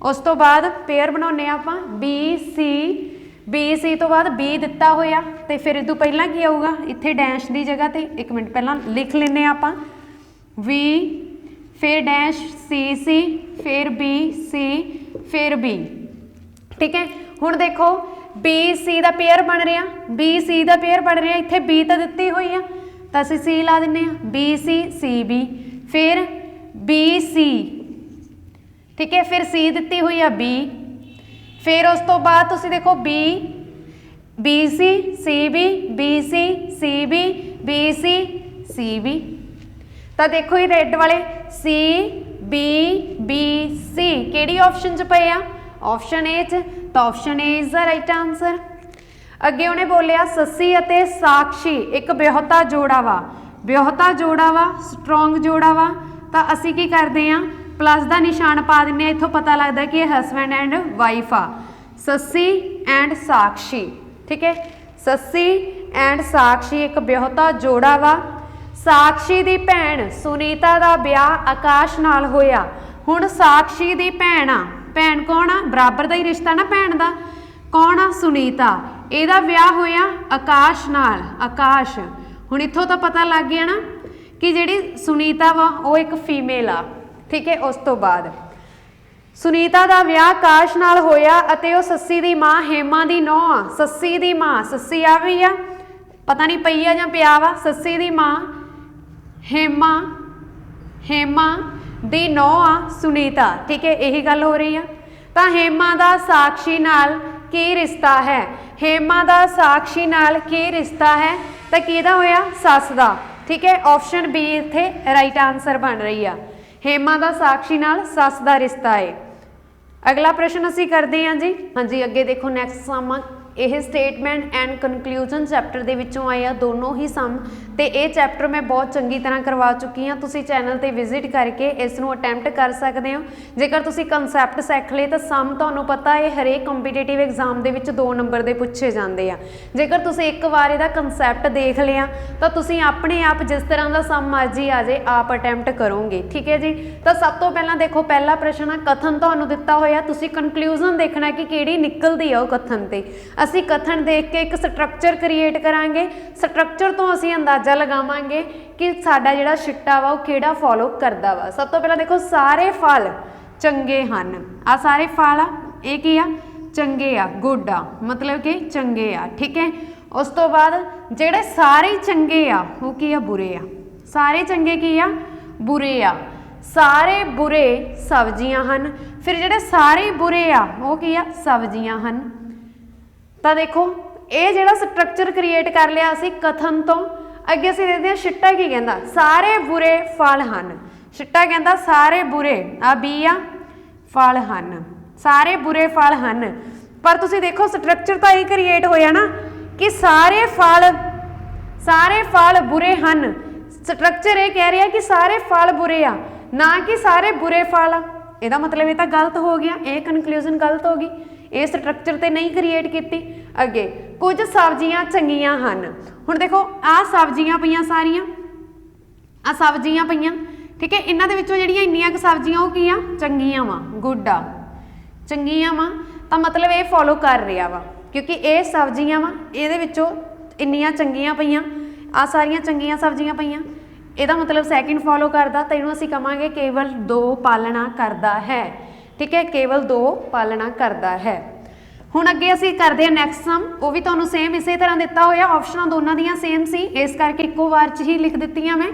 उस तो बाद पेयर बनाउने आपां बी सी, बी सी तो बाद बी दिता होया तो फिर इदों पहला की आऊगा इत्थे डैश की जगह ते, एक मिनट पहला लिख लेने आपां वी, फिर डैश सी सी, फिर बी सी, फिर बी। ठीक है, हुण देखो बी सी का पेयर बन रहा, बी सी का पेयर बन रहा, इत्थे बी तो दिती हुई आ तो असीं सी ला दिंने आ, बी सी बी, फिर बी सी। ठीक है, फिर सी दिती हुई आ बी, फिर उस तो बाद तुसीं देखो B, B C B, B C B, B C B. तो देखो ये रेड वाले सी बी सी किहड़ी ऑप्शन च पे आ, ऑप्शन ए च, तो option A is the right answer. अगे उन्हें बोलिया ससी अते साक्षी एक ब्योहता जोड़ा वा, ब्योहता जोड़ा वा, स्ट्रोंग जोड़ा वा, तो असी की करते हैं प्लस का निशान पा दें, इत्थों पता लगता है कि हसबैंड एंड वाइफ आ, ससी एंड साक्षी। ठीक है, ससी एंड साक्षी एक ब्योहता जोड़ा वा। साक्षी दी भैन सुनीता दा ब्याह आकाश नाल होया। हुण साक्षी दी भैन आ, भैन कौन आ, बराबर दा ही रिश्ता ना भैन दा, कौन आ, सुनीता, इहदा ब्याह होया आकाश नाल, आकाश। हुण इत्थों तो पता लग गया ना कि जिहड़ी सुनीता वा वो एक फीमेल आ। ठीक है, उस तो बाद सुनीता दा ब्याह आकाश नाल होया अते वो सस्सी दी मां हेमा दी नौं आ, सस्सी दी मां, सस्सी आ भी आ, पता नहीं पई आ जां पिया वा, सस्सी दी मां हेमा, हेमा दी नौं आ सुनीता। ठीक है, यही गल हो रही है। तो हेमा दा साक्षी नाल की रिश्ता है, हेमा दा साक्षी नाल की रिश्ता है, तो किहदा होया, सस दा। ठीक है, ऑप्शन बी इत्थे राइट आंसर बन रही है, हेमा दा साक्षी नाल सस दा रिश्ता है। अगला प्रश्न असी करते हैं जी। हाँ जी, अगे देखो नैक्सट सम, यह स्टेटमेंट एंड कनक्लूजन चैप्टर के विचों आए आ दोनों ही सम, तो ये चैप्टर मैं बहुत चंगी तरह करवा चुकी हाँ। तुसी चैनल पर विजिट करके इसनों अटैम्प्ट कर सकते हो। जेकर तुसी कंसैप्ट सीख ले तो सम तुहानूं पता है हरेक कंपीटेटिव एग्जाम के विच 2 नंबर के पूछे जाते हैं। जेकर तुसी एक बार इहदा कंसैप्ट देख लिया तो तुसी अपने आप जिस तरह का सम मर्जी आ जाए आप अटैम्प्ट करोगे। ठीक है जी, तो सब तो पहला देखो पहला प्रश्न है कथन तुहानूं दिता होया, तुसी कनक्लूजन देखना कि किहड़ी निकलदी है वो कथन ते। असी कथन देख के एक स्ट्रक्चर क्रिएट करांगे, स्ट्रक्चर तो असी अंदाजा लगावांगे कि साडा जिहड़ा शिट्टा वा वो किहड़ा फॉलो करदा वा। सब तो पहला देखो सारे फल चंगे हन, आ सारे फल आ ये की आ, चंगे आ, गुड आ, मतलब कि चंगे आ। ठीक है, उस तो बाद जिहड़े सारे चंगे आ वो की आ, बुरे आ, सारे चंगे की आ, बुरे आ, सारे बुरे सब्जियां हन, फिर जिहड़े सारे बुरे आ वो की आ, सब्जियां हन। तो देखो ये जिहड़ा स्ट्रक्चर क्रिएट कर लिया असी कथन तो, अगे असीं देखते हैं शिट्टा की कहता सारे बुरे फल हन, शिट्टा कहता सारे बुरे आ बी आ फल हन, सारे बुरे फल हन। पर तुसीं देखो स्ट्रक्चर तो यही क्रिएट होया ना कि सारे फल बुरे हन, स्ट्रक्चर ये कह रहा है कि सारे फल बुरे आ, ना कि सारे बुरे फल आ। ਇਹਦਾ मतलब ये तो गलत हो गया, ये कनक्लूजन गलत होगी। ਇਹ ਸਟਰਕਚਰ ਤੇ नहीं क्रिएट की। अगे कुछ सब्जियां चंगियां हन। हुण देखो आ सब्जियां पईयां सारियां, आ सब्जियां पईयां, ठीक है। इन्हां दे विचों जिहड़ियां इन्नियां क सब्जियां वो की आ चंगियां वा, गुड आ, चंगियां वा, तां मतलब ये फॉलो कर रहा वा क्योंकि ये सब्जियां वा, इहदे विचों इन्नियां चंगियां पईयां, आ सारियां चंगियां सब्जियां पईयां, ਇਹਦਾ मतलब सैकेंड फॉलो करता तो इनू असीं कहांगे केवल 2 पालना करता है, ठीक है, केवल 2 पालना करता है। हुण अगे असीं करदे हां नैक्सट सम, वो भी तुहानूं सेम इसे तरह दिता होया, ऑप्शनां दोनों दियां सेम सी, इस करके इक्को वार च ही लिख दित्तियां मैं।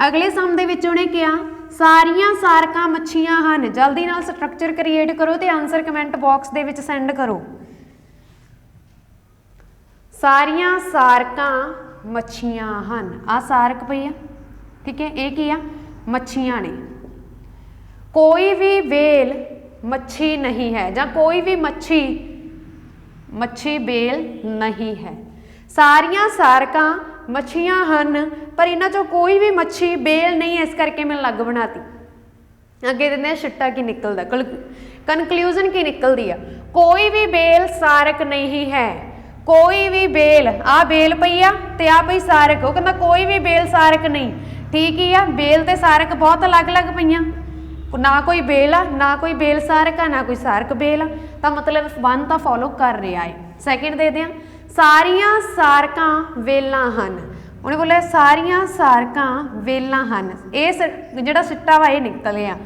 अगले सम दे विच उहने कहा सारियां सारकां मच्छियां हन। जल्दी नाल स्ट्रक्चर क्रिएट करो तो आंसर कमेंट बॉक्स दे विच सेंड करो। सारियां सारकां मच्छियां हन, आ सारक पई आ, ठीक है, ये की आ मच्छियां ने। कोई भी बेल मच्छी नहीं है, ਜਾਂ कोई भी मच्छी मच्छी बेल नहीं है। सारियां सारकां मच्छियां हन पर इन्हां चों कोई भी मच्छी बेल नहीं है, इस करके मैं अलग बनाती। अगे दिंदे छिट्टा की निकलदा, कनक्लूजन की निकलदी आ, कोई भी बेल सारक नहीं है। कोई भी बेल, आ बेल पई आ ते आ पई सारक, वो कहंदा कोई भी बेल सारक नहीं, ठीक ही आ। बेल ते सारक बहुत अलग अलग पईयां, ना कोई बेल आ, ना कोई बेल सारक आ, ना कोई सारक बेल आ, तो मतलब 1 तो फॉलो कर रहा है। सैकेंड दे दें सारियां सारकां वेलां हन। उन्हें बोलिया सारियां सारकां वेलां हन, ये जिहड़ा सिट्टा वा ये निकलिया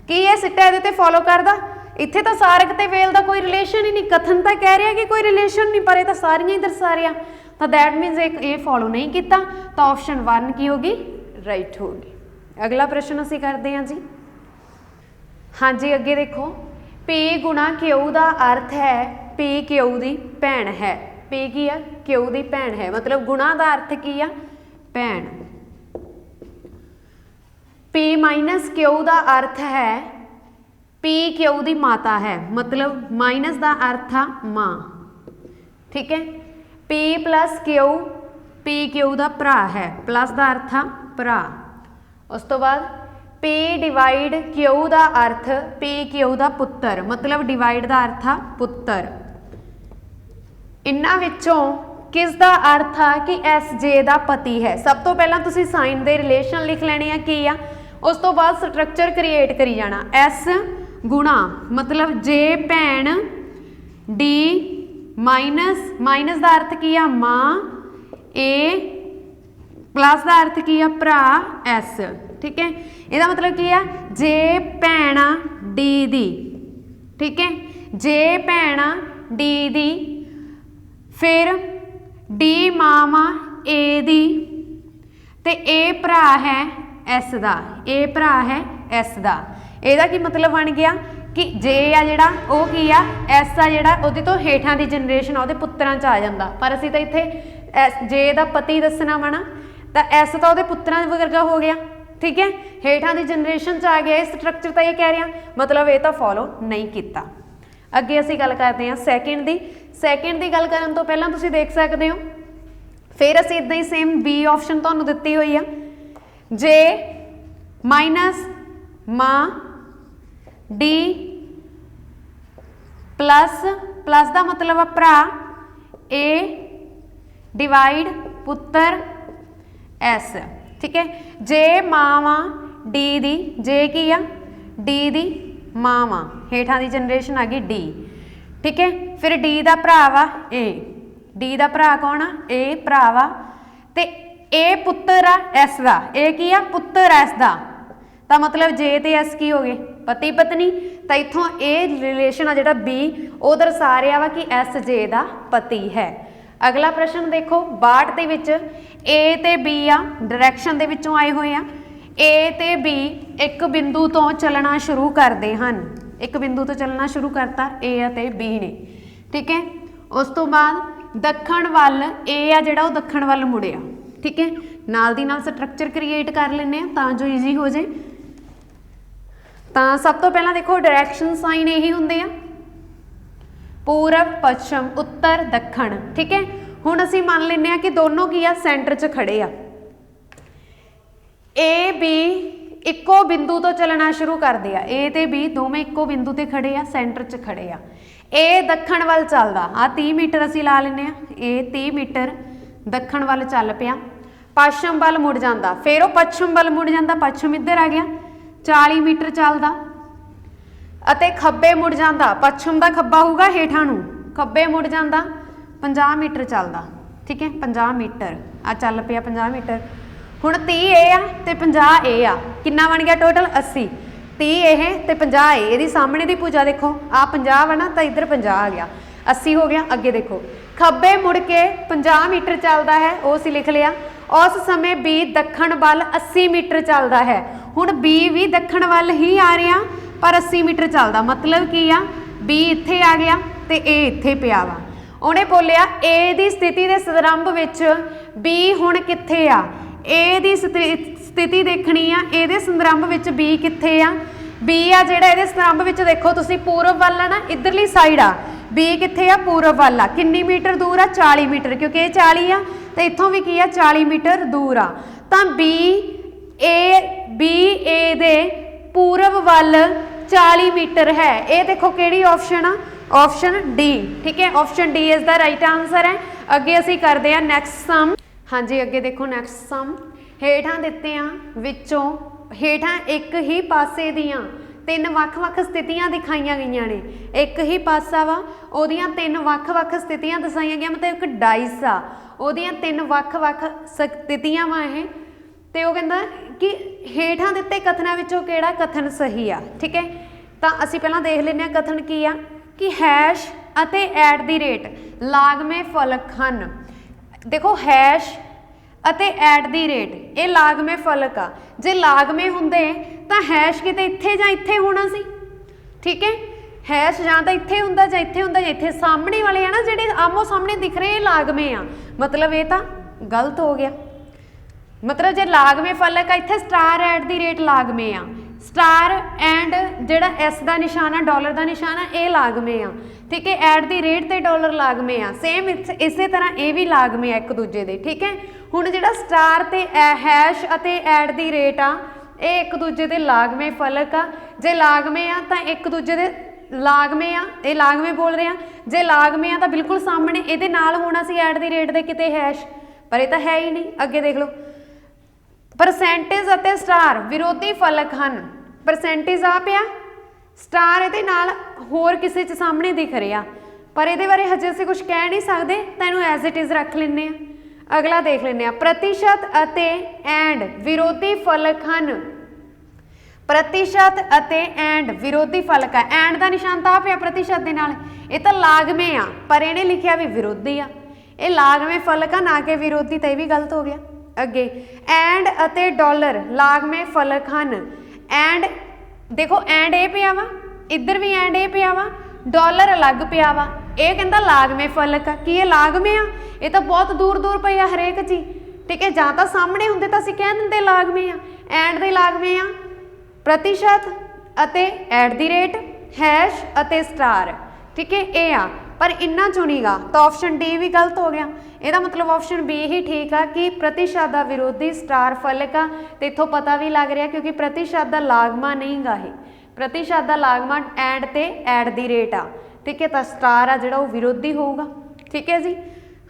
कि ये सिट्टा इहदे ते फॉलो करदा। इत्थे तो सारक ते वेल का कोई रिलेशन ही नहीं, कथन तो कह रहा कि कोई रिलेशन नहीं, पर ये तो सारियां ही दर्शा रहा, तो दैट मीनस ये फॉलो नहीं किया, तो ऑप्शन 1 की होगी राइट होगी। अगला प्रश्न असीं करते हैं जी। हाँ जी, अगे देखो P गुणा Q का अर्थ है P Q की भैन है। P की आ Q की भैन है, मतलब गुणा का अर्थ की आ भैन। P माइनस Q का अर्थ है P Q की माता है, मतलब माइनस का अर्थ आ मां, ठीक है। P plus Q P Q का भरा है, प्लस का अर्थ आ भरा। उस तो बाद P डिवाइड Q का अर्थ P Q का पुत्र, मतलब डिवाइड का अर्थ आ पुत्र। इन्हां विचों किस दा अर्थ आ कि एस जे का पति है। सब तो पहला तुसीं साइन दे रिलेशन लिख लेने आ की आ, उस तो बाद स्ट्रक्चर क्रिएट करी जाना। एस गुणा मतलब जे भैन डी माइनस, माइनस का अर्थ की आ मां, ए प्लस का अर्थ की आ भरा एस, ठीक है। इसका मतलब की है जे भैन डी दी, ठीक है, जे भैन डी दी, फिर डी मामा ए दी, ते ए भरा है एस का, ए भरा है एस का। ਇਹਦਾ ਕੀ मतलब बन गया कि जे आ जिहड़ा वो की आ एस आ जिहड़ा ਉਹਦੇ ਤੋਂ ਹੇਠਾਂ ਦੀ ਜਨਰੇਸ਼ਨ ਉਹਦੇ ਪੁੱਤਰਾਂ ਚ ਆ ਜਾਂਦਾ, पर ਅਸੀਂ ਤਾਂ ਇੱਥੇ जे ਦਾ ਪਤੀ ਦੱਸਣਾ ਵਾ ਨਾ, ਤਾਂ एस ਤਾਂ ਉਹਦੇ ਪੁੱਤਰਾਂ ਵਰਗਾ हो गया, ठीक है। हेठां दी जनरेशन च आ गया, इस स्ट्रक्चर तो ये कह रहा, मतलब ये तो फॉलो नहीं किया। अगे असीं गल करते हैं सैकेंड दी। सैकेंड की गल करन तो पहलां तुसीं देख सकते हो, फिर असीं इदां ही सेम बी ऑप्शन तुहानूं दित्ती हुई है, जे माइनस मां डी प्लस, प्लस का मतलब आ भरा, ए डिवाइड पुत्र एस, ठीक है। जे मावा डी दी, जे की आ डी दी मावा, हेठां दी जनरेशन आ गई डी, ठीक है। फिर डी का भरा वा ए, डी का भरा कौन आ ए भरा वा, ते ए पुत्र आ एस का, ए की आ पुत्र एस का, तो मतलब जे ते एस की हो गए पति पत्नी, तो इत्थों ए रिलेशन आ जिहड़ा बी वो दर्शा रहा वा कि एस जे का पति है। अगला प्रश्न देखो 62 दे विच ए ते बी आ डायरैक्शन दे विचों आए हुए आ, ए ते बी एक बिंदु तो चलना शुरू करते हैं, एक बिंदु तो चलना शुरू करता ए ते बी ने, ठीक है। उस तो बाद दक्षिण वल ए आ जिहड़ा वो दक्षिण वल मुड़िया, ठीक है। नाल दी नाल स्ट्रक्चर क्रिएट कर लेने तां जो ईजी हो जाए। तो सब तो पहला देखो डायरैक्शन साइन यही होंगे आ, पूरब पश्चिम उत्तर दक्षिण, ठीक है। हुण असीं मान लेने कि दोनों की आ सेंटर च खड़े आ, ए बी इक्को बिंदु तो चलना शुरू करते हैं, ए ते बी दोवें इक्को बिंदु ते खड़े आ, सेंटर च खड़े आ। ए दखण वल चलदा आ 30 मीटर असीं ला लैंदे आ ए 30 मीटर दखण वल चल पिया पश्चिम वल मुड़ जांदा फिर वो पश्चिम वल मुड़ जांदा पश्चिम इधर आ गया 40 मीटर चलदा अते खब्बे मुड़ जांदा पश्चिम दा खब्बा होऊगा हेठां नूं खब्बे मुड़ जांदा 50 मीटर चलदा ठीक है 50 मीटर आ चल पिया 50 मीटर हुण 30 ए आ ते 50 ए आ किन्ना बन गया टोटल 80 30 ये तो 50 है ये सामने की पूजा देखो आ 50 है ना तो इधर 50 आ गया 80 हो गया अगे देखो खब्बे मुड़ के 50 मीटर चलता है वो असीं लिख लिया उस समय बी दखण वल 80 मीटर चलता है हुण बी भी दखण वल ही आ रहा पर 80 मीटर चलता मतलब की आ बी इत्थे आ गया तो ए इत्थे पिया वा उन्हें बोलिया ए दी स्थिति के संदर्भ विच बी हुण कित्थे आ ए दी स्थिति देखनी आ ये संदर्भ विच बी कित्थे आ बी आ जिहड़ा इहदे संदर्भ विच देखो तुसीं पूरब वल आ ना इधरली साइड आ बी कित्थे आ पूरब वल आ किन्नी मीटर दूर आ 40 मीटर क्योंकि ये 40 आ तो इत्थों भी की आ 40 मीटर दूर आ तां बी ए दे पूरब वल 40 मीटर है ये देखो किहड़ी ऑप्शन आ ऑप्शन डी ठीक है option D is the right answer है अगे असीं करदे आ नैक्सट सम हाँ जी अगे देखो नैक्सट सम हेठां दित्तियां विचों हेठां एक ही पासे दियां तीन वख-वख स्थितियां दिखाईयां गईयां ने एक ही पासा वा ओदियां तीन वख-वख स्थितियां दसाईयां गईयां मतलब एक डाइस आ ओदियां तीन वख-वख स्थितियां वा ये ते ओह कहंदा कि हेठां दित्ते कथनां विचों किहड़ा कथन सही आ ठीक है तां असीं पहिलां देख लैंदे आ कथन की आ कि हैश अते एट दी रेट लागमे फलक हन देखो हैश अते एट दी रेट ये लागमे फलक आ जे लागमे हुंदे तां हैश किते इत्थे जां इत्थे होना सी ठीक है हैश जां तां इत्थे हुंदा जां इत्थे हुंदा जां इत्थे सामने वाले आ ना जिहड़े आमो सामने दिख रहे लागमे आ मतलब ये तां गलत हो गया मतलब जे लागमे फलक आ इत्थे स्टार एट दी रेट लागमे आ स्टार एंड जिहड़ा एस का निशान है डॉलर का निशान है ये लागमे आ ठीक है एट दी रेट ते डॉलर लागमे आ सेम इस तरह ये भी लागमे आ एक दूजे दे ठीक है हुण जिहड़ा स्टार ते हैश अते एट दी रेट आ ये एक दूजे दे लागमे फलक आ जे लागमे आ तां एक दूजे दे लागमे आ ये लागमे बोल रहे हैं जे लागमे आ तां बिल्कुल सामने इहदे नाल होना सी एट दी रेट दे किते हैश पर ये तां है ही नहीं अगे देख लो परसेंटेज अते स्टार विरोधी फलक हैं परसेंटेज आ पिया स्टार ये नाल होर किसी च सामने दिख रहा पर ये बारे हजे असीं कुछ कह नहीं सकते तो इनू एज इट इज़ रख लें अगला देख लें प्रतिशत अते एंड विरोधी फलक हैं प्रतिशत अते एंड विरोधी फलक है एंड का निशान तो आ पिया प्रतिशत के नाल ये तो लागमे आ पर इन्हें लिखिया भी विरोधी आ ये लागमे फलक आ ना कि विरोधी तो यह भी गलत हो गया अगे एंड अते डॉलर लागमे फलक हैं एंड देखो एंड ए पिया वा इधर भी एंड ए पिया वा डॉलर अलग पिया वा ये कहता लागमे फलक आ कि ये लागमे आ ये तो बहुत दूर दूर पई आ हरेक चीज ठीक है जां तां सामने हुंदे तां असीं कह दिंदे लागमे आ एंड दे लागमे आ प्रतिशत अते एट दी रेट हैश अते स्टार ठीक है ये आ पर इन्ना चुनीगा तो ऑप्शन डी भी गलत हो गया ਇਹਦਾ मतलब ऑप्शन बी ही ठीक है कि प्रतिशत का विरोधी स्टार फलक आ तो इत्थों पता भी लग रहा क्योंकि प्रतिशत का लागमा नहीं गा ये प्रतिशत का लागमा एंड ते एट दी रेट आ ठीक है तो स्टार आ जिहड़ा वो विरोधी होगा ठीक है जी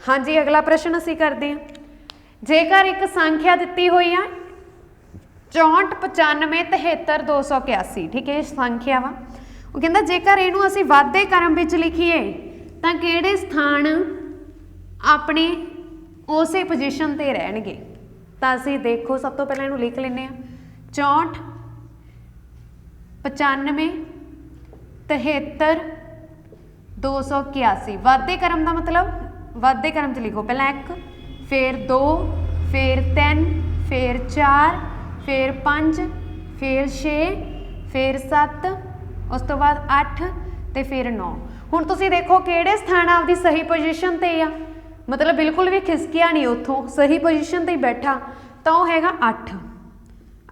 हाँ जी अगला प्रश्न असीं करते हैं जेकर एक संख्या दिती हुई आ 64 95 73 281 ठीक है संख्या वा वो कहता जेकर इनू असीं वाधे क्रम विच लिखीए तां किहड़े स्थान अपने उस पोजीशन ते रहणगे तां असीं देखो सब तो पहले इनू लिख लैंदे आ 64 95 73 281 वाधे क्रम का मतलब वाधे क्रम च लिखो पहला 1 फिर 2 फिर 3 फिर 4 फिर 5 फिर 6 फिर 7 उस तो बाद 8 तो फिर 9 हुण तुसीं देखो किहड़े स्थान आपदी सही पोजीशन ते आ मतलब बिल्कुल भी खिसकिया नहीं उतों सही पोजीशन ते ही बैठा तो वह हैगा 8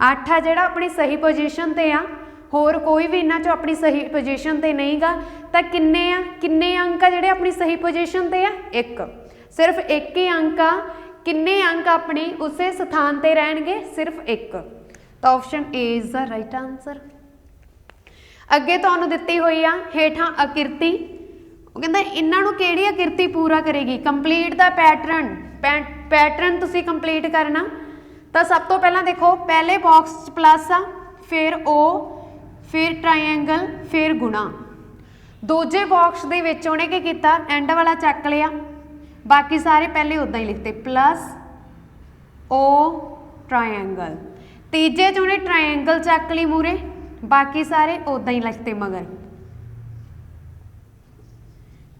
आ जिहड़ा अपनी सही पोजीशन ते आ होर कोई भी इन्हां चों अपनी सही पोजीशन ते नहीं गा तो किन्ने अंक आ जिहड़े अपनी सही पोजीशन ते आ 1 सिर्फ 1 ही अंक आ किन्ने अंक अपने उस स्थान ते रहणगे सिर्फ 1 तो option A is the right answer अगे तुहानूं दित्ती हुई आ हेठां आकृति ਉਹ ਕਹਿੰਦਾ ਇਹਨਾਂ ਨੂੰ ਕਿਹੜੀ ਆਕਿਰਤੀ ਪੂਰਾ ਕਰੇਗੀ। ਕੰਪਲੀਟ ਦਾ ਪੈਟਰਨ ਤੁਸੀਂ ਕੰਪਲੀਟ ਕਰਨਾ। ਤਾਂ ਸਭ ਤੋਂ ਪਹਿਲਾਂ ਦੇਖੋ ਪਹਿਲੇ ਬਾਕਸ 'ਚ ਪਲੱਸ ਆ, ਫਿਰ O, ਫਿਰ ਟਰਾਇੰਗਲ, ਫਿਰ ਗੁਣਾ। ਦੂਜੇ ਬਾਕਸ ਦੇ ਵਿੱਚ ਉਹਨੇ ਕੀ ਕੀਤਾ, ਐਂਡ ਵਾਲਾ ਚੱਕ ਲਿਆ, ਬਾਕੀ ਸਾਰੇ ਪਹਿਲੇ ਉੱਦਾਂ ਹੀ ਲਿਖਤੇ ਪਲੱਸ O ਟਰਾਇੰਗਲ। ਤੀਜੇ 'ਚ ਉਹਨੇ ਟਰਾਇੰਗਲ ਚੱਕ ਲਈ ਮੂਰੇ, ਬਾਕੀ ਸਾਰੇ ਉੱਦਾਂ ਹੀ ਲਿਖਤੇ ਮਗਰ।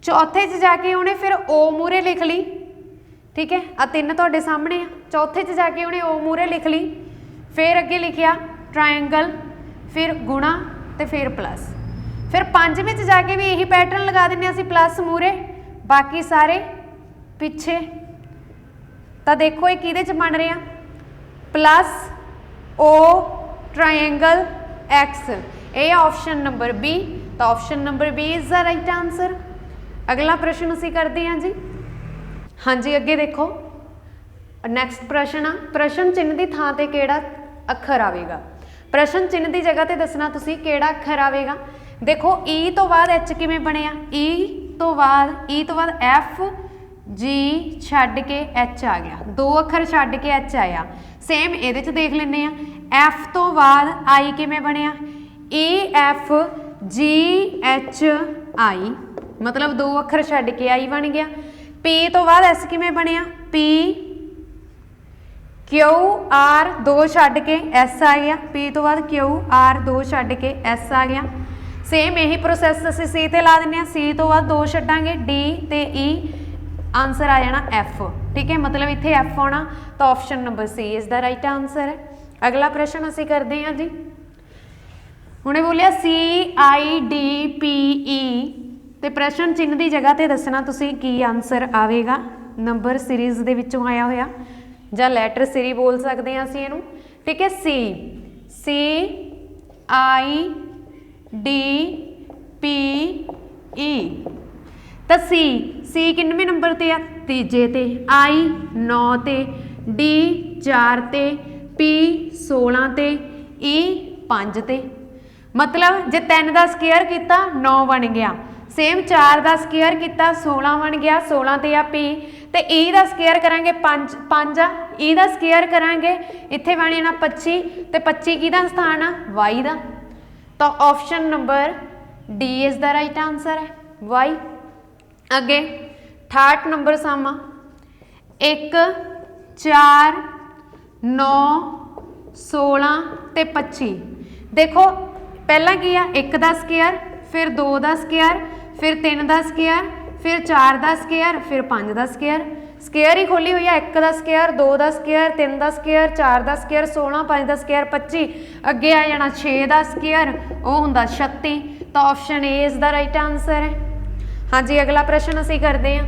ਚੌਥੇ 'ਚ ਜਾ ਕੇ ਉਹਨੇ ਫਿਰ O ਮੂਰੇ ਲਿਖ ਲਈ, ठीक है, आ तीन तुहाडे सामने आ। चौथे च जाके उन्हें ओ मूरे लिख ली, फिर अगे लिखिया ट्रायंगल, फिर गुणा ते फिर प्लस। फिर पंजवें च जाके भी यही पैटर्न लगा देने असीं, प्लस मूरे बाकी सारे पिछे। तो देखो ये किहदे च बन रहा, प्लस ओ ट्रायंगल एक्स, ये ऑप्शन नंबर बी। तो option number B is the right answer. अगला प्रश्न असीं करते हैं जी। हाँ जी अगे देखो नैक्सट प्रश्न आ, प्रश्न चिन्ह की थां ते किहड़ा अखर आवेगा। प्रश्न चिन्ह की जगह ते दसना तुसीं किहड़ा अखर आवेगा। देखो ई तो बाद एच किवें बनिया, ई तो बाद एफ जी छड्ड के एच आ गया, दो अखर छड्ड के एच आया। सेम ये देख लें, एफ तो बाद आई किवें बनिया, E F G H I, मतलब दो अखर छड्ड के आई बन गया। पी तो बाद एस किवें बनिया, पी क्यू आर दो छड्ड के एस आ गया, पी तो बाद क्यू आर दो छड्ड के एस आ गया। सेम यही प्रोसैस असीं सी ते ला दिंदे, सी तो बाद दो छड्डांगे डी ते ई, आंसर आ जाना एफ। ठीक है, मतलब इत्थे एफ आना, तो option number C is the right answer है। अगला प्रश्न असीं करदे हां जी। हुणे बोलिया सी आई डी पी ई, तो प्रश्न चिन्ह की जगह ते दसना तुसीं की आंसर आवेगा। नंबर सीरीज़ दे विचों आया होया जां लैटर सीरी बोल सकते हैं असीं इहनूं। ठीक है, सी आई डी पी ई। तो सी किन्नवें नंबर ते आ, तीजे ते, आई 9 ते, डी 4 ते, पी 16 ते, ई 5 ते। मतलब जे 3 का स्केयर किया 9 बन गया, सेम 4 का स्केयर किया 16 बन गया, 16 ते आ पी, तो ई का स्केयर करांगे 5 आ, ई का स्केयर करांगे इत्थे बन जाना 25, तो 25 किहदा स्थान आ, वाई का। तो option number D is the right answer है, वाई। अगे 68 नंबर सामा, 1 4 9 16 ते 25। देखो पहला की आ 1 का स्केयर, फिर 2 का स्केयर, फिर 3 का स्केयर, फिर 4 का स्केयर, फिर 5 का स्केयर। स्केयर ही खोली हुई है, 1 का स्केयर, 2 का स्केयर, 3 का स्केयर, 4 का स्केयर, 16, 5 का स्केयर 25, अगे आ जाना 6 का स्केयर, वो होंदा 36। तो option A is the right answer है। हाँ जी अगला प्रश्न असीं करते हैं।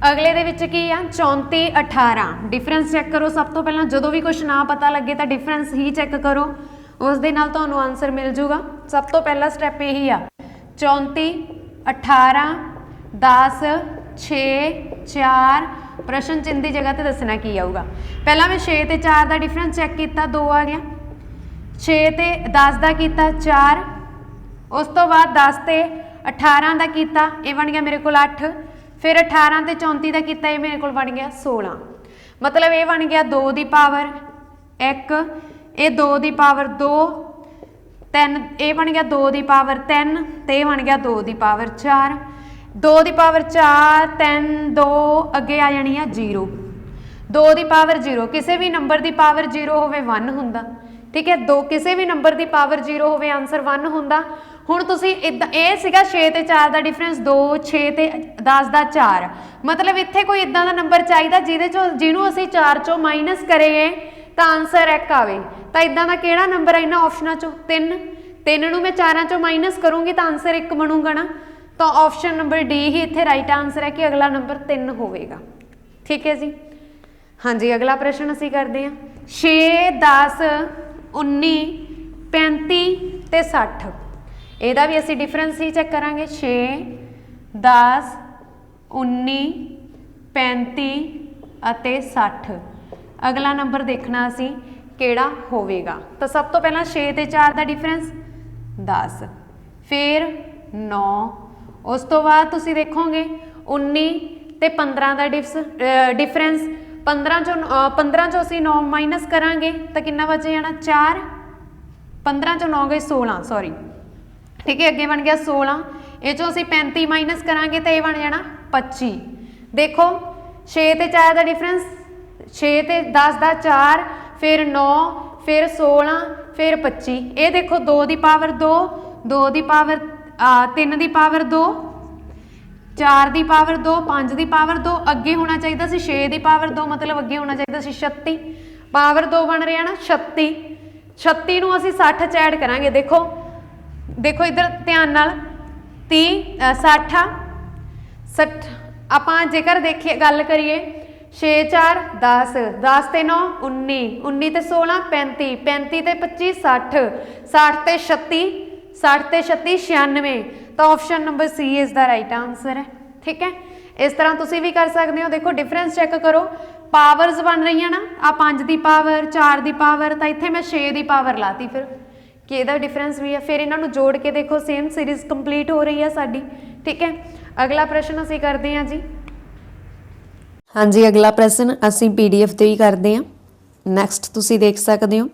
अगले दे विच की आ 34 18, डिफरेंस चैक करो। सब तो पहला जो भी कुछ ना पता लगे तो डिफरेंस ही चैक करो, उस दे नाल तुहानूं आंसर मिल जूगा। सब तो पहला स्टैप यही आ, 34 18 10 6 4, प्रश्न चिन्ह की जगह तो दसना की आऊगा। पहला मैं 6 ते 4 का डिफरेंस चेक किया, 2 आ गया। 6 ते 10 का किया 4, उस तो बाद 10 ते 18 का किया, ये बन गया मेरे को 8, फिर 18 ते 34 का किया, ये मेरे को बन गया 16। मतलब ये बन गया 2 की पावर 1, ये 2 की पावर 2, 3, ये बन गया 2 की पावर 3, तो ये बन गया 2 की पावर 4, 2 की पावर 4 3 2, अगे आ जानी है 0, 2 की पावर 0, किसी भी नंबर की पावर 0 होवे 1 हुंदा। ठीक है, 2 किसी भी नंबर की पावर 0 होवे आंसर 1 हुंदा। हुण तुसीं इदां ये सीगा 6 ते 4 का डिफरेंस 2, 6 ते 10 का 4, मतलब इत्थे कोई इदां दा नंबर चाहिए जिहनूं असीं 4 चों माइनस करिए तो आंसर 1 आवे। तो इदां दा किहड़ा नंबर है इन्हां ऑप्शनां चों, 3 नूं मैं 4 चों माइनस करूँगी तो आंसर 1 बनूगा ना। तो ऑप्शन नंबर डी ही इत्थे राइट आंसर है कि अगला नंबर 3 होवेगा। ठीक है जी। हाँ जी अगला प्रश्न असीं करते हैं। 6 10 19 35 ते 60, ਇਹਦਾ भी असीं डिफरेंस ही चेक करांगे। 6 10 19 35 ਅਤੇ 60, अगला नंबर देखना असीं ਕਿਹੜਾ ਹੋਵੇਗਾ। तो सब तो पहला 6 ते 4 का डिफरेंस 10, फिर 9, उस तो बाद तुसी देखोगे 19 ते 15 का डिफरेंस 15 चो असी 9 माइनस करांगे तो कितना बचे जाना 4 15 चो 9 गए 16 सॉरी ठीक है अगे बन गया 16 ये चो असी 35 माइनस करांगे तो ये बन जाना 25 देखो 6 ते 4 का डिफरेंस 6 ते 10 का 4 फिर 9 फिर 16 फिर 25 ये देखो 2 की पावर 2 2 की पावर 3 की पावर 2 4 की पावर 2 5 की पावर 2 अगे होना चाहिए सी 6 की पावर 2 मतलब अगे होना चाहिए सी 36 पावर 2 बन रहा ना 36 36 नूं असीं 60 च ऐड करांगे देखो देखो इधर ध्यान नाल 30 60 60 आपां जेकर देखिए गल करिए 6 4 10 10 ते 9 19 19 ते 16 35 35 ते 25 60 60 ते 36 60 ते 36 96 तो option number C is the right answer है ठीक है इस तरह तुसी भी कर सकते हो देखो डिफरेंस चेक करो पावर्स बन रही ना आ 5 की पावर 4 की पावर तो इत्थे मैं 6 की पावर लाती फिर कि इहदा डिफरेंस भी है फिर इन्हों जोड़ के देखो सेम सीरीज कंप्लीट हो रही है साडी ठीक है अगला प्रश्न असीं करते हैं जी हाँ जी अगला प्रश्न असीं PDF ते ही करते हैं नैक्सट तुसीं देख सकते हो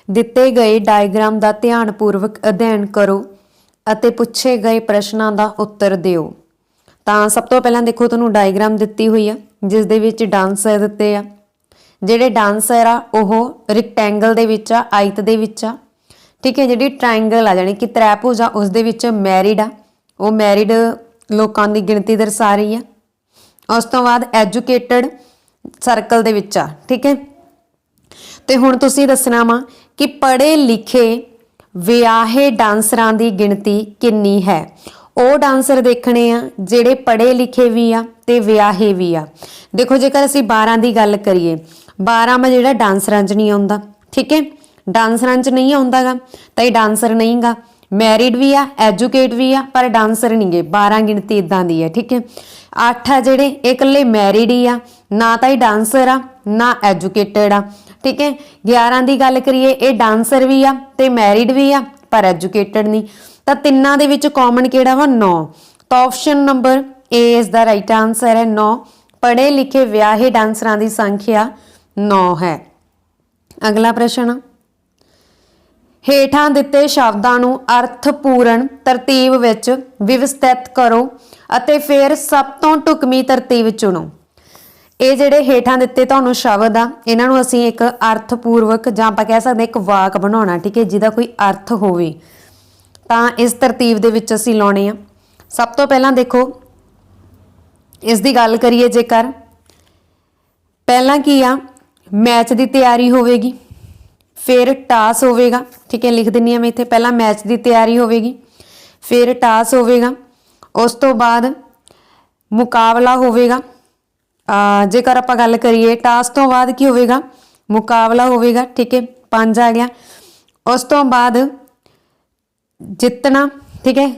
दिते गए डायग्राम का ध्यानपूर्वक अध्ययन करो ਅਤੇ ਪੁੱਛੇ ਗਏ ਪ੍ਰਸ਼ਨਾਂ ਦਾ ਉੱਤਰ ਦਿਓ ਤਾਂ ਸਭ ਤੋਂ ਪਹਿਲਾਂ ਦੇਖੋ ਤੁਹਾਨੂੰ ਡਾਇਗਰਾਮ ਦਿੱਤੀ ਹੋਈ ਆ ਜਿਸ ਦੇ ਵਿੱਚ ਡਾਂਸਰ ਦਿੱਤੇ ਆ ਜਿਹੜੇ ਡਾਂਸਰ ਆ ਉਹ ਰੈਕਟੈਂਗਲ ਦੇ ਵਿੱਚ ਆ ਆਇਤ ਦੇ ਵਿੱਚ ਆ ਠੀਕ ਹੈ ਜਿਹੜੀ ਟ੍ਰਾਇੰਗਲ ਆ ਯਾਨੀ ਕਿ ਤ੍ਰੈਭੁਜ ਆ ਉਸ ਦੇ ਵਿੱਚ ਮੈਰਿਡ ਆ ਉਹ ਮੈਰਿਡ ਲੋਕਾਂ ਦੀ ਗਿਣਤੀ ਦਰਸਾ ਰਹੀ ਆ ਉਸ ਤੋਂ ਬਾਅਦ ਐਜੂਕੇਟਡ ਸਰਕਲ ਦੇ ਵਿੱਚ ਆ ਠੀਕ ਹੈ ਤੇ ਹੁਣ ਤੁਸੀਂ ਦੱਸਣਾ ਵਾ ਕਿ ਪੜ੍ਹੇ ਲਿਖੇ ਵਿਆਹੇ ਡਾਂਸਰਾਂ ਦੀ ਗਿਣਤੀ ਕਿੰਨੀ ਹੈ ਉਹ ਡਾਂਸਰ ਦੇਖਣੇ ਆ ਜਿਹੜੇ ਪੜ੍ਹੇ ਲਿਖੇ ਵੀ ਆ ਤੇ ਵਿਆਹੇ ਵੀ ਆ ਦੇਖੋ ਜੇਕਰ ਅਸੀਂ 12 ਦੀ ਗੱਲ ਕਰੀਏ 12 ਮੈਂ ਜਿਹੜਾ ਡਾਂਸਰਾਂ 'ਚ ਨਹੀਂ ਆਉਂਦਾ ਠੀਕ ਹੈ ਡਾਂਸਰਾਂ 'ਚ ਨਹੀਂ ਆਉਂਦਾਗਾ ਤਾਂ ਇਹ ਡਾਂਸਰ ਨਹੀਂਗਾ ਮੈਰਿਡ ਵੀ ਆ ਐਜੂਕੇਟ ਵੀ ਆ ਪਰ ਡਾਂਸਰ ਨਹੀਂਗੇ 12 ਗਿਣਤੀ ਇਦਾਂ ਦੀ ਹੈ ਠੀਕ ਹੈ 8 ਆ ਜਿਹੜੇ ਇਹ ਇਕੱਲੇ ਮੈਰਿਡ ਹੀ ਆ ਨਾ ਤਾਂ ਇਹ ਡਾਂਸਰ ਆ ਨਾ ਐਜੂਕੇਟਡ ਆ ठीक है 11 की गल करिए ये डांसर भी आ ते मैरिड भी आ पर एजुकेटेड नहीं तो तिन्ना दे विच कॉमन किहड़ा वा 9 तो option number A is the right answer है 9 पढ़े लिखे विआहे डांसरां की संख्या 9 है अगला प्रश्न हेठां दिते शब्दां नूं अर्थपूर्ण तरतीब विच विवस्थित करो अते फिर सब तो ढुकवीं तरतीब चुनो ਇਹ ਜਿਹੜੇ ਹੇਠਾਂ ਦਿੱਤੇ ਤੁਹਾਨੂੰ ਸ਼ਬਦ ਆ ਇਹਨਾਂ ਨੂੰ ਅਸੀਂ ਇੱਕ ਅਰਥਪੂਰਵਕ ਜਾਂ ਆਪਾਂ ਕਹਿ ਸਕਦੇ ਇੱਕ ਵਾਕ ਬਣਾਉਣਾ ਠੀਕ ਹੈ ਜਿਹਦਾ ਕੋਈ ਅਰਥ ਹੋਵੇ ਤਾਂ ਇਸ ਤਰਤੀਬ ਦੇ ਵਿੱਚ ਅਸੀਂ ਲਾਉਣੇ ਆ ਸਭ ਤੋਂ ਪਹਿਲਾਂ ਦੇਖੋ ਇਸ ਦੀ ਗੱਲ ਕਰੀਏ ਜੇਕਰ ਪਹਿਲਾਂ ਕੀ ਆ ਮੈਚ ਦੀ ਤਿਆਰੀ ਹੋਵੇਗੀ ਫਿਰ ਟਾਸ ਹੋਵੇਗਾ ਠੀਕ ਹੈ ਲਿਖ ਦਿੰਨੀ ਆ ਮੈਂ ਇੱਥੇ ਪਹਿਲਾਂ ਮੈਚ ਦੀ ਤਿਆਰੀ ਹੋਵੇਗੀ ਫਿਰ ਟਾਸ ਹੋਵੇਗਾ ਉਸ ਤੋਂ ਬਾਅਦ ਮੁਕਾਬਲਾ ਹੋਵੇਗਾ जेकर आप गल करिए टास तो बाद की होगा मुकाबला होगा ठीक है 5 आ गया उस तो बाद जितना ठीक है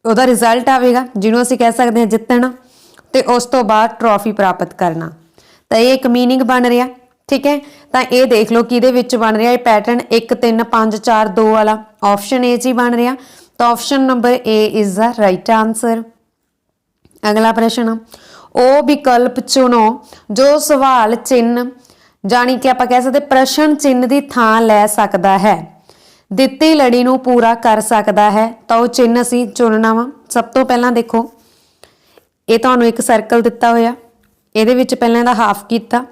ਉਹਦਾ रिजल्ट आएगा जिन्हों असीं कह सकते हैं जितना तो उस तो बाद ट्रॉफी प्राप्त करना तो ये एक मीनिंग बन रहा ठीक है तो ये देख लो कि बन रहा है पैटर्न 1 3 5 4 2 वाला ऑप्शन ए जी बन रहा तो option number A is the right answer अगला प्रश्न ਉਹ ਵਿਕਲਪ ਚੁਣੋ ਜੋ ਸਵਾਲ ਚਿੰਨ੍ਹ ਜਾਣੀ ਕਿ ਆਪਾਂ ਕਹਿ ਸਕਦੇ ਪ੍ਰਸ਼ਨ ਚਿੰਨ੍ਹ ਦੀ ਥਾਂ ਲੈ ਸਕਦਾ ਹੈ ਦਿੱਤੀ ਲੜੀ ਨੂੰ ਪੂਰਾ ਕਰ ਸਕਦਾ ਹੈ ਤਾਂ ਉਹ ਚਿੰਨ੍ਹ ਅਸੀਂ ਚੁਣਨਾ ਵਾ ਸਭ ਤੋਂ ਪਹਿਲਾਂ ਦੇਖੋ ਇਹ ਤੁਹਾਨੂੰ ਇੱਕ ਸਰਕਲ ਦਿੱਤਾ ਹੋਇਆ ਇਹਦੇ ਵਿੱਚ ਪਹਿਲਾਂ ਇਹਦਾ ਹਾਫ ਕੀਤਾ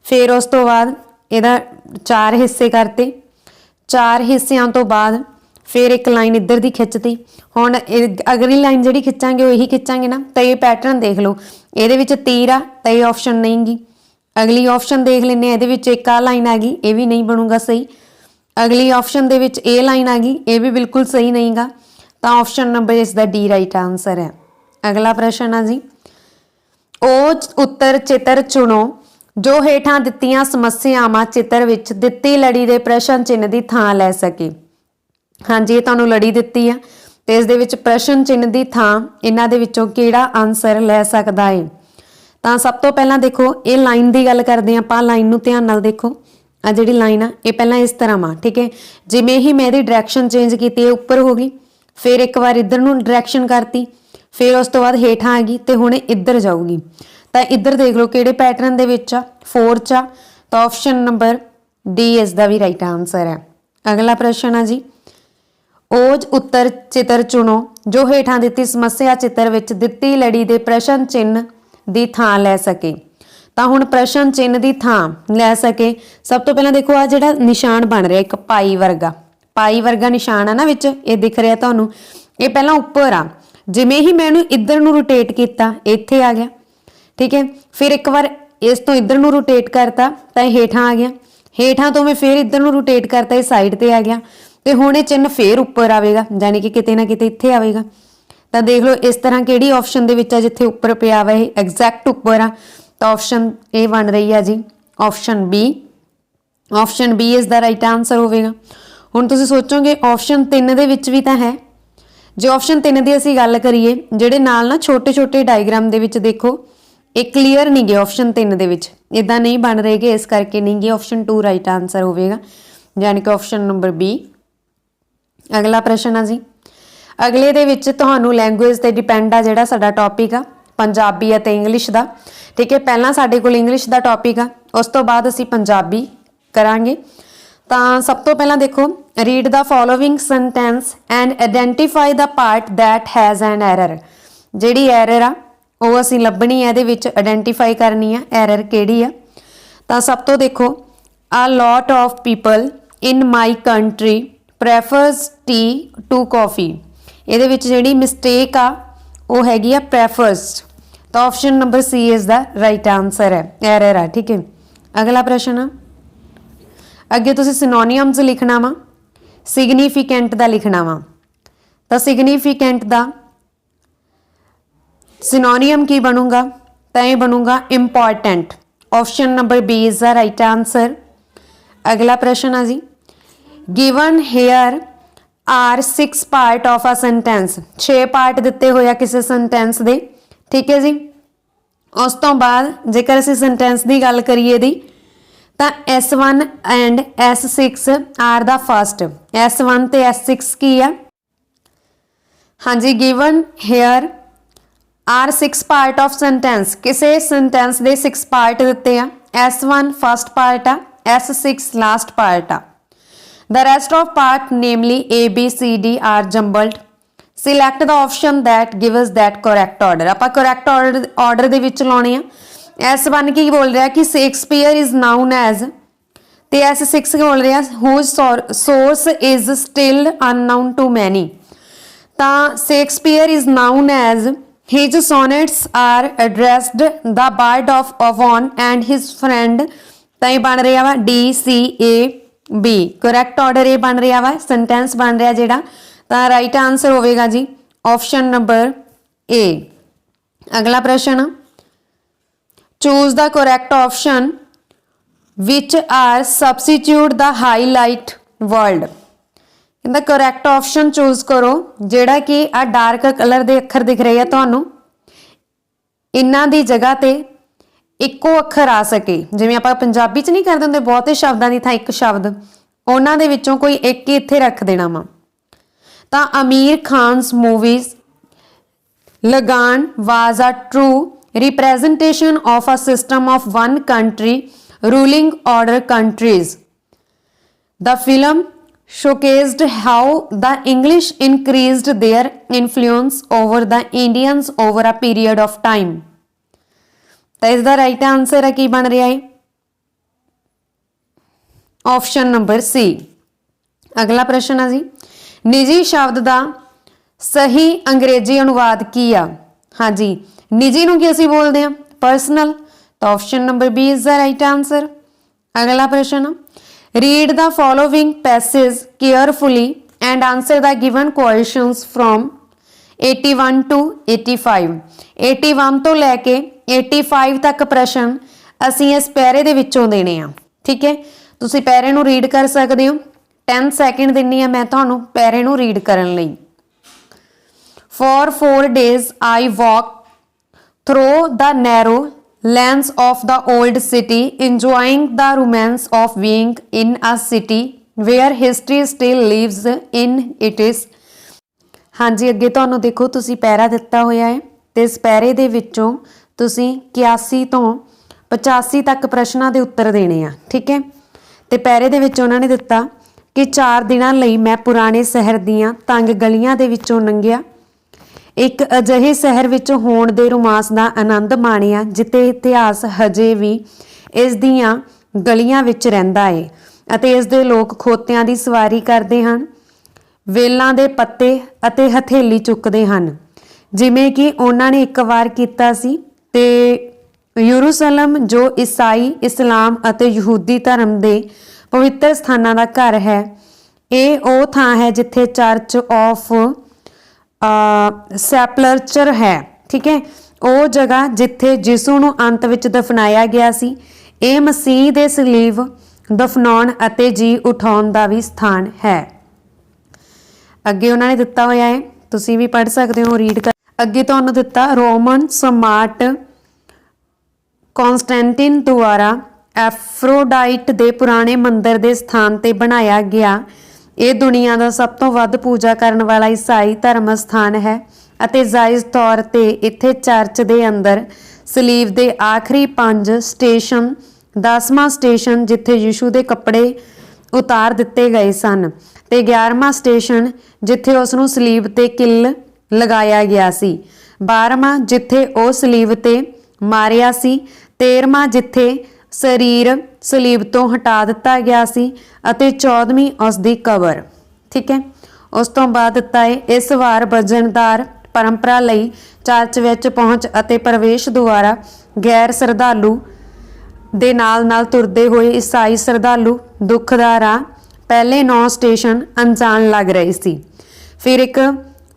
ਫਿਰ ਉਸ ਤੋਂ ਬਾਅਦ ਇਹਦਾ 4 ਹਿੱਸੇ ਕਰਤੇ 4 ਹਿੱਸਿਆਂ ਤੋਂ ਬਾਅਦ फिर एक लाइन इधर की खिंचती हुण अगली लाइन जी खिंचांगे वही खिंचांगे ना तो ये पैटर्न देख लो ये तीर आ तो ये ऑप्शन नहीं गी अगली ऑप्शन देख लें ये एक आ लाइन आ गई ये भी नहीं बनूगा सही अगली ऑप्शन दे विच ए लाइन आ गई ये भी बिल्कुल सही नहीं गा तो ऑप्शन नंबर इस दा डी राइट आंसर है अगला प्रश्न है जी ओ उत्तर चित्र चुनो जो हेठां दित्तियां समस्यावां चित्र विच दित्ती लड़ी दे प्रश्न चिन्ह की थां लै सके हाँ जी ये तुहानूं लड़ी दित्ती है तो इस दे विच प्रश्न चिन्ह की थां इन्हां दे विचों किहड़ा आंसर लै सकदा है तो सब तो पहला देखो ये लाइन की गल करते हैं आपां लाइन नूं ध्यान नाल देखो आ जिहड़ी लाइन आ ये पहला इस तरह वा ठीक है जिवें ही मैं इहदी डायरैक्शन चेंज की है ऊपर हो गई फिर एक बार इधर नूं डायरैक्शन करती, फिर उस तो बाद हेठां आ गई ते हुण इधर जाऊगी। तो इधर देख लो किहड़े पैटर्न दे विच आ, 4 च आ, तो ऑप्शन नंबर डी इसका भी राइट आंसर है। अगला प्रश्न है जी, ओज उत्तर चित्र चुनो जो हेठां दित्ती समस्या चित्र विच दित्ती लड़ी दे प्रश्न चिन्ह दी थां लै सके। तो हुण प्रश्न चिन्ह दी थां लै सके, सब तो पहला देखो आ जिहड़ा निशान बन रहा एक पाई वर्गा निशान है ना विच, ये दिख रहा तुहानूं, ये पहला उपर आ, जिवें ही मैं इहनूं इधर नूं रोटेट किया इत्थे आ गया, ठीक है। फिर एक बार इस तो इधर नूं रोटेट करता तो हेठां आ गया, हेठां तो मैं फिर इधर नूं रोटेट करता ये साइड ते आ गया, तो हुण ये चिन्ह फिर उपर आवेगा, यानी कि किते ना किते इत्थे आवेगा। तो देख लो इस तरह किहड़ी ऑप्शन दे विच आ जिथे उपर पिया वा ये एग्जैक्ट उपर आ, तो ऑप्शन ए बन रही है जी option B. Option B is the right answer होवेगा। हुण तुसीं सोचोगे ऑप्शन 3 दे विच भी तां है, जो ऑप्शन 3 की असीं गल करिए जिहड़े नाल ना छोटे छोटे डायग्राम दे विच देखो एक क्लीयर नहीं गए, ऑप्शन 3 दे विच इदां नहीं बन रहे गए, इस करके नहीं गए, ऑप्शन 2 राइट आंसर होवेगा, यानी कि ऑप्शन नंबर बी। अगला प्रश्न है जी, अगले दे विच तुहानूं लैंगुएज ते डिपेंड आ जिहड़ा साडा टॉपिक आ पंजाबी अते इंग्लिश दा, ठीक है। पहला साडे कोल इंग्लिश दा टॉपिक आ, उस तो बाद असीं पंजाबी करांगे। ਤਾਂ सब तो पहला देखो, read the following sentence and identify the part that has an error. जिहड़ी एरर आ वो असीं लभनी है, इहदे विच आइडेंटिफाई करनी है एरर किहड़ी आ। ਤਾਂ सब तो देखो, a lot of people in my country prefers tea to coffee. इहदे विच जिहड़ी मिसटेक आ वो हैगी आ प्रैफर्स, तो option number C is the right answer है, एरर आ, ठीक है। अगला प्रश्न आ, अगे तुसीं सिनोनियम्स लिखना वा, सिग्नीफिकेंट दा लिखना वा। तो सिग्नीफिकेंट दा सिनोनियम की बनूगा, तो ये बनूगा important, option number B is the right answer. अगला प्रश्न है जी, given here are 6 part of a sentence. 6 part दिते हुए किसी सेंटेंस दे, ठीक है जी। उस तो बाद जेकर असीं सेंटेंस की गल करिए दी, तो S1 and S6 are the first. S1 ते S6 की है, हाँ जी, given here are 6 part of sentence, किसी सेंटेंस दे 6 पार्ट दिते आ, S1 फस्ट पार्ट आ, S6 लास्ट पार्ट आ। The rest of part namely A B C D are jumbled. Select the option that gives that correct order. आपां correct order दे विच लाउणे आ। S1 की बोल रहा है कि शेक्सपीयर इज नाउन एज, ते S6 बोल रहा है whose source is still unknown to many. तो Shakespeare is known as his sonnets are addressed the bard of Avon and his friend. तो ये बन रहा वा DCAB, करैक्ट ऑर्डर ये बन रहा वा, सेंटेंस बन रहा जिहड़ा, तो राइट आंसर होवेगा जी ऑप्शन नंबर ए। अगला प्रश्न, choose the correct option which are substitute the highlight word. कहता करैक्ट ऑप्शन चूज करो जिहड़ा कि आ डार्क कलर के अखर दिख रहे हैं तुहानूं, इन्हां दी जगह ते इक्को अखर आ सके। जिवें आपां पंजाबी च नहीं करदे हुंदे बहुते शब्दां दी थां एक शब्द, उन्हां दे विचों कोई एक ही इत्थे रख देना वा। तां आमिर खान's मूवीज लगान was a true representation of a system of one country ruling other countries. The film showcased how the English increased their influence over the Indians over a period of time. तो इसका right answer है की बन रहा है option number सी। अगला प्रश्न है जी, निजी शब्द का सही अंग्रेजी अनुवाद की आ। हाँ जी, निजी नूं की असीं बोलते हैं पर्सनल, तो option number B is the right answer. अगला प्रश्न, read the following passage carefully and answer the given questions from 81 to 85। 81 तो लैके 85 तक प्रश्न असीं इस पैरे दे विचों देने आ, ठीक है। तुसीं पैरे नूं रीड कर सकते हो, 10 सैकेंड दिन्नी आ मैं तुहानूं पैरे नूं रीड करन लई। For 4 days I walked through the narrow lanes of the old city, enjoying the romance of being in a city where history still lives in it is। हाँ जी, अगे तुहानूं देखो तुसी पैरा दिता होया है ते इस पैरे दे विचों तुसी 81 तो 85 तक प्रश्नां दे उत्तर देने आ। ठीक है, ते पैरे दे विच उन्हां ने दिता कि 4 दिनां लई मैं पुराने शहर दीआं तंग गलियां दे विचों लंघिया, एक अजिहे शहर विच होण दे रोमांस दा आनंद माणिया जिथे इतिहास हजे भी इस दीआं गलियां विच रहिंदा है अते इस दे लोक खोतियां दी सवारी करदे हन, वेलां दे पत्ते अते हथेली चुकदे हन जिवें कि उन्हां ने एक वार कीता सी। ते यरूशलम जो ईसाई इस्लाम अते यहूदी धर्म दे पवित्र स्थानां दा घर है, ਇਹ ਉਹ ਥਾਂ है जिथे चर्च ऑफ सैपलचर है। ठीक है, ਉਹ जगह जिथे यीशु ਨੂੰ अंत विच दफनाया गया सी। ਇਹ मसीह दे सलीब दफनाउण अते जी उठाउण दा भी स्थान है। अगे उन्होंने दिता होया है, तुसी भी पढ़ सकते हो, रीड कर। अगे तुहानूं दिता रोमन सम्राट कॉन्स्टेंटिन द्वारा एफ्रोडाइट दे पुराने मंदिर दे स्थान ते बनाया गया ਇਹ दुनिया का सब तो वध पूजा करने वाला ईसाई धर्म स्थान है ਅਤੇ जायज़ तौर ते इत्थे चर्च दे अंदर सलीब दे आखिरी 5 स्टेशन 10वां स्टेशन जिथे यीशु दे कपड़े उतार दिते गए सन ते 11वां स्टेशन जिथे उसनूं सलीब ते किल लगाया गया सी, 12वां जिथे ਉਹ सलीब ते मारिया सी, 13वां जिथे शरीर सलीब तो हटा दिता गया सी अते 14वीं उसकी कबर। ठीक है, उस तो बाद दिता है इस वार वजनदार परंपरा लई चर्च विच पहुँच अते प्रवेश द्वारा गैर श्रद्धालु दे नाल तुरदे हुए ईसाई श्रद्धालु दुख दा राह पहले 9 स्टेशन अनजान लग रहे सी। फिर एक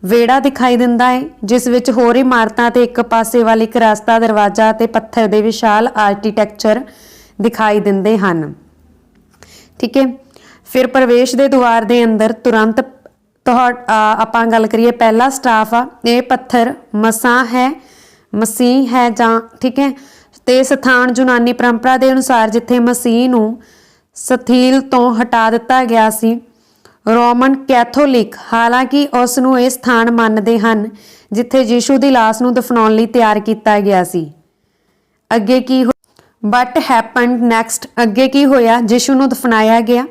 वेड़ा दिखाई दिंदा है जिस विच होर इमारतां ते एक पासे वाल एक रास्ता दरवाजा ते पत्थर दे विशाल आर्कीटैक्चर दिखाई दिंदे हन। ठीक है, फिर प्रवेश दे द्वार दे अंदर तुरंत आपां गल करिए पहला स्टाफ आ ये पत्थर मसीह है जां ठीक है, ते स्थान यूनानी परंपरा दे अनुसार जिथे मसीह नूं सथील तो हटा दिता गया सी। रोमन कैथोलिक हालांकि उस नूं इह स्थान मानदे हन जिथे यीशु दी लाश नूं दफनाउण लई तैयार किया गया सी। अगे की बट हैपनड नैक्सट, अगे की होया, यीशु नूं दफनाया गया,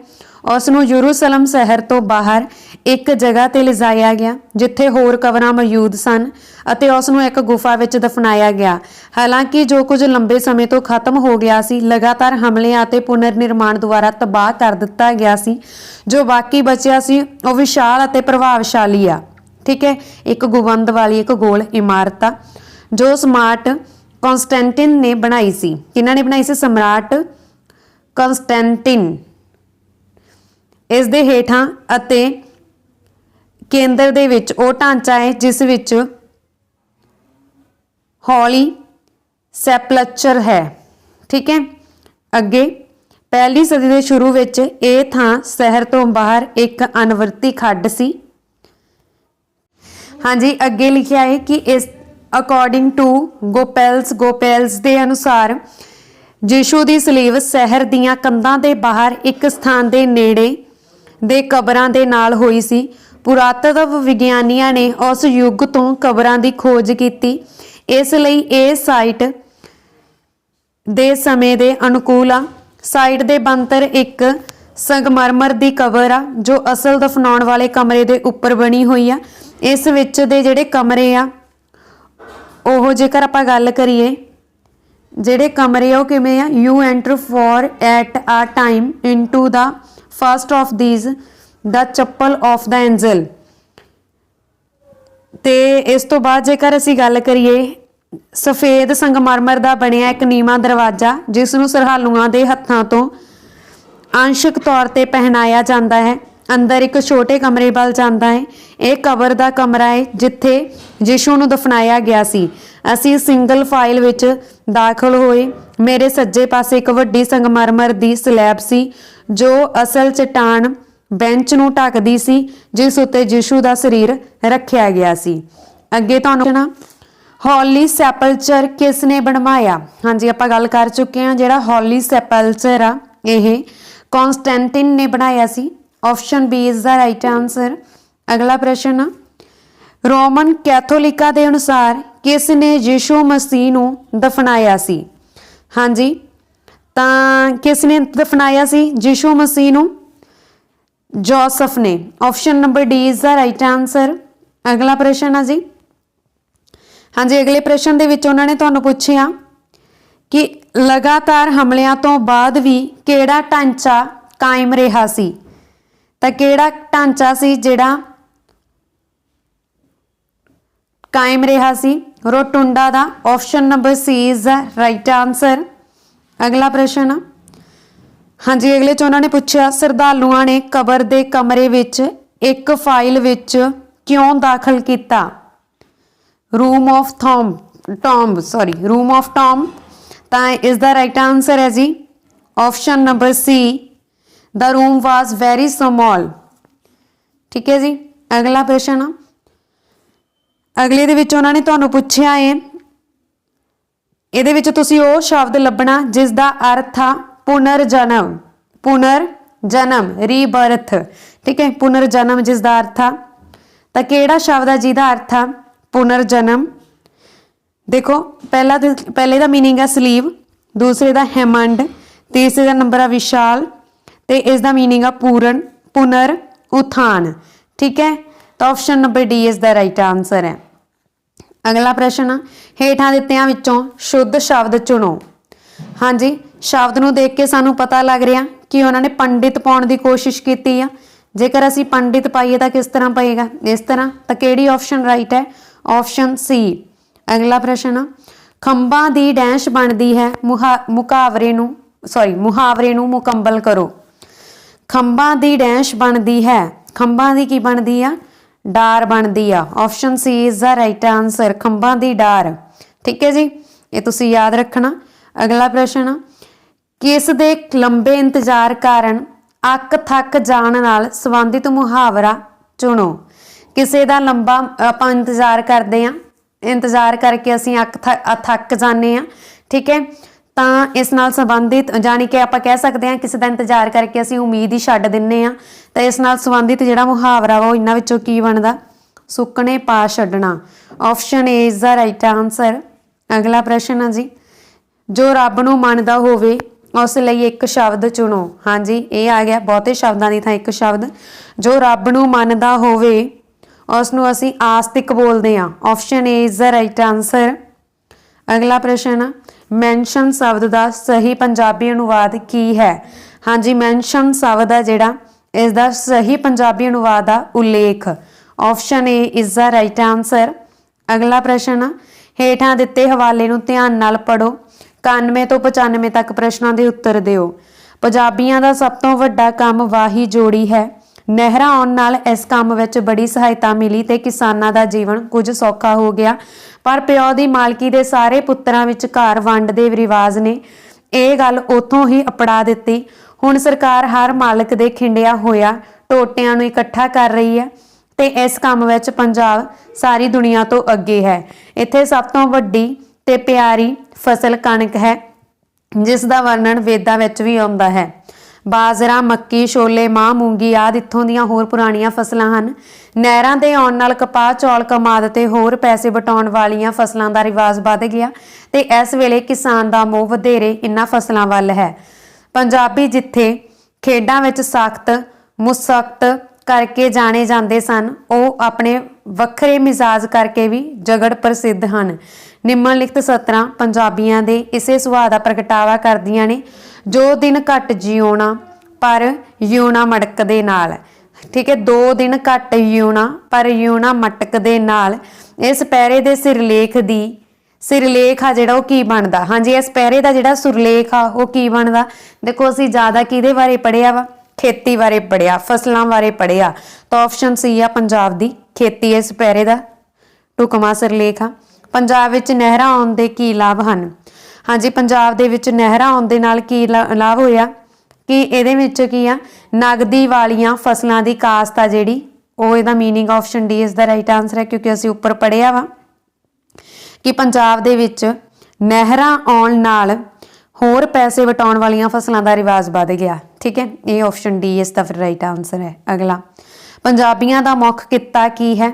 उस नूं यरूशलम शहर तो बाहर एक जगह ते लिजाया गया जिथे होर कबरां मौजूद सन अते उस नूं एक गुफा विच दफनाया गया। हालांकि जो कुछ लंबे समय तो खत्म हो गया सी लगातार हमले अते पुनर्निर्माण द्वारा तबाह कर दिता गया सी, जो बाकी बचिया सी वह विशाल अते प्रभावशाली आ। ठीक है, एक गुंबद वाली एक गोल इमारत आ जो सम्राट कॉन्स्टेंटिन ने बनाई सी। किन्हां ने बनाई सी? सम्राट कॉन्स्टेंटिन। इस दे हेठां अते केंद्र दे विच वो ढांचा है जिस विच हॉली सैपलचर है। ठीक है, अगे पहली सदी के शुरू विच ये थां शहर तो बाहर एक अनवरती खड्ड सी। हाँ जी, अगे लिखिया है कि इस अकॉर्डिंग टू गोपेल्स के अनुसार यीशु दी सलीब शहर दीआं कंधां दे बाहर एक स्थान दे नेड़े दे कबरां दे नाल होई सी। पुरातत्व विग्यानियां ने उस युग तो कबरां दी खोज की, इसलिए ये साइट दे समय दे अनुकूल आ। साइट दे बनतर एक संगमरमर दी कबर आ जो असल दफनाउण वाले कमरे दे उपर बनी हुई आ। इस विच दे जिहड़े कमरे आ ओह जेकर आपां गल करिए जिहड़े कमरे आ किवें आ, you enter four at a time into the first of these the chapel of the angel. ते इस तो बाद जेकर असीं गल करिए सफेद संगमरमर का बनिया एक नीवां दरवाजा जिसनूं सरहालुआं दे हत्थां तो अंशक तौर पर पहनाया जाता है, अंदर एक छोटे कमरे वाल जाता है। यह कबर का कमरा है जिथे यीशु नूं दफनाया गया सी। असीं सिंगल फाइल विच दाखिल होए। मेरे सज्जे पासे एक वड्डी संगमरमर की स्लैब सी जो असल चट्टान बेंच नूं ढकदी सी जिस उत्ते यीशु का शरीर रखिया गया सी। अगे तुहानूं हॉली सैपलचर किसने बनवाया? हाँ जी, आपां गल कर चुके हैं जिहड़ा हॉली सैपलचर आ यह कॉन्स्टेंटिन ने बनाया सी। Option B is the right answer. अगला प्रश्न, ਰੋਮਨ ਕੈਥੋਲਿਕਾਂ ਦੇ ਅਨੁਸਾਰ ਕਿਸ ਨੇ ਯਿਸੂ ਮਸੀਹ ਨੂੰ ਦਫਨਾਇਆ ਸੀ? ਹਾਂਜੀ, ਤਾਂ ਕਿਸ ਨੇ ਦਫਨਾਇਆ ਸੀ ਯਿਸੂ ਮਸੀਹ ਨੂੰ? ਜੋਸਫ ਨੇ। Option number D is the right answer. ਅਗਲਾ ਪ੍ਰਸ਼ਨ ਆ ਜੀ। ਹਾਂਜੀ, ਅਗਲੇ ਪ੍ਰਸ਼ਨ ਦੇ ਵਿੱਚ ਉਹਨਾਂ ਨੇ ਤੁਹਾਨੂੰ ਪੁੱਛਿਆ ਕਿ ਲਗਾਤਾਰ ਹਮਲਿਆਂ ਤੋਂ ਬਾਅਦ ਵੀ ਕਿਹੜਾ ਢਾਂਚਾ ਕਾਇਮ ਰਿਹਾ ਸੀ? ਤਾਂ ਕਿਹੜਾ ਢਾਂਚਾ ਸੀ ਜਿਹੜਾ ਕਾਇਮ ਰਿਹਾ ਸੀ? ਰੋਟੁੰਡਾ ਦਾ। Option number C is the right answer. ਅਗਲਾ ਪ੍ਰਸ਼ਨ ਆ। ਹਾਂਜੀ, ਅਗਲੇ 'ਚ ਉਹਨਾਂ ਨੇ ਪੁੱਛਿਆ ਸ਼ਰਧਾਲੂਆਂ ਨੇ ਕਬਰ ਦੇ ਕਮਰੇ ਵਿੱਚ ਇੱਕ ਫਾਈਲ ਵਿੱਚ ਕਿਉਂ ਦਾਖਲ ਕੀਤਾ? ਰੂਮ ਆਫ ਟੌਮ ਤਾਂ ਇਸ ਦਾ ਰਾਈਟ ਆਂਸਰ ਹੈ ਜੀ ਆਪਸ਼ਨ ਨੰਬਰ ਸੀ, ਦ ਰੂਮ ਵਾਜ਼ ਵੈਰੀ ਸਮਾਲ। ਠੀਕ ਹੈ ਜੀ। ਅਗਲਾ ਪ੍ਰਸ਼ਨ ਆ। ਅਗਲੇ ਦੇ ਵਿੱਚ ਉਹਨਾਂ ਨੇ ਤੁਹਾਨੂੰ ਪੁੱਛਿਆ ਹੈ, ਇਹਦੇ ਵਿੱਚ ਤੁਸੀਂ ਉਹ ਸ਼ਬਦ ਲੱਭਣਾ ਜਿਸ ਦਾ ਅਰਥ ਆ ਪੁਨਰ ਜਨਮ ਰੀਬਰਥ। ਠੀਕ ਹੈ, ਪੁਨਰ ਜਨਮ ਜਿਸ ਦਾ ਅਰਥ ਆ, ਤਾਂ ਕਿਹੜਾ ਸ਼ਬਦ ਆ ਜਿਹਦਾ ਅਰਥ ਆ ਪੁਨਰ ਜਨਮ? ਦੇਖੋ, ਪਹਿਲੇ ਦਾ ਮੀਨਿੰਗ ਹੈ ਸਲੀਵ, ਦੂਸਰੇ ਦਾ ਹੈਮੰਡ, ਤੀਸਰੇ ਦਾ ਨੰਬਰ ਆ ਵਿਸ਼ਾਲ, ਤੇ ਇਸ ਦਾ ਮੀਨਿੰਗ ਆ ਪੁਨਰ ਉਥਾਨ। ਠੀਕ ਹੈ, ਤਾਂ ਆਪਸ਼ਨ ਨੰਬਰ ਡੀ ਇਸ ਦਾ ਰਾਈਟ ਆਂਸਰ ਹੈ। ਅਗਲਾ ਪ੍ਰਸ਼ਨ ਆ, ਹੇਠਾਂ ਦਿੱਤਿਆਂ ਵਿੱਚੋਂ ਸ਼ੁੱਧ ਸ਼ਬਦ ਚੁਣੋ। ਹਾਂਜੀ, ਸ਼ਬਦ ਨੂੰ ਦੇਖ ਕੇ ਸਾਨੂੰ ਪਤਾ ਲੱਗ ਰਿਹਾ ਕਿ ਉਹਨਾਂ ਨੇ ਪੰਡਿਤ ਪਾਉਣ ਦੀ ਕੋਸ਼ਿਸ਼ ਕੀਤੀ ਆ। ਜੇਕਰ ਅਸੀਂ ਪੰਡਿਤ ਪਾਈਏ ਤਾਂ ਕਿਸ ਤਰ੍ਹਾਂ ਪਏਗਾ? ਇਸ ਤਰ੍ਹਾਂ। ਤਾਂ ਕਿਹੜੀ ਆਪਸ਼ਨ ਰਾਈਟ ਹੈ? ਆਪਸ਼ਨ ਸੀ। ਅਗਲਾ ਪ੍ਰਸ਼ਨ ਆ, ਖੰਭਾਂ ਦੀ ਡੈਸ਼ ਬਣਦੀ ਹੈ ਮੁਹਾਵਰੇ ਨੂੰ ਮੁਕੰਮਲ ਕਰੋ। ਖੰਭਾਂ ਦੀ ਡੈਸ਼ ਬਣਦੀ ਹੈ, ਖੰਭਾਂ ਦੀ ਕੀ ਬਣਦੀ ਆ? ਡਾਰ ਬਣਦੀ ਆ। Option C is the right answer, ਖੰਭਾਂ ਦੀ ਡਾਰ। ਠੀਕ ਹੈ ਜੀ, ਇਹ ਤੁਸੀਂ ਯਾਦ ਰੱਖਣਾ। ਅਗਲਾ ਪ੍ਰਸ਼ਨ ਆ, ਕਿਸ ਦੇ ਲੰਬੇ ਇੰਤਜ਼ਾਰ ਕਾਰਨ ਅੱਕ ਥੱਕ ਜਾਣ ਨਾਲ ਸੰਬੰਧਿਤ ਮੁਹਾਵਰਾ ਚੁਣੋ। ਕਿਸੇ ਦਾ ਲੰਬਾ ਆਪਾਂ ਇੰਤਜ਼ਾਰ ਕਰਦੇ ਹਾਂ, ਇੰਤਜ਼ਾਰ ਕਰਕੇ ਅਸੀਂ ਥੱਕ ਜਾਂਦੇ ਹਾਂ। ਠੀਕ ਹੈ, ਤਾਂ ਇਸ ਨਾਲ ਸੰਬੰਧਿਤ ਜਾਣੀ ਕਿ ਆਪਾਂ ਕਹਿ ਸਕਦੇ ਹਾਂ ਕਿਸੇ ਦਾ ਇੰਤਜ਼ਾਰ ਕਰਕੇ ਅਸੀਂ ਉਮੀਦ ਹੀ ਛੱਡ ਦਿੰਦੇ ਹਾਂ। ਤਾਂ ਇਸ ਨਾਲ ਸੰਬੰਧਿਤ ਜਿਹੜਾ ਮੁਹਾਵਰਾ ਵਾ ਉਹ ਇਹਨਾਂ ਵਿੱਚੋਂ ਕੀ ਬਣਦਾ? ਸੁੱਕਣੇ ਪਾ ਛੱਡਣਾ। Option A is the right answer. ਅਗਲਾ ਪ੍ਰਸ਼ਨ ਆ ਜੀ, ਜੋ ਰੱਬ ਨੂੰ ਮੰਨਦਾ ਹੋਵੇ ਉਸ ਲਈ ਇੱਕ ਸ਼ਬਦ ਚੁਣੋ। ਹਾਂਜੀ, ਇਹ ਆ ਗਿਆ ਬਹੁਤੇ ਸ਼ਬਦਾਂ ਦੀ ਥਾਂ ਇੱਕ ਸ਼ਬਦ। ਜੋ ਰੱਬ ਨੂੰ ਮੰਨਦਾ ਹੋਵੇ ਉਸ ਨੂੰ ਅਸੀਂ ਆਸਤਿਕ ਬੋਲਦੇ ਹਾਂ। Option A is the right answer. ਅਗਲਾ ਪ੍ਰਸ਼ਨ ਆ, ਮੈਂਸ਼ਨ ਸ਼ਬਦ ਦਾ ਸਹੀ ਪੰਜਾਬੀ ਅਨੁਵਾਦ ਕੀ ਹੈ? ਹਾਂਜੀ, ਮੈਂਸ਼ਨ ਸ਼ਬਦ ਆ ਜਿਹੜਾ ਇਸ ਦਾ ਸਹੀ ਪੰਜਾਬੀ ਅਨੁਵਾਦ ਆ ਉਲੇਖ। Option A is the right answer. ਅਗਲਾ ਪ੍ਰਸ਼ਨ ਆ, ਹੇਠਾਂ ਦਿੱਤੇ ਹਵਾਲੇ ਨੂੰ ਧਿਆਨ ਨਾਲ ਪੜ੍ਹੋ। 91 ਤੋਂ 95 ਤੱਕ ਪ੍ਰਸ਼ਨਾਂ ਦੇ ਉੱਤਰ ਦਿਓ। ਪੰਜਾਬੀਆਂ ਦਾ ਸਭ ਤੋਂ ਵੱਡਾ ਕੰਮ ਵਾਹੀ ਜੋੜੀ ਹੈ। ਨਹਿਰਾਂ ਆਉਣ ਨਾਲ ਇਸ ਕੰਮ ਵਿੱਚ ਬੜੀ ਸਹਾਇਤਾ ਮਿਲੀ ਤੇ ਕਿਸਾਨਾਂ ਦਾ ਜੀਵਨ ਕੁਝ ਸੌਖਾ ਹੋ ਗਿਆ, ਪਰ ਪਿਓ ਦੀ ਮਾਲਕੀ ਦੇ ਸਾਰੇ ਪੁੱਤਰਾਂ ਵਿੱਚ ਘਰ ਵੰਡ ਦੇ ਰਿਵਾਜ ਨੇ ਇਹ ਗੱਲ ਉੱਥੋਂ ਹੀ ਅਪਣਾ ਦਿੱਤੀ। ਹੁਣ ਸਰਕਾਰ ਹਰ ਮਾਲਕ ਦੇ ਖਿੰਡਿਆ ਹੋਇਆ ਟੋਟਿਆਂ ਨੂੰ ਇਕੱਠਾ ਕਰ ਰਹੀ ਹੈ ਤੇ ਇਸ ਕੰਮ ਵਿੱਚ ਪੰਜਾਬ ਸਾਰੀ ਦੁਨੀਆ ਤੋਂ ਅੱਗੇ ਹੈ। ਇੱਥੇ ਸਭ ਤੋਂ ਵੱਡੀ ਤੇ ਪਿਆਰੀ ਫਸਲ ਕਣਕ ਹੈ, ਜਿਸ ਦਾ ਵਰਣਨ ਵੇਦਾਂ ਵਿੱਚ ਵੀ ਆਉਂਦਾ ਹੈ। ਬਾਜਰਾ, ਮੱਕੀ, ਛੋਲੇ, ਮਾਂ, ਮੂੰਗੀ ਆਦਿ ਇੱਥੋਂ ਦੀਆਂ ਹੋਰ ਪੁਰਾਣੀਆਂ ਫਸਲਾਂ ਹਨ। ਨਹਿਰਾਂ ਦੇ ਆਉਣ ਨਾਲ ਕਪਾਹ, ਚੌਲ, ਕਮਾਦ ਤੇ ਹੋਰ ਪੈਸੇ ਬਟਾਉਣ ਵਾਲੀਆਂ ਫਸਲਾਂ ਦਾ ਰਿਵਾਜ ਵੱਧ ਗਿਆ ਤੇ ਇਸ ਵੇਲੇ ਕਿਸਾਨ ਦਾ ਮੋਹ ਵਧੇਰੇ ਇਹਨਾਂ ਫਸਲਾਂ ਵੱਲ ਹੈ। ਪੰਜਾਬੀ ਜਿੱਥੇ ਖੇਡਾਂ ਵਿੱਚ ਸਖਤ ਮੁਸਕਤ ਕਰਕੇ ਜਾਣੇ ਜਾਂਦੇ ਸਨ, ਉਹ ਆਪਣੇ ਵੱਖਰੇ ਮਿਜ਼ਾਜ ਕਰਕੇ ਵੀ ਜਗੜ ਪ੍ਰਸਿੱਧ ਹਨ। ਨਿਮਨਲਿਖਤ ਸਤਰਾਂ ਪੰਜਾਬੀਆਂ ਦੇ ਇਸੇ ਸੁਭਾਅ ਦਾ ਪ੍ਰਗਟਾਵਾ ਕਰਦੀਆਂ ਨੇ। ਜੋ ਦਿਨ ਘੱਟ ਜਿਉਣਾ ਪਰ ਜਿਉਣਾ ਮਟਕ ਦੇ ਨਾਲ। ਠੀਕ ਹੈ, 2 ਦਿਨ ਘੱਟ ਜਿਉਣਾ ਪਰ ਜਿਉਣਾ ਮਟਕ ਦੇ ਨਾਲ। ਇਸ ਪੈਰੇ ਦੇ ਸਿਰਲੇਖ ਆ ਜਿਹੜਾ ਉਹ ਕੀ ਬਣਦਾ? ਹਾਂਜੀ, ਇਸ ਪੈਰੇ ਦਾ ਜਿਹੜਾ ਸੁਰਲੇਖ ਆ ਉਹ ਕੀ ਬਣਦਾ? ਦੇਖੋ, ਅਸੀਂ ਜ਼ਿਆਦਾ ਕਿਹਦੇ ਬਾਰੇ ਪੜ੍ਹਿਆ ਵਾ? ਖੇਤੀ ਬਾਰੇ ਪੜ੍ਹਿਆ, ਫਸਲਾਂ ਬਾਰੇ ਪੜ੍ਹਿਆ। ਤਾਂ ਆਪਸ਼ਨ ਸੀ ਆ ਪੰਜਾਬ ਦੀ ਖੇਤੀ ਇਸ ਪੈਰੇ ਦਾ ਢੁਕਵਾਂ ਸਿਰਲੇਖ ਆ। ਪੰਜਾਬ ਵਿੱਚ ਨਹਿਰਾਂ ਆਉਣ ਦੇ ਕੀ ਲਾਭ ਹਨ? ਹਾਂਜੀ, ਪੰਜਾਬ ਦੇ ਵਿੱਚ ਨਹਿਰਾਂ ਆਉਣ ਦੇ ਨਾਲ ਕੀ ਲਾਭ ਹੋਇਆ ਕਿ ਇਹਦੇ ਵਿੱਚ ਕੀ ਆ? ਨਗਦੀ ਵਾਲੀਆਂ ਫਸਲਾਂ ਦੀ ਕਾਸ਼ਤ ਆ ਜਿਹੜੀ ਉਹ ਇਹਦਾ ਮੀਨਿੰਗ ਆਪਸ਼ਨ ਡੀ ਇਸ ਦਾ ਰਾਈਟ ਆਂਸਰ ਹੈ, ਕਿਉਂਕਿ ਅਸੀਂ ਉੱਪਰ ਪੜ੍ਹਿਆ ਵਾ ਕਿ ਪੰਜਾਬ ਦੇ ਵਿੱਚ ਨਹਿਰਾਂ ਆਉਣ ਨਾਲ ਹੋਰ ਪੈਸੇ ਵਟਾਉਣ ਵਾਲੀਆਂ ਫਸਲਾਂ ਦਾ ਰਿਵਾਜ ਵੱਧ ਗਿਆ। ਠੀਕ ਹੈ, ਇਹ ਆਪਸ਼ਨ ਡੀ ਇਸ ਦਾ ਫਿਰ ਰਾਈਟ ਆਂਸਰ ਹੈ। ਅਗਲਾ, ਪੰਜਾਬੀਆਂ ਦਾ ਮੁੱਖ ਕਿੱਤਾ ਕੀ ਹੈ?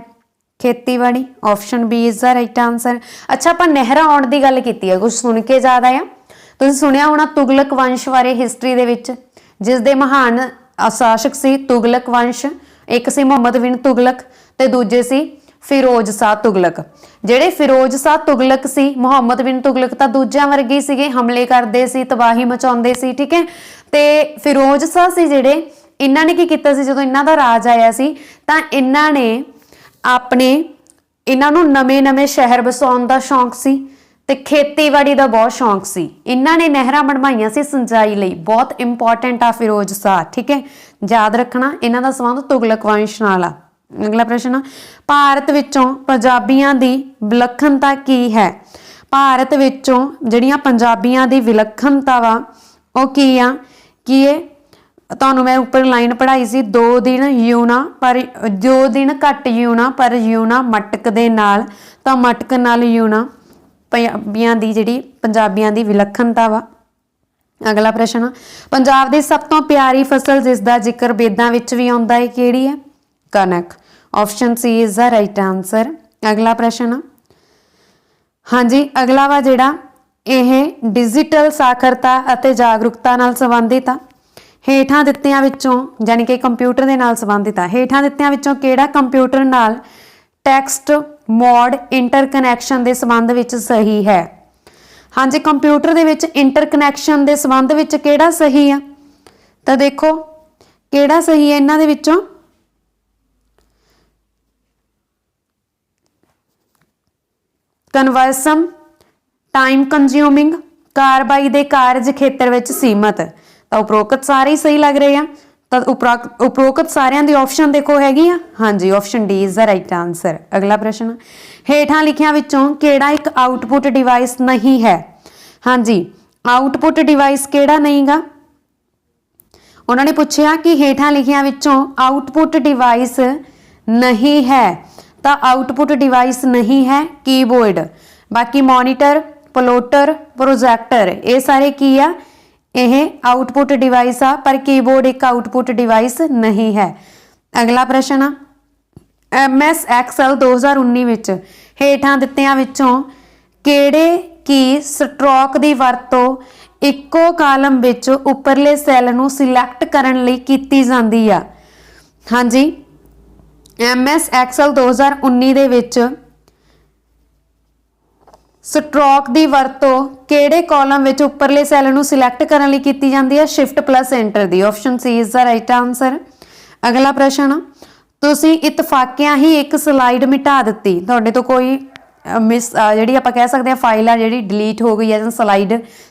ਖੇਤੀਬਾੜੀ। Option B is the right answer. ਅੱਛਾ, ਆਪਾਂ ਨਹਿਰਾਂ ਆਉਣ ਦੀ ਗੱਲ ਕੀਤੀ ਹੈ, ਕੁਝ ਸੁਣ ਕੇ ਯਾਦ ਆਇਆ? ਤੁਸੀਂ ਸੁਣਿਆ ਹੋਣਾ ਤੁਗਲਕ ਵੰਸ਼ ਬਾਰੇ ਹਿਸਟਰੀ ਦੇ ਵਿੱਚ, ਜਿਸ ਦੇ ਮਹਾਨ ਸ਼ਾਸਕ ਸੀ ਤੁਗਲਕ ਵੰਸ਼। ਇੱਕ ਸੀ ਮੁਹੰਮਦ ਬਿਨ ਤੁਗਲਕ ਤੇ ਦੂਜੇ ਸੀ ਫਿਰੋਜ਼ ਸ਼ਾਹ ਤੁਗਲਕ। ਜਿਹੜੇ ਫਿਰੋਜ਼ ਸ਼ਾਹ ਤੁਗਲਕ ਸੀ, ਮੁਹੰਮਦ ਬਿਨ ਤੁਗਲਕ ਤਾਂ ਦੂਜਿਆਂ ਵਰਗੇ ਹੀ ਸੀਗੇ, ਹਮਲੇ ਕਰਦੇ ਸੀ, ਤਬਾਹੀ ਮਚਾਉਂਦੇ ਸੀ, ਠੀਕ ਹੈ। ਤੇ ਫਿਰੋਜ਼ ਸ਼ਾਹ ਸੀ ਜਿਹੜੇ, ਇਹਨਾਂ ਨੇ ਕੀ ਕੀਤਾ ਸੀ, ਜਦੋਂ ਇਹਨਾਂ ਦਾ ਰਾਜ ਆਇਆ ਸੀ ਤਾਂ ਇਹਨਾਂ ਨੇ ਇਹਨਾਂ ਨੂੰ ਨਵੇਂ ਸ਼ਹਿਰ ਵਸਾਉਣ ਦਾ ਸ਼ੌਂਕ ਸੀ ਤੇ ਖੇਤੀਬਾੜੀ ਦਾ ਬਹੁਤ ਸ਼ੌਂਕ ਸੀ। ਇਹਨਾਂ ਨੇ ਨਹਿਰਾਂ ਬਣਵਾਈਆਂ ਸੀ ਸਿੰਜਾਈ ਲਈ, ਬਹੁਤ ਇੰਪੋਰਟੈਂਟ ਆ ਫਿਰੋਜ਼ ਸ਼ਾਹ, ਠੀਕ ਹੈ, ਯਾਦ ਰੱਖਣਾ। ਇਹਨਾਂ ਦਾ ਸੰਬੰਧ ਤੁਗਲਕ ਵੰਸ਼ ਨਾਲ ਆ। ਅਗਲਾ ਪ੍ਰਸ਼ਨ, ਭਾਰਤ ਵਿੱਚੋਂ ਪੰਜਾਬੀਆਂ ਦੀ ਵਿਲੱਖਣਤਾ ਕੀ ਹੈ? ਭਾਰਤ ਵਿੱਚੋਂ ਜਿਹੜੀਆਂ ਪੰਜਾਬੀਆਂ ਦੀ ਵਿਲੱਖਣਤਾ ਵਾ ਉਹ ਕੀ ਆ? ਕੀ ਇਹ ਤੁਹਾਨੂੰ ਮੈਂ ਉੱਪਰ ਲਾਈਨ ਪੜ੍ਹਾਈ ਸੀ, 2 ਦਿਨ ਘੱਟ ਯੂਣਾ ਪਰ ਯੂਣਾ ਮਟਕ ਦੇ ਨਾਲ, ਤਾਂ ਮਟਕ ਨਾਲ ਯੂਣਾ ਪੰਜਾਬੀਆਂ ਦੀ ਵਿਲੱਖਣਤਾ ਵਾ। ਅਗਲਾ ਪ੍ਰਸ਼ਨ, ਪੰਜਾਬ ਦੀ ਸਭ ਤੋਂ ਪਿਆਰੀ ਫਸਲ ਜਿਸ ਦਾ ਜ਼ਿਕਰ ਵੇਦਾਂ ਵਿੱਚ ਵੀ ਆਉਂਦਾ ਹੈ ਕਿਹੜੀ ਹੈ? ਕਣਕ। Option C is the right answer. ਅਗਲਾ ਪ੍ਰਸ਼ਨ, ਹਾਂਜੀ, ਅਗਲਾ ਵਾ ਜਿਹੜਾ ਇਹ ਡਿਜੀਟਲ ਸਾਖਰਤਾ ਅਤੇ ਜਾਗਰੂਕਤਾ ਨਾਲ ਸੰਬੰਧਿਤ ਆ। ਹੇਠਾਂ ਦਿੱਤਿਆਂ ਵਿੱਚੋਂ, ਯਾਨੀ ਕਿ ਕੰਪਿਊਟਰ ਦੇ ਨਾਲ ਸੰਬੰਧਿਤ ਆ, ਹੇਠਾਂ ਦਿੱਤਿਆਂ ਵਿੱਚੋਂ ਕਿਹੜਾ ਕੰਪਿਊਟਰ ਨਾਲ ਟੈਕਸਟ ਮੋਡ ਇੰਟਰਕਨੈਕਸ਼ਨ ਦੇ ਸੰਬੰਧ ਵਿੱਚ ਸਹੀ ਹੈ? ਹਾਂਜੀ, ਕੰਪਿਊਟਰ ਦੇ ਵਿੱਚ ਇੰਟਰਕਨੈਕਸ਼ਨ ਦੇ ਸੰਬੰਧ ਵਿੱਚ ਕਿਹੜਾ ਸਹੀ ਆ? ਤਾਂ ਦੇਖੋ ਕਿਹੜਾ ਸਹੀ ਹੈ ਇਹਨਾਂ ਦੇ ਵਿੱਚੋਂ। ਕਨਵਰਸਮ, ਟਾਈਮ ਕੰਜ਼ਿਊਮਿੰਗ, ਕਾਰਵਾਈ ਦੇ ਕਾਰਜ ਖੇਤਰ ਵਿੱਚ ਸੀਮਤ। ਤਾਂ ਉਪਰੋਕਤ ਸਾਰੇ ਹੀ ਸਹੀ ਲੱਗ ਰਹੇ ਆ। ਤਾਂ ਉਪਰੋਕਤ ਸਾਰਿਆਂ ਦੀ ਆਪਸ਼ਨ ਦੇਖੋ ਹੈਗੀ ਆ, ਹਾਂਜੀ, option D is the right answer. ਅਗਲਾ ਪ੍ਰਸ਼ਨ, ਹੇਠਾਂ ਲਿਖਿਆਂ ਵਿੱਚੋਂ ਕਿਹੜਾ ਇੱਕ ਆਊਟਪੁੱਟ ਡਿਵਾਈਸ ਨਹੀਂ ਹੈ? ਹਾਂਜੀ, ਆਊਟਪੁੱਟ ਡਿਵਾਈਸ ਕਿਹੜਾ ਨਹੀਂਗਾ? ਉਹਨਾਂ ਨੇ ਪੁੱਛਿਆ ਕਿ ਹੇਠਾਂ ਲਿਖਿਆਂ ਵਿੱਚੋਂ ਆਊਟਪੁੱਟ ਡਿਵਾਈਸ ਨਹੀਂ ਹੈ, ਤਾਂ ਆਊਟਪੁੱਟ ਡਿਵਾਈਸ ਨਹੀਂ ਹੈ ਕੀਬੋਰਡ। ਬਾਕੀ ਮੋਨੀਟਰ, ਪਲੋਟਰ, ਪ੍ਰੋਜੈਕਟਰ, ਇਹ ਸਾਰੇ ਕੀ ਆ? ਇਹ ਆਊਟਪੁੱਟ ਡਿਵਾਈਸ ਆ, ਪਰ ਕੀਬੋਰਡ ਇੱਕ ਆਊਟਪੁੱਟ ਡਿਵਾਈਸ ਨਹੀਂ ਹੈ। ਅਗਲਾ ਪ੍ਰਸ਼ਨ ਆ, MS Excel 2019 ਵਿੱਚ ਹੇਠਾਂ ਦਿੱਤਿਆਂ ਵਿੱਚੋਂ ਕਿਹੜੇ ਕੀ ਸਟ੍ਰੋਕ ਦੀ ਵਰਤੋਂ ਇੱਕੋ ਕਾਲਮ ਵਿੱਚ ਉੱਪਰਲੇ ਸੈੱਲ ਨੂੰ ਸਿਲੈਕਟ ਕਰਨ ਲਈ ਕੀਤੀ ਜਾਂਦੀ ਆ? ਹਾਂਜੀ, MS Excel 2019 ਦੇ ਵਿੱਚ ਸਟ੍ਰੋਕ ਦੀ ਵਰਤੋਂ ਕਿਹੜੇ ਕਾਲਮ ਵਿੱਚ ਉੱਪਰਲੇ ਸੈੱਲ ਨੂੰ ਸਿਲੈਕਟ ਕਰਨ ਲਈ ਕੀਤੀ ਜਾਂਦੀ ਹੈ? Shift plus enter the. Option C is the right answer. ਅਗਲਾ ਪ੍ਰਸ਼ਨ, ਤੁਸੀਂ ਇਤਫਾਕਿਆਂ ਹੀ ਇੱਕ ਸਲਾਈਡ ਮਿਟਾ ਦਿੱਤੀ, ਤੁਹਾਡੇ ਤੋਂ ਕੋਈ ਜਿਹੜੀ ਆਪਾਂ ਕਹਿ ਸਕਦੇ ਹਾਂ ਫਾਈਲ ਆ ਜਿਹੜੀ ਡਿਲੀਟ ਹੋ ਗਈ ਹੈ ਜਾਂ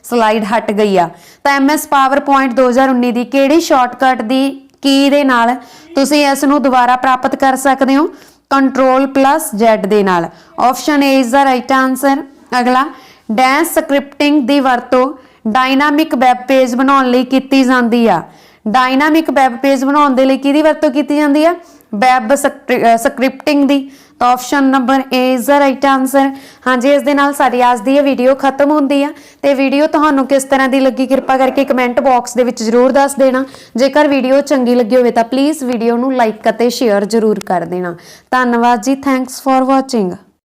ਸਲਾਈਡ ਹਟ ਗਈ ਆ, ਤਾਂ MS PowerPoint 2019 ਦੀ ਕਿਹੜੀ ਸ਼ਾਰਟਕਟ ਦੀ ਕੀ ਦੇ ਨਾਲ ਤੁਸੀਂ ਇਸ ਨੂੰ ਦੁਬਾਰਾ ਪ੍ਰਾਪਤ ਕਰ ਸਕਦੇ ਹੋ? Ctrl+Z ਦੇ ਨਾਲ। Option A is the right answer. ਅਗਲਾ, ਡੈਸ਼ ਸਕ੍ਰਿਪਟਿੰਗ ਦੀ ਵਰਤੋਂ ਡਾਇਨਾਮਿਕ ਵੈਬ ਪੇਜ ਬਣਾਉਣ ਲਈ ਕੀਤੀ ਜਾਂਦੀ ਆ। ਡਾਇਨਾਮਿਕ ਵੈਬ ਪੇਜ ਬਣਾਉਣ ਦੇ ਲਈ ਕਿਹਦੀ ਵਰਤੋਂ ਕੀਤੀ ਜਾਂਦੀ ਆ? ਵੈਬ ਸਕ੍ਰਿਪਟਿੰਗ ਦੀ। ਤਾਂ option number A is the right answer. ਹਾਂਜੀ, ਇਸ ਦੇ ਨਾਲ ਸਾਡੀ ਅੱਜ ਦੀ ਇਹ ਵੀਡੀਓ ਖਤਮ ਹੁੰਦੀ ਆ। ਤੇ ਵੀਡੀਓ ਤੁਹਾਨੂੰ ਕਿਸ ਤਰ੍ਹਾਂ ਦੀ ਲੱਗੀ ਕਿਰਪਾ ਕਰਕੇ ਕਮੈਂਟ ਬਾਕਸ ਦੇ ਵਿੱਚ ਜ਼ਰੂਰ ਦੱਸ ਦੇਣਾ। ਜੇਕਰ ਵੀਡੀਓ ਚੰਗੀ ਲੱਗੀ ਹੋਵੇ ਤਾਂ ਪਲੀਜ਼ ਵੀਡੀਓ ਨੂੰ ਲਾਈਕ ਅਤੇ ਸ਼ੇਅਰ ਜ਼ਰੂਰ ਕਰ ਦੇਣਾ। ਧੰਨਵਾਦ ਜੀ, ਥੈਂਕਸ ਫॉर ਵਾਚਿੰਗ।